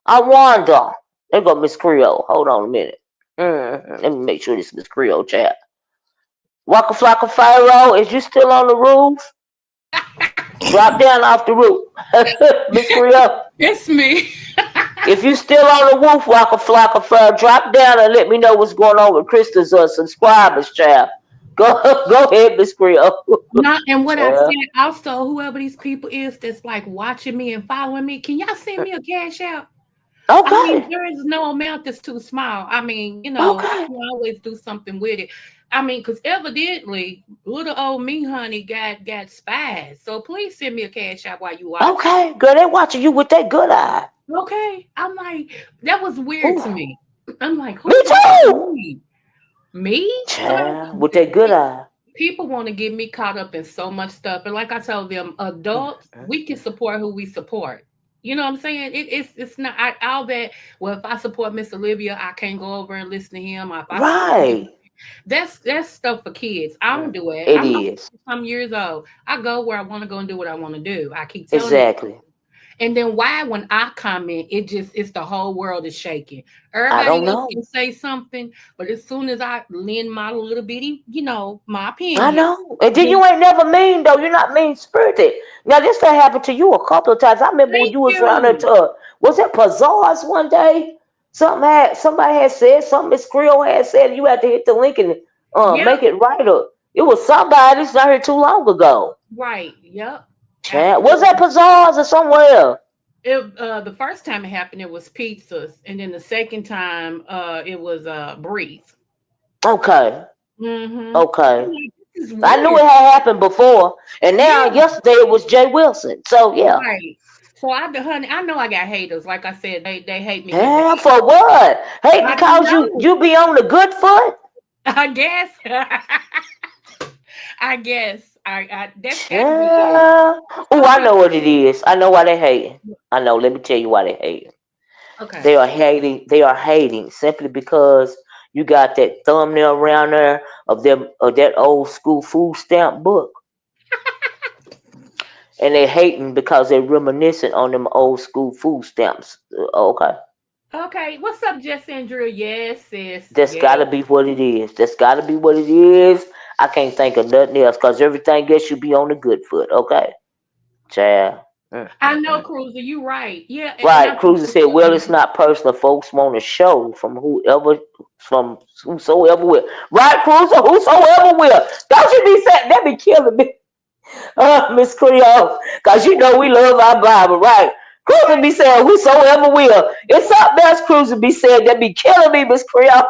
[SPEAKER 1] I wonder. There go Miss Creole. Hold on a minute. Let me make sure this is Miss Creole chat. Waka Flocka Pharaoh, is you still on the roof? Drop down off the roof. Miss Creole.
[SPEAKER 4] It's me.
[SPEAKER 1] If you still on the roof, Waka Flocka Pharaoh, drop down and let me know what's going on with Krista's subscribers, child. Go ahead, Miss Creole.
[SPEAKER 4] Not and what I
[SPEAKER 1] Yeah.
[SPEAKER 4] said also, whoever these people is that's like watching me and following me, can y'all send me a cash out? I mean,
[SPEAKER 1] Okay.
[SPEAKER 4] there is no amount that's too small. I mean, I
[SPEAKER 1] Okay.
[SPEAKER 4] can always do something with it. I mean, because evidently, little old me, honey, got spies. So please send me a cash out while you watching.
[SPEAKER 1] Okay. Girl, they watching you with that good eye.
[SPEAKER 4] Okay, I'm like, that was weird
[SPEAKER 1] Ooh.
[SPEAKER 4] to me. I'm like,
[SPEAKER 1] Me
[SPEAKER 4] who's watching
[SPEAKER 1] too.
[SPEAKER 4] me? Me? Somebody?
[SPEAKER 1] Child, with that good eye.
[SPEAKER 4] People want to get me caught up in so much stuff, and like I told them, adults, we can support who we support. You know what I'm saying? It's not all that. Well, if I support Miss Olivia, I can't go over and listen to him. Or if I support him,
[SPEAKER 1] Right.
[SPEAKER 4] that's stuff for kids. I don't do it.
[SPEAKER 1] It
[SPEAKER 4] I'm
[SPEAKER 1] is.
[SPEAKER 4] some years old. I go where I want to go and do what I want to do. I keep telling them.
[SPEAKER 1] Exactly.
[SPEAKER 4] And then why when I comment, it's the whole world is shaking.
[SPEAKER 1] I
[SPEAKER 4] Everybody
[SPEAKER 1] don't
[SPEAKER 4] else
[SPEAKER 1] know.
[SPEAKER 4] can say something, but as soon as I lend my little bitty, my
[SPEAKER 1] I
[SPEAKER 4] opinion,
[SPEAKER 1] know. And then
[SPEAKER 4] then
[SPEAKER 1] you ain't never mean though. You're not mean spirited. Now this thing happened to you a couple of times. I remember when
[SPEAKER 4] thank
[SPEAKER 1] you was around there
[SPEAKER 4] you.
[SPEAKER 1] to was it Pizzazz one day? Somebody had said something Miss Creole had said you had to hit the link and
[SPEAKER 4] Yep,
[SPEAKER 1] make it right up. It was somebody it's not here too long ago.
[SPEAKER 4] right. Yep,
[SPEAKER 1] Chad. Was that
[SPEAKER 4] absolutely.
[SPEAKER 1] Pizzazz or somewhere else?
[SPEAKER 4] The first time it happened, it was pizzas, and then the second time, it was breeze.
[SPEAKER 1] Okay.
[SPEAKER 4] Mm-hmm. I'm
[SPEAKER 1] Okay.
[SPEAKER 4] like, this is
[SPEAKER 1] I knew
[SPEAKER 4] weird.
[SPEAKER 1] it had happened before. And now
[SPEAKER 4] Yeah,
[SPEAKER 1] yesterday it was Jay Wilson. So yeah.
[SPEAKER 4] right. So honey, I know I got haters. Like I said, they hate me because
[SPEAKER 1] Yeah, for what? Hey,
[SPEAKER 4] I don't
[SPEAKER 1] because you
[SPEAKER 4] know.
[SPEAKER 1] you be on the good foot?
[SPEAKER 4] I guess. I guess. I that's got to be it.
[SPEAKER 1] Yeah. Oh,
[SPEAKER 4] Some
[SPEAKER 1] I know
[SPEAKER 4] people.
[SPEAKER 1] what it is. I know why they hating. I know. Let me tell you why they hating.
[SPEAKER 4] Okay.
[SPEAKER 1] They are hating. They are hating simply because you got that thumbnail around there of that old school food stamp book, and they hating because they're reminiscing on them old school food stamps. Okay,
[SPEAKER 4] Okay. What's up, Jess Andrew? Yes, sis.
[SPEAKER 1] that's
[SPEAKER 4] Yes.
[SPEAKER 1] gotta be what it is. That's gotta be what it is. I can't think of nothing else because everything else should be on the good foot. Okay, child.
[SPEAKER 4] I know,
[SPEAKER 1] Mm.
[SPEAKER 4] Cruiser. You right. Yeah, and I
[SPEAKER 1] Right.
[SPEAKER 4] think
[SPEAKER 1] Cruiser
[SPEAKER 4] that's
[SPEAKER 1] said,
[SPEAKER 4] what
[SPEAKER 1] well, it's not personal. Folks want to show from whosoever will. Right, Cruiser? Whosoever will. Don't you be saying, that be killing me. Miss Creole. Because you know we love our Bible, right? Cruiser be saying, whosoever will. It's something else Cruiser be saying that be killing me, Miss Creole.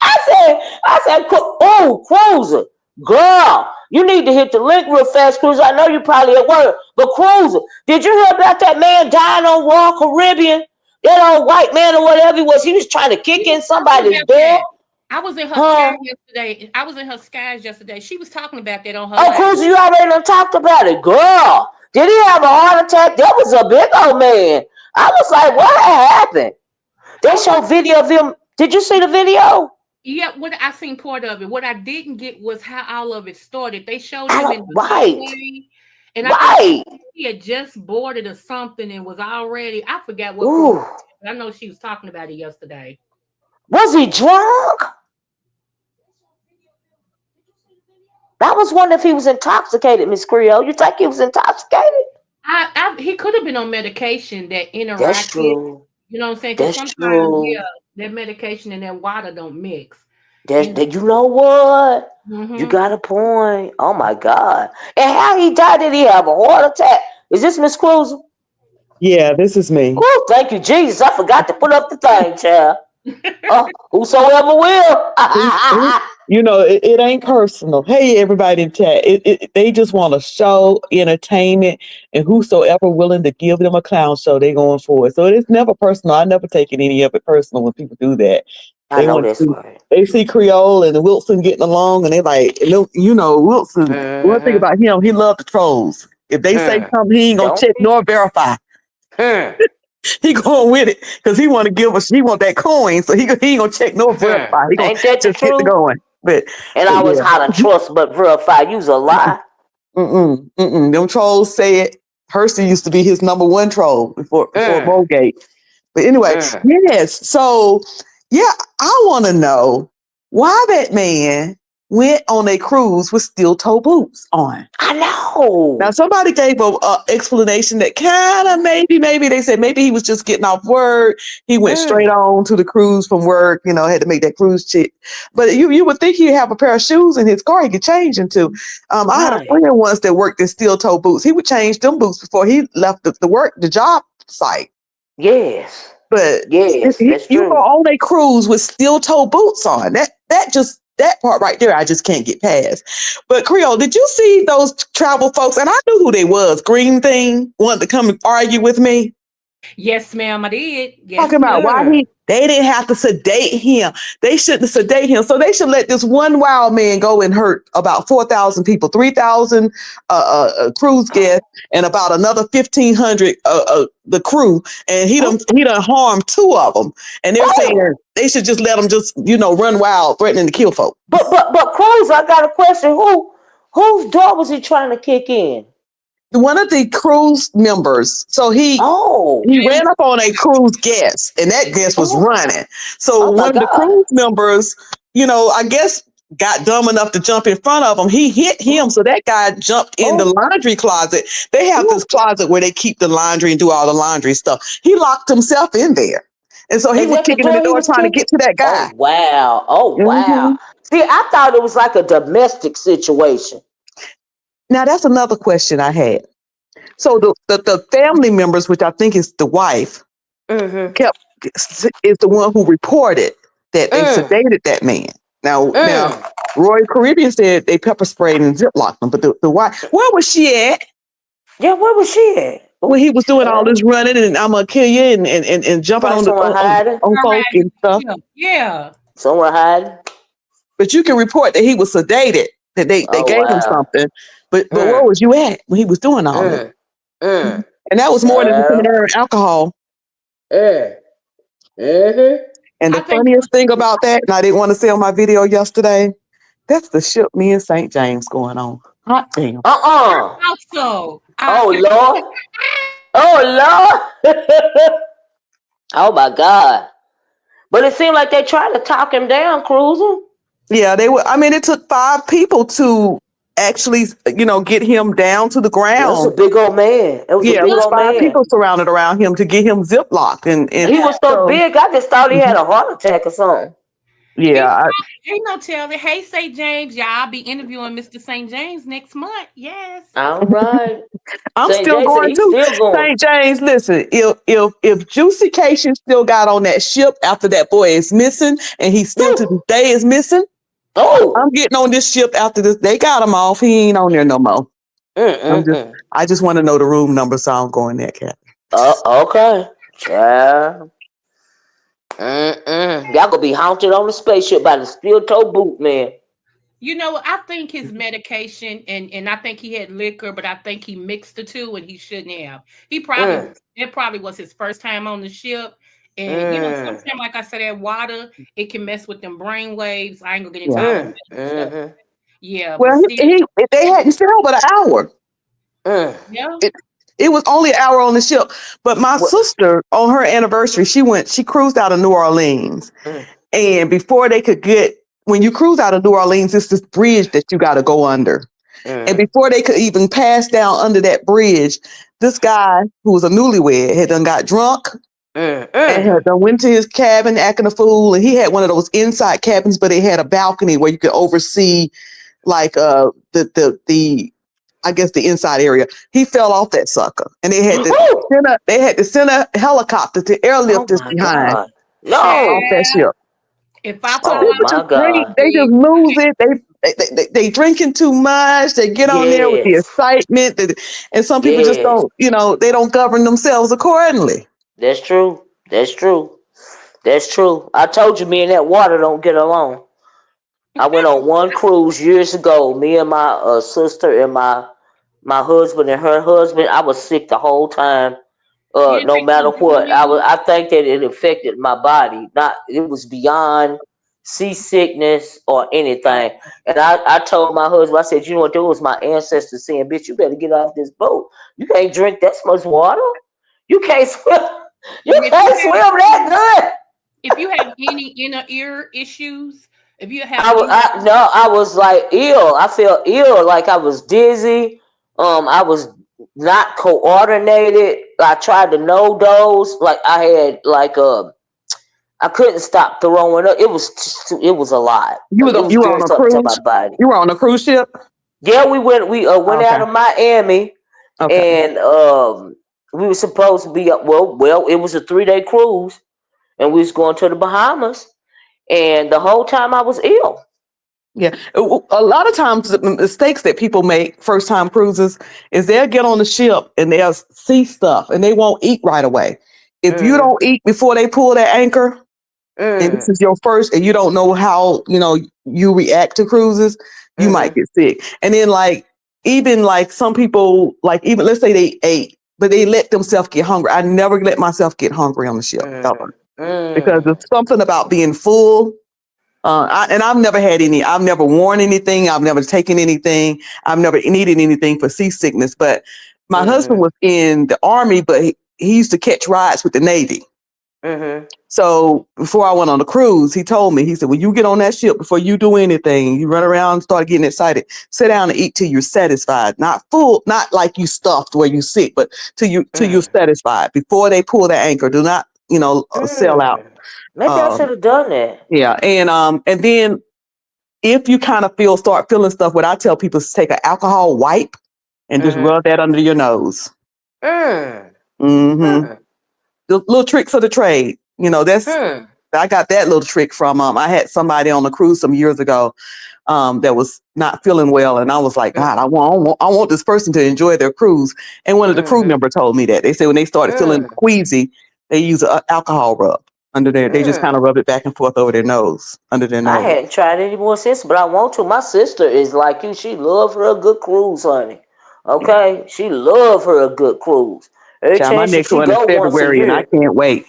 [SPEAKER 1] I said, oh, Cruiser, girl, you need to hit the link real fast, Cruiser. I know you're probably at work, but Cruiser, did you hear about that man dying on Royal Caribbean? That old white man or whatever he was, he was trying to kick
[SPEAKER 4] she was
[SPEAKER 1] in
[SPEAKER 4] talking
[SPEAKER 1] somebody's
[SPEAKER 4] about
[SPEAKER 1] door,
[SPEAKER 4] that. I was in her sky
[SPEAKER 1] huh?
[SPEAKER 4] yesterday. I was in her skies yesterday. She was talking about that on her
[SPEAKER 1] Oh,
[SPEAKER 4] live.
[SPEAKER 1] Cruiser, you already done talked about it, girl. Did he have a heart attack? That was a big old man. I was like, what happened? They
[SPEAKER 4] I was
[SPEAKER 1] showed video of him. Did you see the video?
[SPEAKER 4] Yeah, what I seen part of it. What I didn't get was how all of it started. They showed
[SPEAKER 1] I
[SPEAKER 4] him
[SPEAKER 1] don't,
[SPEAKER 4] in the
[SPEAKER 1] right,
[SPEAKER 4] hallway, and I think
[SPEAKER 1] right.
[SPEAKER 4] he had just boarded or something and was already. I forgot what cruise.
[SPEAKER 1] Ooh.
[SPEAKER 4] I know she was talking about it yesterday.
[SPEAKER 1] Was he drunk? I was wondering if he was intoxicated, Miss Creole. You think he was intoxicated?
[SPEAKER 4] He could have been on medication that
[SPEAKER 1] That's
[SPEAKER 4] interacted.
[SPEAKER 1] true.
[SPEAKER 4] You know what I'm saying? Because
[SPEAKER 1] That's
[SPEAKER 4] sometimes, yeah,
[SPEAKER 1] true.
[SPEAKER 4] that medication and that water don't mix.
[SPEAKER 1] That's
[SPEAKER 4] And
[SPEAKER 1] that. You know what? You
[SPEAKER 4] hmm
[SPEAKER 1] got a point. Oh my God! And how he died? Did he have a heart attack? Is this Miss Cruz?
[SPEAKER 6] Yeah, this is me.
[SPEAKER 1] Oh, thank you, Jesus. I forgot to put up the thing, child. Oh, whosoever will.
[SPEAKER 6] You know, it ain't personal. Hey, everybody in chat. They just want a show, entertainment, and whosoever willing to give them a clown show, they going for it. So it's never personal. I never taken any of it personal when people do that.
[SPEAKER 1] I
[SPEAKER 6] They
[SPEAKER 1] know
[SPEAKER 6] want
[SPEAKER 1] that's
[SPEAKER 6] to.
[SPEAKER 1] right.
[SPEAKER 6] They see Creole and Wilson getting along, and they like, you know, Wilson. One thing
[SPEAKER 1] Mm-hmm.
[SPEAKER 6] about him, he loved the trolls. If they say
[SPEAKER 1] Hmm.
[SPEAKER 6] something, he ain't gonna
[SPEAKER 1] Don't
[SPEAKER 6] check
[SPEAKER 1] be.
[SPEAKER 6] nor verify.
[SPEAKER 1] Hmm.
[SPEAKER 6] He going with it because he want to give us. He want that coin, so he ain't gonna check no
[SPEAKER 1] Hmm.
[SPEAKER 6] verify. He gonna
[SPEAKER 1] Ain't that the
[SPEAKER 6] just get to
[SPEAKER 1] truth?
[SPEAKER 6] going.
[SPEAKER 1] And
[SPEAKER 6] But
[SPEAKER 1] I was
[SPEAKER 6] yeah,
[SPEAKER 1] how to trust but verify. You's a lie.
[SPEAKER 6] them trolls said Hersey used to be his number one troll before
[SPEAKER 1] Mm.
[SPEAKER 6] Bowgate. But anyway,
[SPEAKER 1] Mm.
[SPEAKER 6] yes. So yeah, I want to know why that man went on a cruise with steel toe boots on.
[SPEAKER 1] I
[SPEAKER 6] Now
[SPEAKER 1] know.
[SPEAKER 6] somebody gave a explanation that kind of maybe they said maybe he was just getting off work. He went straight
[SPEAKER 1] Mm.
[SPEAKER 6] on to the cruise from work. You know, had to make that cruise trip. But you would think he'd have a pair of shoes in his car he could change into. I had a
[SPEAKER 1] Right.
[SPEAKER 6] friend once that worked in steel toe boots. He would change them boots before he left the job site.
[SPEAKER 1] Yes.
[SPEAKER 6] But
[SPEAKER 1] Yes. That's
[SPEAKER 6] you go
[SPEAKER 1] true.
[SPEAKER 6] on a cruise with steel toe boots on. That part right there, I just can't get past. But Creole, did you see those travel folks? And I knew who they was. Green thing wanted to come and argue with me.
[SPEAKER 4] yes, ma'am, I did.
[SPEAKER 6] Talking
[SPEAKER 4] Yes,
[SPEAKER 6] about
[SPEAKER 4] ma'am.
[SPEAKER 6] why
[SPEAKER 1] Mm.
[SPEAKER 6] they didn't have to sedate him. They shouldn't sedate him. So they should let this one wild man go and hurt about 4,000 people, 3,000 cruise
[SPEAKER 1] Oh.
[SPEAKER 6] guests, and about another 1,500 the crew. And
[SPEAKER 1] Oh.
[SPEAKER 6] he done harmed two of them. And they're saying
[SPEAKER 1] Oh.
[SPEAKER 6] they should just let them just run wild, threatening to kill folk.
[SPEAKER 1] But Cruz, I got a question. Whose door was he trying to kick in?
[SPEAKER 6] One of the cruise members, so
[SPEAKER 1] Oh.
[SPEAKER 6] he ran up on a cruise guest, and that guest was
[SPEAKER 1] Oh.
[SPEAKER 6] running. So
[SPEAKER 1] Oh my
[SPEAKER 6] one of the
[SPEAKER 1] God.
[SPEAKER 6] cruise members, I guess, got dumb enough to jump in front of him. He hit him,
[SPEAKER 1] Oh.
[SPEAKER 6] so that guy jumped in the
[SPEAKER 1] Oh.
[SPEAKER 6] laundry closet. They have this
[SPEAKER 1] Oh.
[SPEAKER 6] closet where they keep the laundry and do all the laundry stuff. He locked himself in there, and so he
[SPEAKER 1] Is
[SPEAKER 6] was
[SPEAKER 1] that the
[SPEAKER 6] kicking in the
[SPEAKER 1] door he
[SPEAKER 6] door
[SPEAKER 1] was
[SPEAKER 6] trying to
[SPEAKER 1] kicking?
[SPEAKER 6] get to that
[SPEAKER 1] Oh
[SPEAKER 6] guy.
[SPEAKER 1] wow. Oh wow.
[SPEAKER 6] hmm
[SPEAKER 1] See, I thought it was like a domestic situation.
[SPEAKER 6] Now that's another question I had. So the family members, which I think is the wife,
[SPEAKER 1] Mm-hmm.
[SPEAKER 6] kept is the one who reported that they
[SPEAKER 1] Mm.
[SPEAKER 6] sedated that man. Now,
[SPEAKER 1] Mm.
[SPEAKER 6] Royal Caribbean said they pepper sprayed and ziplocked him, but the wife, where was she at
[SPEAKER 1] Yeah, where was she at?
[SPEAKER 6] when
[SPEAKER 1] Oh,
[SPEAKER 6] he was doing all
[SPEAKER 1] child.
[SPEAKER 6] this running and I'm gonna kill you and jumping
[SPEAKER 1] Probably
[SPEAKER 6] on the
[SPEAKER 1] somewhere hiding.
[SPEAKER 6] on
[SPEAKER 4] All
[SPEAKER 6] folk
[SPEAKER 4] right.
[SPEAKER 6] and stuff?
[SPEAKER 4] Yeah.
[SPEAKER 1] Somewhere hiding.
[SPEAKER 6] But you can report that he was sedated, that they
[SPEAKER 1] Oh
[SPEAKER 6] gave him
[SPEAKER 1] wow.
[SPEAKER 6] something. But where
[SPEAKER 1] Mm.
[SPEAKER 6] was you at when he was doing all this?
[SPEAKER 1] Mm. Mm.
[SPEAKER 6] And that was more than just him
[SPEAKER 1] Child.
[SPEAKER 6] and alcohol.
[SPEAKER 1] Mm. Mm-hmm.
[SPEAKER 6] And
[SPEAKER 4] I
[SPEAKER 6] the
[SPEAKER 4] think
[SPEAKER 6] funniest thing about that, and I didn't want to say on my video yesterday, that's the ship me and St. James going on. Hot damn.
[SPEAKER 1] Uh-uh.
[SPEAKER 4] also.
[SPEAKER 1] Oh Lord. Oh Lord. Oh my God. But it seemed like they tried to talk him down, Cruiser.
[SPEAKER 6] Yeah, they were. I mean, it took 5 people to actually, get him down to the
[SPEAKER 1] It was a
[SPEAKER 6] ground.
[SPEAKER 1] big old man. It was a
[SPEAKER 6] Yeah, it
[SPEAKER 1] big
[SPEAKER 6] was
[SPEAKER 1] old
[SPEAKER 6] 5 people
[SPEAKER 1] man.
[SPEAKER 6] surrounded around him to get him ziplocked. And
[SPEAKER 1] He was so
[SPEAKER 6] so,
[SPEAKER 1] big, I just thought he had
[SPEAKER 6] mhm,
[SPEAKER 1] a heart attack or something.
[SPEAKER 6] yeah,
[SPEAKER 4] Ain't no telling. Hey, St. James, y'all, I'll be interviewing Mr. St. James next month. Yes.
[SPEAKER 1] All right.
[SPEAKER 6] I'm
[SPEAKER 1] St.
[SPEAKER 6] still
[SPEAKER 1] Jason,
[SPEAKER 6] going
[SPEAKER 1] he's
[SPEAKER 6] to
[SPEAKER 1] still going.
[SPEAKER 6] St. James. Listen, if Juicy Cation still got on that ship after that boy is missing, and he still to this
[SPEAKER 1] Woo.
[SPEAKER 6] day is missing,
[SPEAKER 1] Oh.
[SPEAKER 6] I'm getting on this ship after this. They got him off. He ain't on there no more.
[SPEAKER 1] Mm-mm-mm.
[SPEAKER 6] I just want to know the room number, so I'm going there, Cat.
[SPEAKER 1] Okay. Child. Mm-mm. Y'all gonna be haunted on the spaceship by the steel toe boot man.
[SPEAKER 4] You know, I think his medication and I think he had liquor, but I think he mixed the two and he shouldn't have.
[SPEAKER 1] Mm.
[SPEAKER 4] It probably was his first time on the ship. And
[SPEAKER 1] Mm.
[SPEAKER 4] sometimes like I said, that water, it can mess with them brain waves. I ain't gonna get into
[SPEAKER 6] Yeah.
[SPEAKER 4] all the
[SPEAKER 1] Mm.
[SPEAKER 4] medical stuff.
[SPEAKER 1] Mm-hmm.
[SPEAKER 4] Yeah, but
[SPEAKER 6] Well,
[SPEAKER 4] still,
[SPEAKER 6] they hadn't sailed but an hour.
[SPEAKER 1] Mm.
[SPEAKER 4] yeah.
[SPEAKER 6] It it was only an hour on the ship. But my
[SPEAKER 1] What?
[SPEAKER 6] sister, on her anniversary, she cruised out of New Orleans,
[SPEAKER 1] Mm.
[SPEAKER 6] And before they could get, when you cruise out of New Orleans, it's this bridge that you got to go under. And before they could even pass down under that bridge, this guy who was a newlywed had done got drunk and had done went to his cabin acting a fool. And he had one of those inside cabins, but it had a balcony where you could oversee like the I guess the inside area. He fell off that sucker, and they had to send a helicopter to airlift
[SPEAKER 1] Oh
[SPEAKER 6] us
[SPEAKER 1] my
[SPEAKER 6] behind
[SPEAKER 1] God. No.
[SPEAKER 6] off that ship.
[SPEAKER 4] If I
[SPEAKER 6] So
[SPEAKER 4] fall
[SPEAKER 1] Oh
[SPEAKER 6] people
[SPEAKER 4] out,
[SPEAKER 1] my
[SPEAKER 6] just drink,
[SPEAKER 1] God.
[SPEAKER 6] they just lose it. They drinking too much. They get on there with the
[SPEAKER 1] Yes.
[SPEAKER 6] excitement, and some people just
[SPEAKER 1] Yes.
[SPEAKER 6] don't, they don't govern themselves accordingly.
[SPEAKER 1] That's true. That's true. That's true. I told you me and that water don't get along. I went on one cruise years ago. Me and my sister and my husband and her husband. I was sick the whole time.
[SPEAKER 4] you didn't
[SPEAKER 1] No
[SPEAKER 4] take no
[SPEAKER 1] matter what,
[SPEAKER 4] Dramamine?
[SPEAKER 1] I think that it affected my body. Not it was beyond seasickness or anything. And I told my husband, I said, you know what? That was my ancestors saying, bitch, you better get off this boat. You can't drink that much water. You can't swim. You
[SPEAKER 4] If you
[SPEAKER 1] can't swim
[SPEAKER 4] have
[SPEAKER 1] that good.
[SPEAKER 4] if you have any inner ear issues, if you have
[SPEAKER 1] I was
[SPEAKER 4] any,
[SPEAKER 1] no, I was like ill. I felt ill, like I was dizzy. I was not coordinated. I tried to no dose. Like I had like I couldn't stop throwing up. It was a lot.
[SPEAKER 6] You
[SPEAKER 1] It
[SPEAKER 6] was
[SPEAKER 1] was
[SPEAKER 6] you were
[SPEAKER 1] doing
[SPEAKER 6] on a
[SPEAKER 1] something to my
[SPEAKER 6] cruise.
[SPEAKER 1] body.
[SPEAKER 6] You were on a cruise ship.
[SPEAKER 1] Yeah, we went out
[SPEAKER 6] Okay.
[SPEAKER 1] of Miami
[SPEAKER 6] Okay.
[SPEAKER 1] and we were supposed to be up. Well, it was a 3-day cruise and we was going to the Bahamas. And the whole time I was ill.
[SPEAKER 6] Yeah. A lot of times the mistakes that people make first time cruises is they'll get on the ship and they'll see stuff and they won't eat right away. If you
[SPEAKER 1] Mm,
[SPEAKER 6] don't eat before they pull that anchor, and this
[SPEAKER 1] mm,
[SPEAKER 6] is your first, and you don't know how you react to cruises, you might
[SPEAKER 1] mm-hmm,
[SPEAKER 6] get sick. And then even like some people, like even let's say they ate, but they let themselves get hungry. I never let myself get hungry on the ship
[SPEAKER 1] mm,
[SPEAKER 6] ever, because
[SPEAKER 1] mm,
[SPEAKER 6] there's something about being full. I've never had any. I've never worn anything. I've never taken anything. I've never needed anything for seasickness. But my husband
[SPEAKER 1] mm-hmm,
[SPEAKER 6] was in the Army, but he used to catch rides with the Navy.
[SPEAKER 1] mm-hmm,
[SPEAKER 6] So before I went on the cruise, he told me, he said, when you get on that ship, before you do anything, you run around and start getting excited, sit down and eat till you're satisfied. Not full, not like you stuffed where you sick, but till you're
[SPEAKER 1] mm,
[SPEAKER 6] satisfied. Before they pull the anchor, do not, sell out.
[SPEAKER 1] mm. Maybe I should
[SPEAKER 6] Um,
[SPEAKER 1] have done that.
[SPEAKER 6] yeah. And then if you kind of start feeling stuff, what I tell people is take an alcohol wipe and just
[SPEAKER 1] Mm-hmm.
[SPEAKER 6] rub that under your nose.
[SPEAKER 1] Mm,
[SPEAKER 6] Mm-hmm.
[SPEAKER 1] mm,
[SPEAKER 6] The little tricks of the trade.
[SPEAKER 1] mm,
[SPEAKER 6] I got that little trick from I had somebody on the cruise some years ago that was not feeling well, and I was like, God, I want this person to enjoy their cruise. And one of the crew
[SPEAKER 1] mm-hmm,
[SPEAKER 6] members told me that they said when they started feeling
[SPEAKER 1] mm,
[SPEAKER 6] queasy, they use an alcohol rub under there. They just kind
[SPEAKER 1] mm.
[SPEAKER 6] of rub it back and forth over their nose, under their
[SPEAKER 1] I
[SPEAKER 6] nose.
[SPEAKER 1] hadn't tried any more since, but I want to. My sister is like you. She love her a good cruise, honey. Okay? She love her a good cruise. Every
[SPEAKER 6] Child, my
[SPEAKER 1] chance
[SPEAKER 6] next
[SPEAKER 1] she
[SPEAKER 6] one is
[SPEAKER 1] go once a
[SPEAKER 6] February, and I
[SPEAKER 1] year.
[SPEAKER 6] can't wait.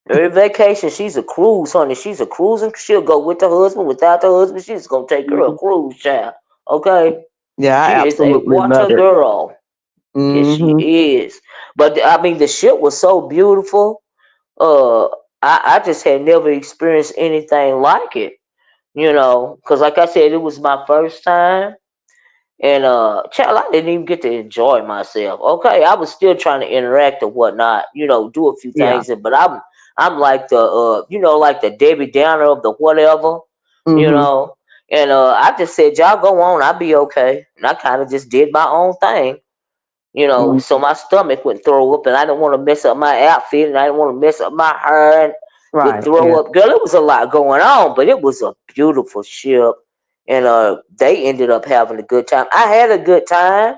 [SPEAKER 1] Every vacation, she's a cruise, honey. She's a cruising. She'll go with the husband, without the husband. She's gonna take her a
[SPEAKER 6] Mhm.
[SPEAKER 1] cruise, child. Okay?
[SPEAKER 6] Yeah, I
[SPEAKER 1] She is a
[SPEAKER 6] absolutely love
[SPEAKER 1] water
[SPEAKER 6] it.
[SPEAKER 1] girl. Yes, she
[SPEAKER 6] Hmm.
[SPEAKER 1] is. But I mean, the ship was so beautiful. Uh, I just had never experienced anything like it. Because like I said, it was my first time. And child, I didn't even get to enjoy myself. Okay, I was still trying to interact or whatnot, do a few
[SPEAKER 6] Yeah.
[SPEAKER 1] things. But I'm like the like the Debbie Downer of the whatever, you
[SPEAKER 6] Hmm.
[SPEAKER 1] know. And I just said, y'all go on, I'll be okay. And I kind of just did my own thing,
[SPEAKER 6] Hmm.
[SPEAKER 1] so my stomach would throw up, and I didn't want to mess up my outfit, and I didn't want to mess up my hair, and would
[SPEAKER 6] Right.
[SPEAKER 1] throw
[SPEAKER 6] Yeah.
[SPEAKER 1] up. Girl, it was a lot going on, but it was a beautiful ship, and they ended up having a good time. I had a good time.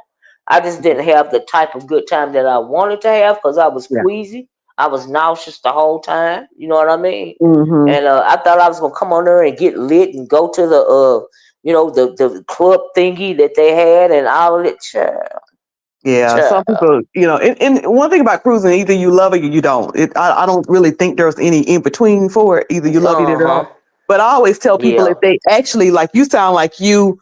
[SPEAKER 1] I just didn't have the type of good time that I wanted to have because I was
[SPEAKER 6] Yeah.
[SPEAKER 1] queasy. I was nauseous the whole time. You know what I mean?
[SPEAKER 6] Hmm.
[SPEAKER 1] And I thought I was gonna come on there and get lit and go to the the club thingy that they had and all of it. Child,
[SPEAKER 6] Yeah, some
[SPEAKER 1] child.
[SPEAKER 6] people, and one thing about cruising, either you love it or you don't. I don't really think there's any in between for it. Either you love it or you don't.
[SPEAKER 1] Uh-huh.
[SPEAKER 6] But I always tell people if
[SPEAKER 1] Yeah.
[SPEAKER 6] they actually like you sound like your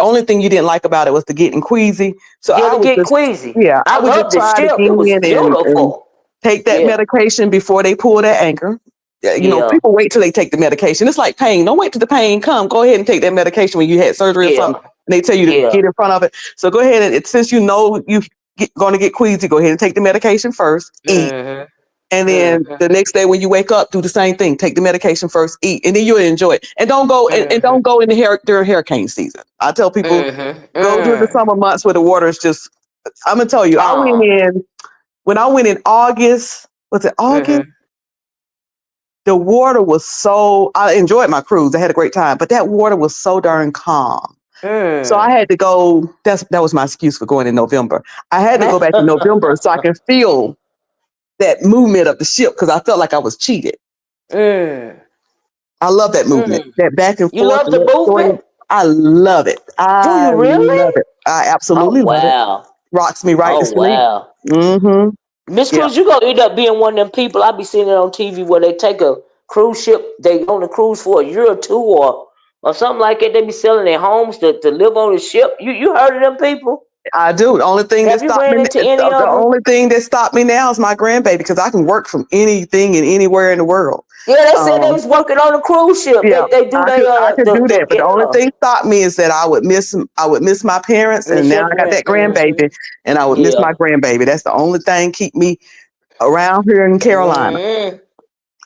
[SPEAKER 6] only thing you didn't like about it was the getting queasy. So
[SPEAKER 1] Yeah,
[SPEAKER 6] I
[SPEAKER 1] to
[SPEAKER 6] would
[SPEAKER 1] get
[SPEAKER 6] just,
[SPEAKER 1] queasy.
[SPEAKER 6] yeah, I
[SPEAKER 1] I
[SPEAKER 6] would just
[SPEAKER 1] love the
[SPEAKER 6] try it
[SPEAKER 1] ship. It was
[SPEAKER 6] again and
[SPEAKER 1] beautiful.
[SPEAKER 6] take that
[SPEAKER 1] Yeah.
[SPEAKER 6] medication before they pull that anchor.
[SPEAKER 1] Yeah.
[SPEAKER 6] People wait till they take the medication. It's like pain. Don't wait till the pain come. Go ahead and take that medication when you had surgery or
[SPEAKER 1] Yeah.
[SPEAKER 6] something. And they tell you to
[SPEAKER 1] Yeah.
[SPEAKER 6] get in front of it. So go ahead and since you know you going to get queasy, go ahead and take the medication first. Eat.
[SPEAKER 1] Mm-hmm.
[SPEAKER 6] And then
[SPEAKER 1] Mm-hmm.
[SPEAKER 6] the next day when you wake up, do the same thing. Take the medication first, eat, and then you'll enjoy it. And don't go and
[SPEAKER 1] Mm-hmm.
[SPEAKER 6] don't go in the during hurricane season. I tell people
[SPEAKER 1] Mm-hmm.
[SPEAKER 6] go during the
[SPEAKER 1] Mm.
[SPEAKER 6] summer months where the water is just. I'm gonna tell you, I went
[SPEAKER 1] Calm.
[SPEAKER 6] in when I went in August. Was it August?
[SPEAKER 1] Mm-hmm.
[SPEAKER 6] The water was so. I enjoyed my cruise. I had a great time, but that water was so darn calm. So I
[SPEAKER 1] Mm.
[SPEAKER 6] had to go. That was my excuse for going in November. I had to go back in November so I could feel that movement of the ship because I felt like I was cheated.
[SPEAKER 1] Mm.
[SPEAKER 6] I love that movement,
[SPEAKER 1] Mm.
[SPEAKER 6] that back and
[SPEAKER 1] You
[SPEAKER 6] forth.
[SPEAKER 1] love the movement?
[SPEAKER 6] I love it.
[SPEAKER 1] Do
[SPEAKER 6] I
[SPEAKER 1] you
[SPEAKER 6] love
[SPEAKER 1] really?
[SPEAKER 6] it. I
[SPEAKER 1] Oh
[SPEAKER 6] absolutely love it.
[SPEAKER 1] wow.
[SPEAKER 6] Rocks me right to
[SPEAKER 1] Oh
[SPEAKER 6] sleep.
[SPEAKER 1] wow.
[SPEAKER 6] Mm-hmm.
[SPEAKER 1] Miss
[SPEAKER 6] Yeah,
[SPEAKER 1] Cruz, you gonna end up being one of them people. I be seeing it on TV where they take a cruise ship, they on the cruise for a year or two or something like that. They be selling their homes to live on the ship. You heard of them people?
[SPEAKER 6] I do. The only thing that
[SPEAKER 1] Have you
[SPEAKER 6] stopped me,
[SPEAKER 1] ran into any
[SPEAKER 6] the
[SPEAKER 1] of them?
[SPEAKER 6] only thing that stopped me now is my grandbaby because I can work from anything and anywhere in the world.
[SPEAKER 1] Yeah, they said they
[SPEAKER 6] Um,
[SPEAKER 1] was working on a cruise ship.
[SPEAKER 6] yeah,
[SPEAKER 1] They do they
[SPEAKER 6] I could do that,
[SPEAKER 1] the
[SPEAKER 6] but the only thing stopped me is that I would miss my parents, and
[SPEAKER 1] Miss
[SPEAKER 6] now
[SPEAKER 1] your
[SPEAKER 6] I got
[SPEAKER 1] grand.
[SPEAKER 6] that grandbaby, and I would miss
[SPEAKER 1] Yeah.
[SPEAKER 6] my grandbaby. That's the only thing keep me around here in Carolina.
[SPEAKER 1] Mm.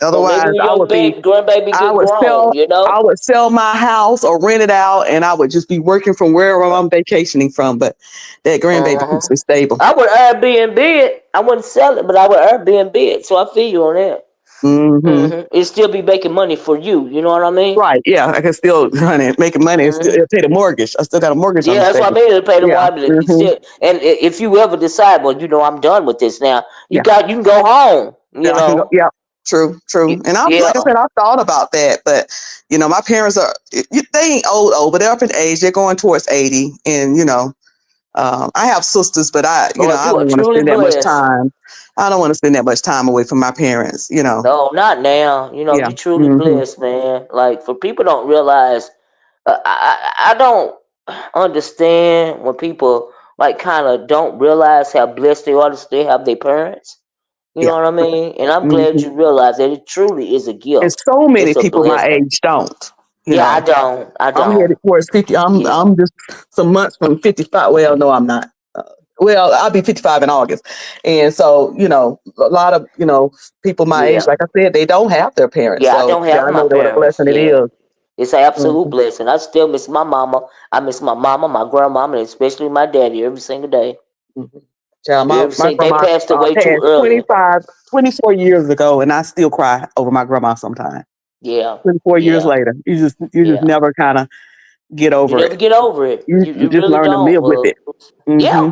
[SPEAKER 1] So maybe
[SPEAKER 6] Otherwise,
[SPEAKER 1] when your grandbaby
[SPEAKER 6] I
[SPEAKER 1] get
[SPEAKER 6] would
[SPEAKER 1] grown, you know.
[SPEAKER 6] I would sell my house or rent it out, and I would just be working from wherever I'm vacationing from. But that grandbaby
[SPEAKER 1] Uh-huh.
[SPEAKER 6] keeps me stable.
[SPEAKER 1] I would Airbnb it. I wouldn't sell it, but I would Airbnb it. So I feel you on that.
[SPEAKER 6] Hmm.
[SPEAKER 1] It still be making money for you. You know what I mean?
[SPEAKER 6] Right? Yeah, I can still run it, making money, and still
[SPEAKER 1] hmm
[SPEAKER 6] it'll pay the mortgage. I still got a mortgage on
[SPEAKER 1] Yeah,
[SPEAKER 6] this
[SPEAKER 1] that's what I
[SPEAKER 6] baby.
[SPEAKER 1] mean. To pay the
[SPEAKER 6] Yeah.
[SPEAKER 1] water bill.
[SPEAKER 6] Hmm.
[SPEAKER 1] Still, and if you ever decide, well, I'm done with this now.
[SPEAKER 6] Yeah.
[SPEAKER 1] You can go home.
[SPEAKER 6] Yeah.
[SPEAKER 1] You
[SPEAKER 6] I can go.
[SPEAKER 1] know.
[SPEAKER 6] Yeah. True. True. And I'm
[SPEAKER 1] Yeah.
[SPEAKER 6] like I said, I thought about that, but my parents are they ain't old, but they're up in age. They're going towards 80, and I have sisters, but
[SPEAKER 1] Lord,
[SPEAKER 6] I
[SPEAKER 1] you are
[SPEAKER 6] don't want to
[SPEAKER 1] truly
[SPEAKER 6] spend that much
[SPEAKER 1] blessed.
[SPEAKER 6] time. I don't want to spend that much time away from my parents.
[SPEAKER 1] No, not now.
[SPEAKER 6] Yeah.
[SPEAKER 1] You truly
[SPEAKER 6] Hmm.
[SPEAKER 1] blessed, man. Like for people don't realize, I don't understand when people like kind of don't realize how blessed they are to still have their parents. You know
[SPEAKER 6] Yeah.
[SPEAKER 1] what I mean? And I'm glad
[SPEAKER 6] Hmm.
[SPEAKER 1] you realize that it truly is a
[SPEAKER 6] And
[SPEAKER 1] gift.
[SPEAKER 6] so many
[SPEAKER 1] It's a
[SPEAKER 6] people my
[SPEAKER 1] blessing.
[SPEAKER 6] age don't. You
[SPEAKER 1] Yeah, I
[SPEAKER 6] know,
[SPEAKER 1] don't. I
[SPEAKER 6] I'm
[SPEAKER 1] don't.
[SPEAKER 6] headed towards 50.
[SPEAKER 1] Yeah.
[SPEAKER 6] I'm just some months from 55. Well, no, I'm not. Well, I'll be 55 in August. And so, a lot of, people my age,
[SPEAKER 1] Yeah.
[SPEAKER 6] like I said, they don't have their parents.
[SPEAKER 1] Yeah, I
[SPEAKER 6] So
[SPEAKER 1] don't
[SPEAKER 6] yeah,
[SPEAKER 1] have
[SPEAKER 6] I
[SPEAKER 1] my
[SPEAKER 6] know what a
[SPEAKER 1] parents.
[SPEAKER 6] blessing it
[SPEAKER 1] Yeah.
[SPEAKER 6] is.
[SPEAKER 1] It's an absolute
[SPEAKER 6] Mhm.
[SPEAKER 1] blessing. I still miss my mama. I miss my mama, my grandmama, and especially my daddy every single day.
[SPEAKER 6] Mhm. Child,
[SPEAKER 1] Every
[SPEAKER 6] my
[SPEAKER 1] single they
[SPEAKER 6] grandma
[SPEAKER 1] passed away too
[SPEAKER 6] passed
[SPEAKER 1] early.
[SPEAKER 6] 24 years ago, and I still cry over my grandma sometimes.
[SPEAKER 1] Yeah.
[SPEAKER 6] 24 years
[SPEAKER 1] Yeah.
[SPEAKER 6] later, you just
[SPEAKER 1] Yeah.
[SPEAKER 6] never kind of get
[SPEAKER 1] You
[SPEAKER 6] over
[SPEAKER 1] never
[SPEAKER 6] it.
[SPEAKER 1] get over it.
[SPEAKER 6] You
[SPEAKER 1] You
[SPEAKER 6] just
[SPEAKER 1] really
[SPEAKER 6] learn to
[SPEAKER 1] don't.
[SPEAKER 6] live with it.
[SPEAKER 1] Yeah.
[SPEAKER 6] Hmm.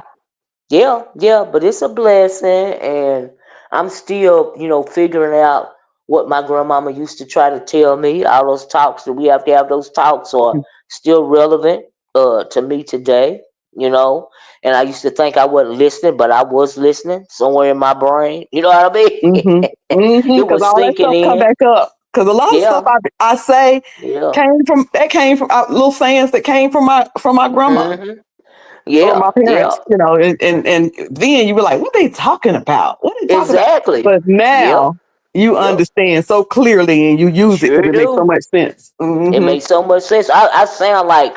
[SPEAKER 1] Yeah, but it's a blessing, and I'm still, figuring out what my grandmama used to try to tell me. All those talks that we have to have, those talks are still relevant to me today, you know. And I used to think I wasn't listening, but I was listening somewhere in my brain. You know what I mean?
[SPEAKER 6] Hmm. Hmm.
[SPEAKER 1] It
[SPEAKER 6] Because
[SPEAKER 1] was
[SPEAKER 6] all that
[SPEAKER 1] sinking
[SPEAKER 6] stuff come
[SPEAKER 1] in.
[SPEAKER 6] back up. Because a lot of stuff
[SPEAKER 1] Yeah,
[SPEAKER 6] I say
[SPEAKER 1] yeah,
[SPEAKER 6] came from little sayings that came from my grandma
[SPEAKER 1] hmm
[SPEAKER 6] or my
[SPEAKER 1] yeah, yeah.
[SPEAKER 6] parents. And then you were like, what they talking about? What they talking about?
[SPEAKER 1] Exactly.
[SPEAKER 6] But
[SPEAKER 1] Yep,
[SPEAKER 6] now you
[SPEAKER 1] yep.
[SPEAKER 6] understand so clearly and you use it
[SPEAKER 1] Sure
[SPEAKER 6] because it makes so
[SPEAKER 1] do.
[SPEAKER 6] much sense.
[SPEAKER 1] It
[SPEAKER 6] Hmm.
[SPEAKER 1] makes so much sense. I sound like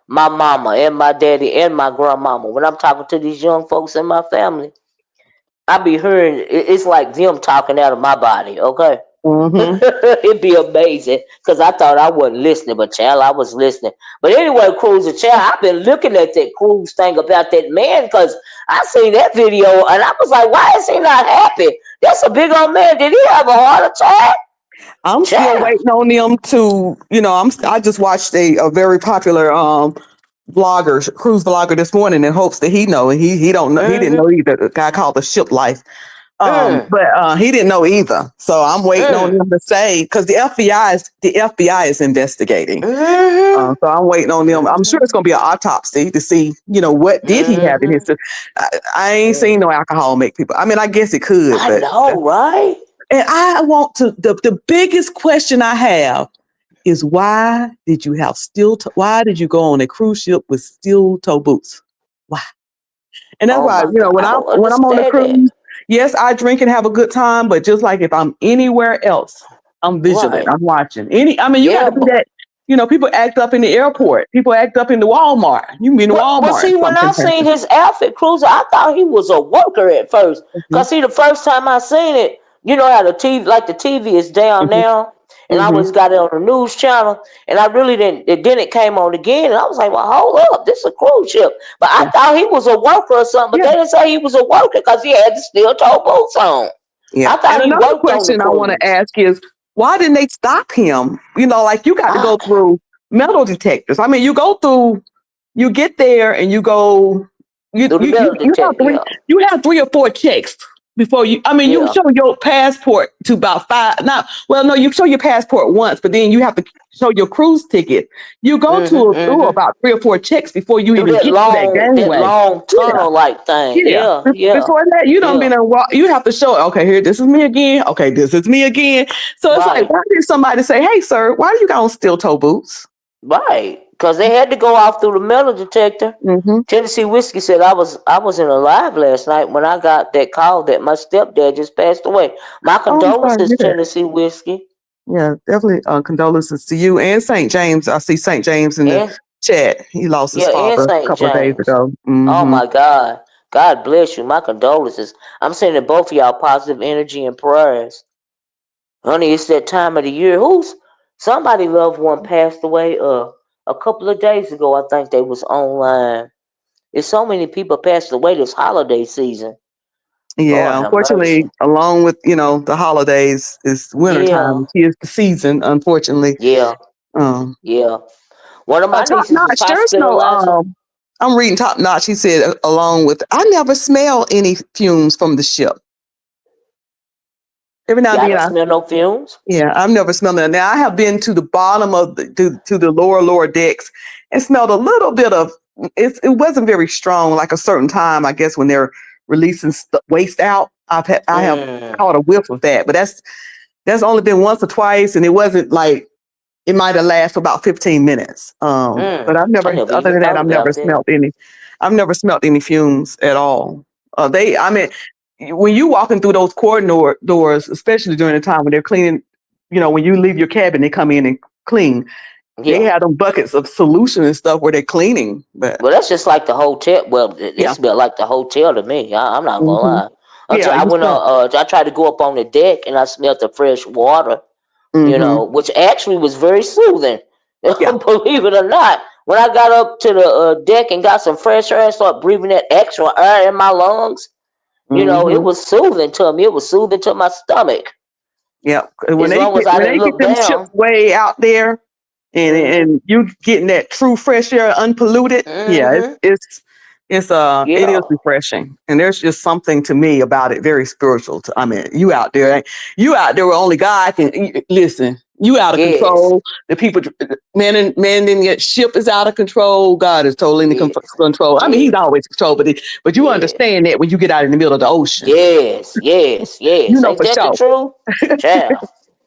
[SPEAKER 1] my mama and my daddy and my grandmama when I'm talking to these young folks in my family. I be hearing it's like them talking out of my body. Okay,
[SPEAKER 6] Hmm.
[SPEAKER 1] it'd be amazing because I thought I wasn't listening, but child, I was listening. But anyway, Cruise and child, I've been looking at that Cruise thing about that man because I seen that video and I was like, why is he not happy? That's a big old man. Did he have a heart attack?
[SPEAKER 6] I'm still
[SPEAKER 1] Child.
[SPEAKER 6] waiting on them to, I just watched a very popular vlogger, cruise vlogger this morning in hopes that he know, and he don't know, he didn't
[SPEAKER 1] Mm-hmm.
[SPEAKER 6] know either. The guy called the Ship Life.
[SPEAKER 1] Mm,
[SPEAKER 6] But he didn't know either. So I'm waiting on
[SPEAKER 1] mm,
[SPEAKER 6] him to say because the FBI is investigating.
[SPEAKER 1] mm-hmm.
[SPEAKER 6] So I'm waiting on them. I'm sure it's going to be an autopsy to see, what did he have in his.
[SPEAKER 1] Mm-hmm.
[SPEAKER 6] I ain't seen no alcohol make people. I mean, I guess it could,
[SPEAKER 1] I
[SPEAKER 6] but
[SPEAKER 1] know, right?
[SPEAKER 6] and I want to. The biggest question I have is why did you have why did you go on a cruise ship with steel toe boots? Why? And that's
[SPEAKER 1] Oh
[SPEAKER 6] why,
[SPEAKER 1] my God,
[SPEAKER 6] when
[SPEAKER 1] I
[SPEAKER 6] I'm
[SPEAKER 1] don't
[SPEAKER 6] when I'm on a
[SPEAKER 1] understand that.
[SPEAKER 6] cruise, yes, I drink and have a good time, but just like if I'm anywhere else. I'm vigilant.
[SPEAKER 1] Right.
[SPEAKER 6] I'm watching. You got
[SPEAKER 1] Yeah,
[SPEAKER 6] to be
[SPEAKER 1] but
[SPEAKER 6] that. People act up in the airport. People act up in the Walmart. You can be in the
[SPEAKER 1] but
[SPEAKER 6] Walmart.
[SPEAKER 1] see, when I
[SPEAKER 6] Something
[SPEAKER 1] seen
[SPEAKER 6] happens.
[SPEAKER 1] his outfit cruiser, I thought he was a worker at first. Cause see, the first time I seen it, you know how the TV, like the TV is down
[SPEAKER 6] Hmm.
[SPEAKER 1] now, and I
[SPEAKER 6] Hmm.
[SPEAKER 1] always got it on the news channel, and I really didn't. Then it came on again, and I was like, well, hold up, this is a cruise ship. But I
[SPEAKER 6] Yeah.
[SPEAKER 1] thought he was a worker or something. But
[SPEAKER 6] Yeah.
[SPEAKER 1] they didn't say he was a worker because he had the steel toe boots on.
[SPEAKER 6] Yeah.
[SPEAKER 1] I
[SPEAKER 6] And
[SPEAKER 1] thought he
[SPEAKER 6] another
[SPEAKER 1] worked on the
[SPEAKER 6] question I want to
[SPEAKER 1] cruise.
[SPEAKER 6] ask is, why didn't they stop him? Like you got to
[SPEAKER 1] I,
[SPEAKER 6] go through metal detectors. You go through, you get there and you go,
[SPEAKER 1] through the metal
[SPEAKER 6] you have
[SPEAKER 1] detector, yeah,
[SPEAKER 6] three or four checks before you. You
[SPEAKER 1] yeah.
[SPEAKER 6] show your passport to about five. Not well, no, you show your passport once, but then you have to show your cruise ticket. You go
[SPEAKER 1] Mhm,
[SPEAKER 6] through
[SPEAKER 1] mhm.
[SPEAKER 6] about three or four checks before you
[SPEAKER 1] Through
[SPEAKER 6] even get to that
[SPEAKER 1] that
[SPEAKER 6] gangway.
[SPEAKER 1] long
[SPEAKER 6] Yeah.
[SPEAKER 1] tunnel like thing.
[SPEAKER 6] Yeah.
[SPEAKER 1] Yeah, yeah,
[SPEAKER 6] Before that, you don't
[SPEAKER 1] yeah.
[SPEAKER 6] be in a walk. You have to show, okay, here, this is me again. Okay, this is me again. So it's like,
[SPEAKER 1] Right,
[SPEAKER 6] why did somebody say, hey, sir, why do you got on steel toe boots?
[SPEAKER 1] right. Because they had to go off through the metal detector.
[SPEAKER 6] Mm-hmm.
[SPEAKER 1] Tennessee Whiskey said I was in a live last night when I got that call that my stepdad just passed away. My
[SPEAKER 6] Oh, I'm sorry to
[SPEAKER 1] condolences,
[SPEAKER 6] hear that.
[SPEAKER 1] Tennessee Whiskey,
[SPEAKER 6] Yeah, definitely condolences to you and St. James. I see St. James in the
[SPEAKER 1] and
[SPEAKER 6] chat. He lost his
[SPEAKER 1] yeah, and
[SPEAKER 6] father a
[SPEAKER 1] St.
[SPEAKER 6] couple of days
[SPEAKER 1] James.
[SPEAKER 6] ago.
[SPEAKER 1] Oh
[SPEAKER 6] Mm-hmm.
[SPEAKER 1] my God, God bless you. My condolences. I'm sending both of y'all positive energy and prayers. Honey, it's that time of the year. Who's somebody loved one passed away a couple of days ago. I think they was online. There's so many people passed away this holiday season. Lord
[SPEAKER 6] Yeah,
[SPEAKER 1] have mercy.
[SPEAKER 6] unfortunately, along with the holidays, it's
[SPEAKER 1] Yeah,
[SPEAKER 6] wintertime. It's the season, unfortunately.
[SPEAKER 1] yeah,
[SPEAKER 6] Um,
[SPEAKER 1] yeah. One of my
[SPEAKER 6] Top
[SPEAKER 1] nieces is
[SPEAKER 6] notch. There's no.
[SPEAKER 1] hospitalized.
[SPEAKER 6] I'm reading top notch. He said, along with, I never smell any fumes from the ship. Every now and
[SPEAKER 1] Y'all
[SPEAKER 6] then,
[SPEAKER 1] don't smell no fumes?
[SPEAKER 6] yeah, I've never smelled it. Now I have been to the bottom of to the lower decks and smelled a little bit of. It wasn't very strong. Like a certain time, I guess when they're releasing waste out, I have
[SPEAKER 1] Mm,
[SPEAKER 6] caught a whiff of that. But that's only been once or twice, and it wasn't like it might have lasted about 15 minutes. But I've
[SPEAKER 1] I
[SPEAKER 6] never,
[SPEAKER 1] never
[SPEAKER 6] other
[SPEAKER 1] even
[SPEAKER 6] than that,
[SPEAKER 1] thought about that.
[SPEAKER 6] I've never smelled any fumes at all. I mean, when you walking through those corridor doors, especially during the time when they're cleaning, when you leave your cabin, they come in and clean. They
[SPEAKER 1] Yeah.
[SPEAKER 6] have them buckets of solution and stuff where they're cleaning. But
[SPEAKER 1] Well, that's just like the hotel. Well, it
[SPEAKER 6] yeah,
[SPEAKER 1] smelled like the hotel to me. I'm not gonna
[SPEAKER 6] hmm
[SPEAKER 1] lie. Until
[SPEAKER 6] yeah,
[SPEAKER 1] I
[SPEAKER 6] you
[SPEAKER 1] went
[SPEAKER 6] smell.
[SPEAKER 1] I tried to go up on the deck and I smelled the fresh water.
[SPEAKER 6] Hmm.
[SPEAKER 1] Which actually was very soothing.
[SPEAKER 6] Yeah.
[SPEAKER 1] Believe it or not, when I got up to the deck and got some fresh air and started breathing that extra air in my lungs, it
[SPEAKER 6] Hmm.
[SPEAKER 1] was soothing to me. It was soothing to my stomach.
[SPEAKER 6] Yeah, when
[SPEAKER 1] As
[SPEAKER 6] they
[SPEAKER 1] long as
[SPEAKER 6] get
[SPEAKER 1] I
[SPEAKER 6] when
[SPEAKER 1] didn't
[SPEAKER 6] they get
[SPEAKER 1] look
[SPEAKER 6] them ships
[SPEAKER 1] down.
[SPEAKER 6] way out there, and
[SPEAKER 1] Hmm.
[SPEAKER 6] you getting that true fresh air, unpolluted. Yeah,
[SPEAKER 1] Hmm.
[SPEAKER 6] it is
[SPEAKER 1] Yeah.
[SPEAKER 6] refreshing, and there's just something to me about it, very spiritual. I mean, you out there where only God can listen. You out of
[SPEAKER 1] Yes.
[SPEAKER 6] control. The people man in that ship is out of control. God is totally in
[SPEAKER 1] Yes.
[SPEAKER 6] control. I mean, He's
[SPEAKER 1] Yes.
[SPEAKER 6] always in control, but you
[SPEAKER 1] Yes.
[SPEAKER 6] understand that when you get out in the middle of the ocean,
[SPEAKER 1] Yes. Yes.
[SPEAKER 6] you
[SPEAKER 1] Yes.
[SPEAKER 6] know
[SPEAKER 1] Ain't
[SPEAKER 6] for
[SPEAKER 1] that the
[SPEAKER 6] sure.
[SPEAKER 1] truth? Child.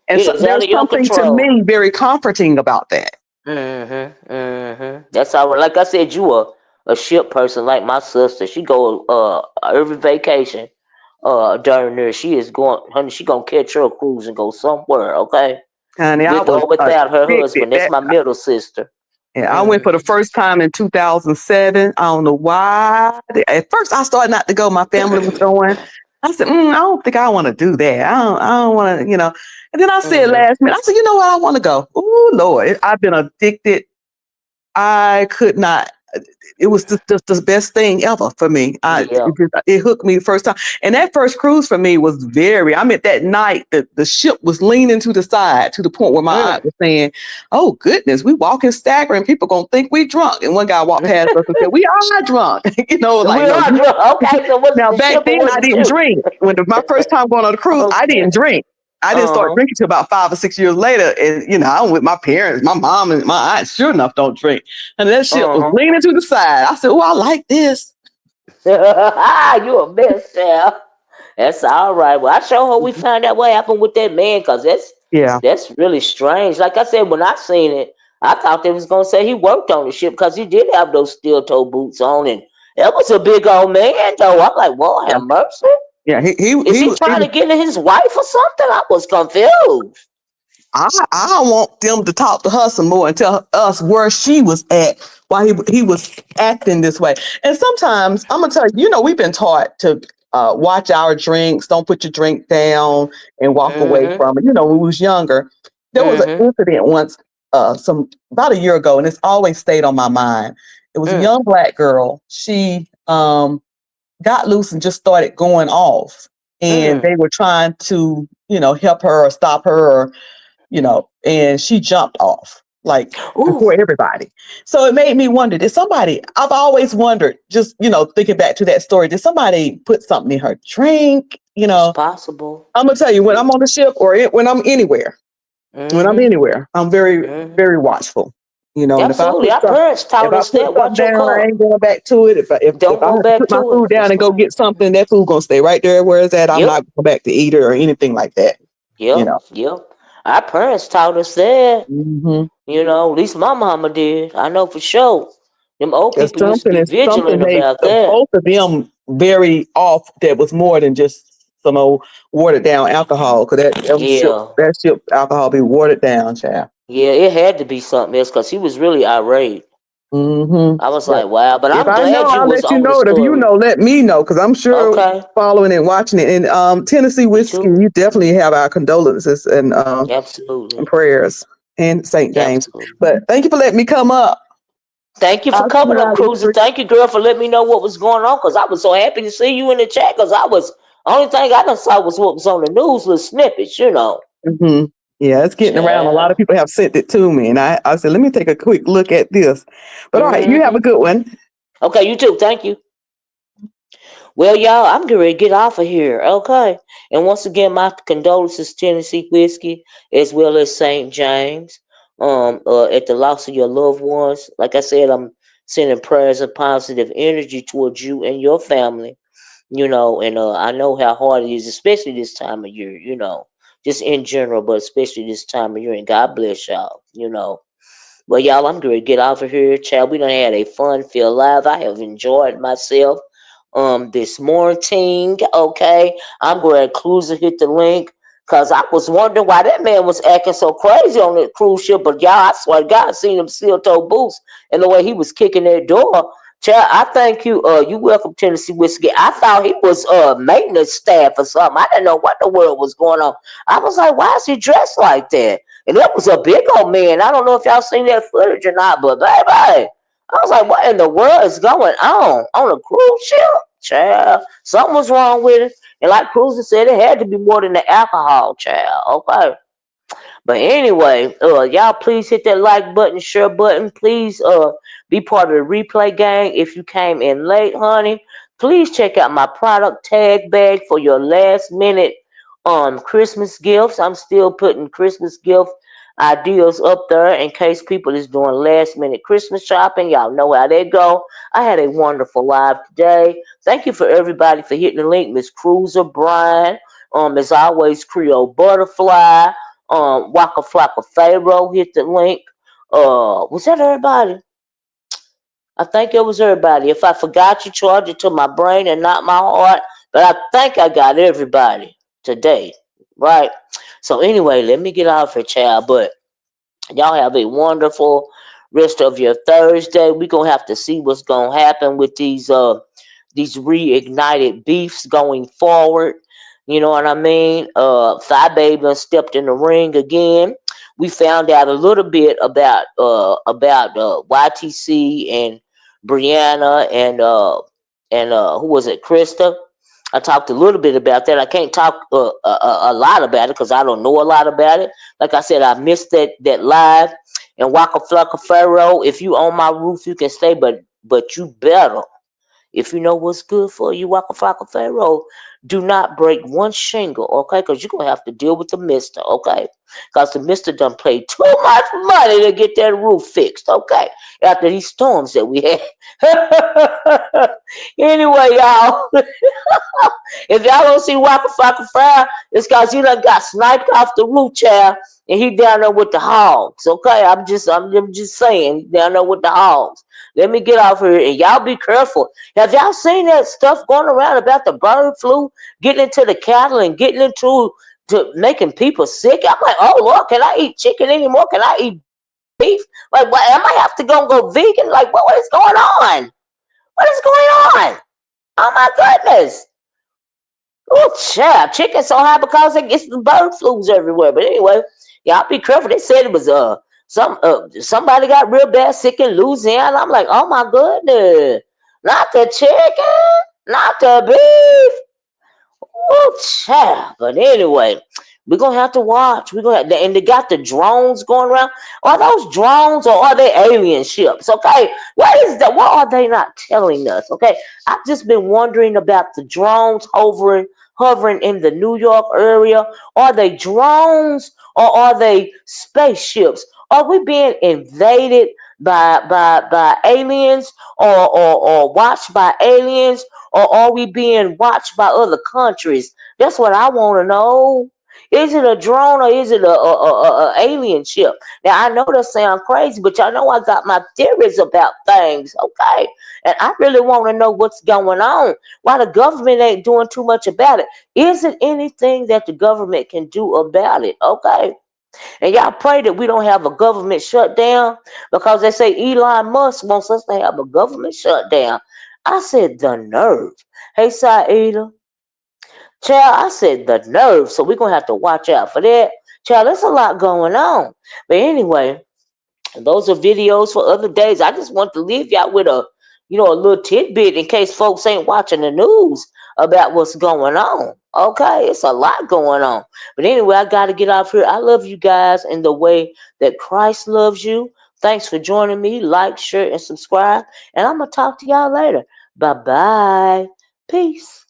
[SPEAKER 6] And
[SPEAKER 1] It
[SPEAKER 6] so
[SPEAKER 1] is out
[SPEAKER 6] there's
[SPEAKER 1] of your
[SPEAKER 6] something to
[SPEAKER 1] control.
[SPEAKER 6] me very comforting about that.
[SPEAKER 1] That's how. Like I said, you a ship person like my sister. She go every vacation. During there, she is going. Honey, she gonna catch her a cruise and go somewhere. Okay,
[SPEAKER 6] Honey, I
[SPEAKER 1] with
[SPEAKER 6] was
[SPEAKER 1] or without her
[SPEAKER 6] addicted.
[SPEAKER 1] husband. That's my middle sister.
[SPEAKER 6] Yeah, I went for the
[SPEAKER 1] Mm.
[SPEAKER 6] first time in 2007. I don't know why. At first, I started not to go. My family was going. I said, I don't think I want to do that. I don't want to, And then I said
[SPEAKER 1] Mhm.
[SPEAKER 6] last minute, I said, you know what? I want to go. Oh, Lord. I've been addicted. I could not. It was just the best thing ever for me.
[SPEAKER 1] Yeah.
[SPEAKER 6] It hooked me the first time, and that first cruise for me was very. I mean, that night the ship was leaning to the side to the point where my aunt
[SPEAKER 1] Mm.
[SPEAKER 6] was saying, "Oh goodness, we walking staggering. People gonna think we drunk." And one guy walked past us and said, "We are drunk."
[SPEAKER 1] We
[SPEAKER 6] Like no.
[SPEAKER 1] are drunk. Okay, so was it
[SPEAKER 6] Now
[SPEAKER 1] the
[SPEAKER 6] back
[SPEAKER 1] ship or
[SPEAKER 6] then
[SPEAKER 1] was
[SPEAKER 6] I
[SPEAKER 1] it
[SPEAKER 6] didn't
[SPEAKER 1] you?
[SPEAKER 6] drink. My first time going on a cruise, I
[SPEAKER 1] Okay.
[SPEAKER 6] didn't drink. I didn't
[SPEAKER 1] Uh
[SPEAKER 6] start
[SPEAKER 1] huh.
[SPEAKER 6] drinking till about 5 or 6 years later. And I'm with my parents, my mom and my aunt, sure enough, don't drink. And that shit was
[SPEAKER 1] Uh
[SPEAKER 6] leaning to the side. I said, "Oh, I like this."
[SPEAKER 1] huh. You a mess, child. That's all right. Well, I sure hope we find out what happened with that man, cause
[SPEAKER 6] Yeah.
[SPEAKER 1] that's really strange. Like I said, when I seen it, I thought they was gonna say he worked on the ship because he did have those steel toe boots on, and that was a big old man though. I'm like, Lord
[SPEAKER 6] Yeah.
[SPEAKER 1] have mercy.
[SPEAKER 6] Yeah.
[SPEAKER 1] Is he
[SPEAKER 6] He
[SPEAKER 1] trying
[SPEAKER 6] was
[SPEAKER 1] to get to his wife or something? I was confused.
[SPEAKER 6] I don't want them to talk to her some more and tell us where she was at while he was acting this way. And sometimes I'm gonna tell you, we've been taught to watch our drinks, don't put your drink down and walk away
[SPEAKER 1] Mm-hmm.
[SPEAKER 6] from it. When we was younger, there was an
[SPEAKER 1] Mm-hmm.
[SPEAKER 6] incident once, some about a year ago, and it's always stayed on my mind. It was a
[SPEAKER 1] Mm.
[SPEAKER 6] young black girl. She got loose and just started going off, and
[SPEAKER 1] Mm.
[SPEAKER 6] they were trying to help her or stop her, or and she jumped off like
[SPEAKER 1] Ooh.
[SPEAKER 6] before everybody. So it made me wonder, did somebody, I've always wondered, just, thinking back to that story, did somebody put something in her drink?
[SPEAKER 1] It's possible.
[SPEAKER 6] I'm going to tell you, when I'm on the ship or when I'm anywhere,
[SPEAKER 1] Mm-hmm.
[SPEAKER 6] I'm very,
[SPEAKER 1] Mm-hmm.
[SPEAKER 6] very watchful, and
[SPEAKER 1] Absolutely. Our parents
[SPEAKER 6] if
[SPEAKER 1] taught
[SPEAKER 6] I
[SPEAKER 1] us
[SPEAKER 6] put
[SPEAKER 1] that.
[SPEAKER 6] something
[SPEAKER 1] Watch your
[SPEAKER 6] down, I
[SPEAKER 1] cup.
[SPEAKER 6] ain't going back to it. If
[SPEAKER 1] Don't
[SPEAKER 6] I
[SPEAKER 1] go
[SPEAKER 6] have to
[SPEAKER 1] back
[SPEAKER 6] put my
[SPEAKER 1] to it.
[SPEAKER 6] food down
[SPEAKER 1] That's
[SPEAKER 6] and go
[SPEAKER 1] right.
[SPEAKER 6] get something, that food going to stay right there where it's at. I'm
[SPEAKER 1] Yep.
[SPEAKER 6] not going back to eat it or anything like that, you
[SPEAKER 1] Yep.
[SPEAKER 6] know.
[SPEAKER 1] Yep. Our parents taught us that.
[SPEAKER 6] Mm-hmm.
[SPEAKER 1] At least my mama did. I know for sure. Them old
[SPEAKER 6] There's
[SPEAKER 1] people used to be
[SPEAKER 6] something
[SPEAKER 1] vigilant
[SPEAKER 6] made
[SPEAKER 1] about that.
[SPEAKER 6] both of them very off. That was more than just some old watered down alcohol. Cause
[SPEAKER 1] Yeah.
[SPEAKER 6] that ship alcohol be watered down, child.
[SPEAKER 1] Yeah, it had to be something else because he was really irate.
[SPEAKER 6] Mm-hmm.
[SPEAKER 1] I was
[SPEAKER 6] But
[SPEAKER 1] like, wow. But
[SPEAKER 6] if
[SPEAKER 1] I'm
[SPEAKER 6] I know,
[SPEAKER 1] glad you
[SPEAKER 6] I'll
[SPEAKER 1] was
[SPEAKER 6] let you
[SPEAKER 1] on the
[SPEAKER 6] know it. If you
[SPEAKER 1] story.
[SPEAKER 6] know, let me know. Cause I'm sure
[SPEAKER 1] Okay.
[SPEAKER 6] following and watching it. And Tennessee
[SPEAKER 1] Me
[SPEAKER 6] whiskey,
[SPEAKER 1] too.
[SPEAKER 6] you definitely have our condolences and
[SPEAKER 1] Absolutely.
[SPEAKER 6] prayers, and St. James.
[SPEAKER 1] Absolutely.
[SPEAKER 6] But thank you for letting me come up.
[SPEAKER 1] Thank you for
[SPEAKER 6] I'll see
[SPEAKER 1] coming
[SPEAKER 6] you
[SPEAKER 1] up,
[SPEAKER 6] out in
[SPEAKER 1] Cruiser. Thank you, girl, for letting me know what was going on because I was so happy to see you in the chat because I was, only thing I done saw was what was on the news, little snippets.
[SPEAKER 6] hmm Yeah, it's getting around. A lot of
[SPEAKER 1] Child.
[SPEAKER 6] people have sent it to me, and I said, let me take a quick look at this. But all right, you have a
[SPEAKER 1] Mm-hmm.
[SPEAKER 6] good one.
[SPEAKER 1] Okay, you too. Thank you. Well, y'all, I'm getting ready to get off of here. Okay. And once again, my condolences, Tennessee Whiskey, as well as St. James, at the loss of your loved ones. Like I said, I'm sending prayers of positive energy towards you and your family. And I know how hard it is, especially this time of year. Just in general, but especially this time of year. And God bless y'all. Well, y'all, I'm going to get off of here. Child, we done had a fun-filled live. I have enjoyed myself this morning. Okay. I'm going to cruise and hit the link. Cause I was wondering why that man was acting so crazy on that cruise ship. But y'all, I swear to God, I seen him steel toe boots and the way he was kicking that door. Child, I thank you. You welcome Tennessee Whiskey. I thought he was maintenance staff or something. I didn't know what the world was going on. I was like, why is he dressed like that? And that was a big old man. I don't know if y'all seen that footage or not, but baby, I was like, what in the world is going on a cruise ship? Child, something was wrong with it. And like Cruiser said, it had to be more than the alcohol, child. Okay. But anyway, y'all please hit that like button, share button. Please be part of the replay gang. If you came in late, honey, please check out my product tag bag for your last minute Christmas gifts. I'm still putting Christmas gift ideas up there in case people is doing last minute Christmas shopping. Y'all know how they go. I had a wonderful live today. Thank you for everybody for hitting the link. Miss Cruiser, Brian, as always, Creole Butterfly, Waka Flocka Pharaoh hit the link. Was that everybody? I think it was everybody. If I forgot you, charge it to my brain and not my heart. But I think I got everybody today, right? So anyway, let me get off here, child. But y'all have a wonderful rest of your Thursday. We're gonna have to see what's gonna happen with these reignited beefs going forward. You know what I mean? Fyebabe done stepped in the ring again. We found out a little bit about YTC and Brianna and who was it, Christa. I talked a little bit about that. I can't talk a lot about it because I don't know a lot about it. Like I said, I missed that live. And Waka Flocka Pharaoh, if you on my roof, you can stay, but you better. If you know what's good for you, Waka Flocka Pharaoh, do not break one shingle, okay? Because you're going to have to deal with the mister, okay? Because the mister done paid too much money to get that roof fixed, okay? After these storms that we had. Anyway, y'all, if y'all don't see Waka Flocka Pharaoh, it's because he done got sniped off the roof, child, and he down there with the hogs, okay? I'm just saying, he down there with the hogs. Let me get off here, and y'all be careful. Have y'all seen that stuff going around about the bird flu getting into the cattle and getting into to making people sick. I'm like, oh Lord, can I eat chicken anymore? Can I eat beef? Like, what? Am I have to go vegan? Like, what is going on? What is going on? Oh my goodness! Oh, child, chicken so high because it gets the bird flus everywhere. But anyway, y'all be careful. They said it was somebody got real bad sick in Louisiana. I'm like, oh my goodness, not the chicken, not the beef. Oh, child. But anyway, we're gonna have to watch. We're gonna have, and they got the drones going around. Are those drones or are they alien ships? Okay, what is that? What are they not telling us? Okay, I've just been wondering about the drones hovering in the New York area. Are they drones or are they spaceships? Are we being invaded by aliens or watched by aliens? Or are we being watched by other countries? That's what I want to know. Is it a drone or is it a alien ship? Now I know that sounds crazy, but y'all know I got my theories about things, okay? And I really want to know what's going on. Why the government ain't doing too much about it? Is it anything that the government can do about it? Okay. And y'all pray that we don't have a government shutdown because they say Elon Musk wants us to have a government shutdown. I said, the nerve. Hey, Saida. Child, I said, the nerve. So we're going to have to watch out for that. Child, there's a lot going on. But anyway, those are videos for other days. I just want to leave y'all with a little tidbit in case folks ain't watching the news about what's going on. Okay, it's a lot going on. But anyway, I got to get off here. I love you guys in the way that Christ loves you. Thanks for joining me. Like, share, and subscribe. And I'm going to talk to y'all later. Bye-bye. Peace.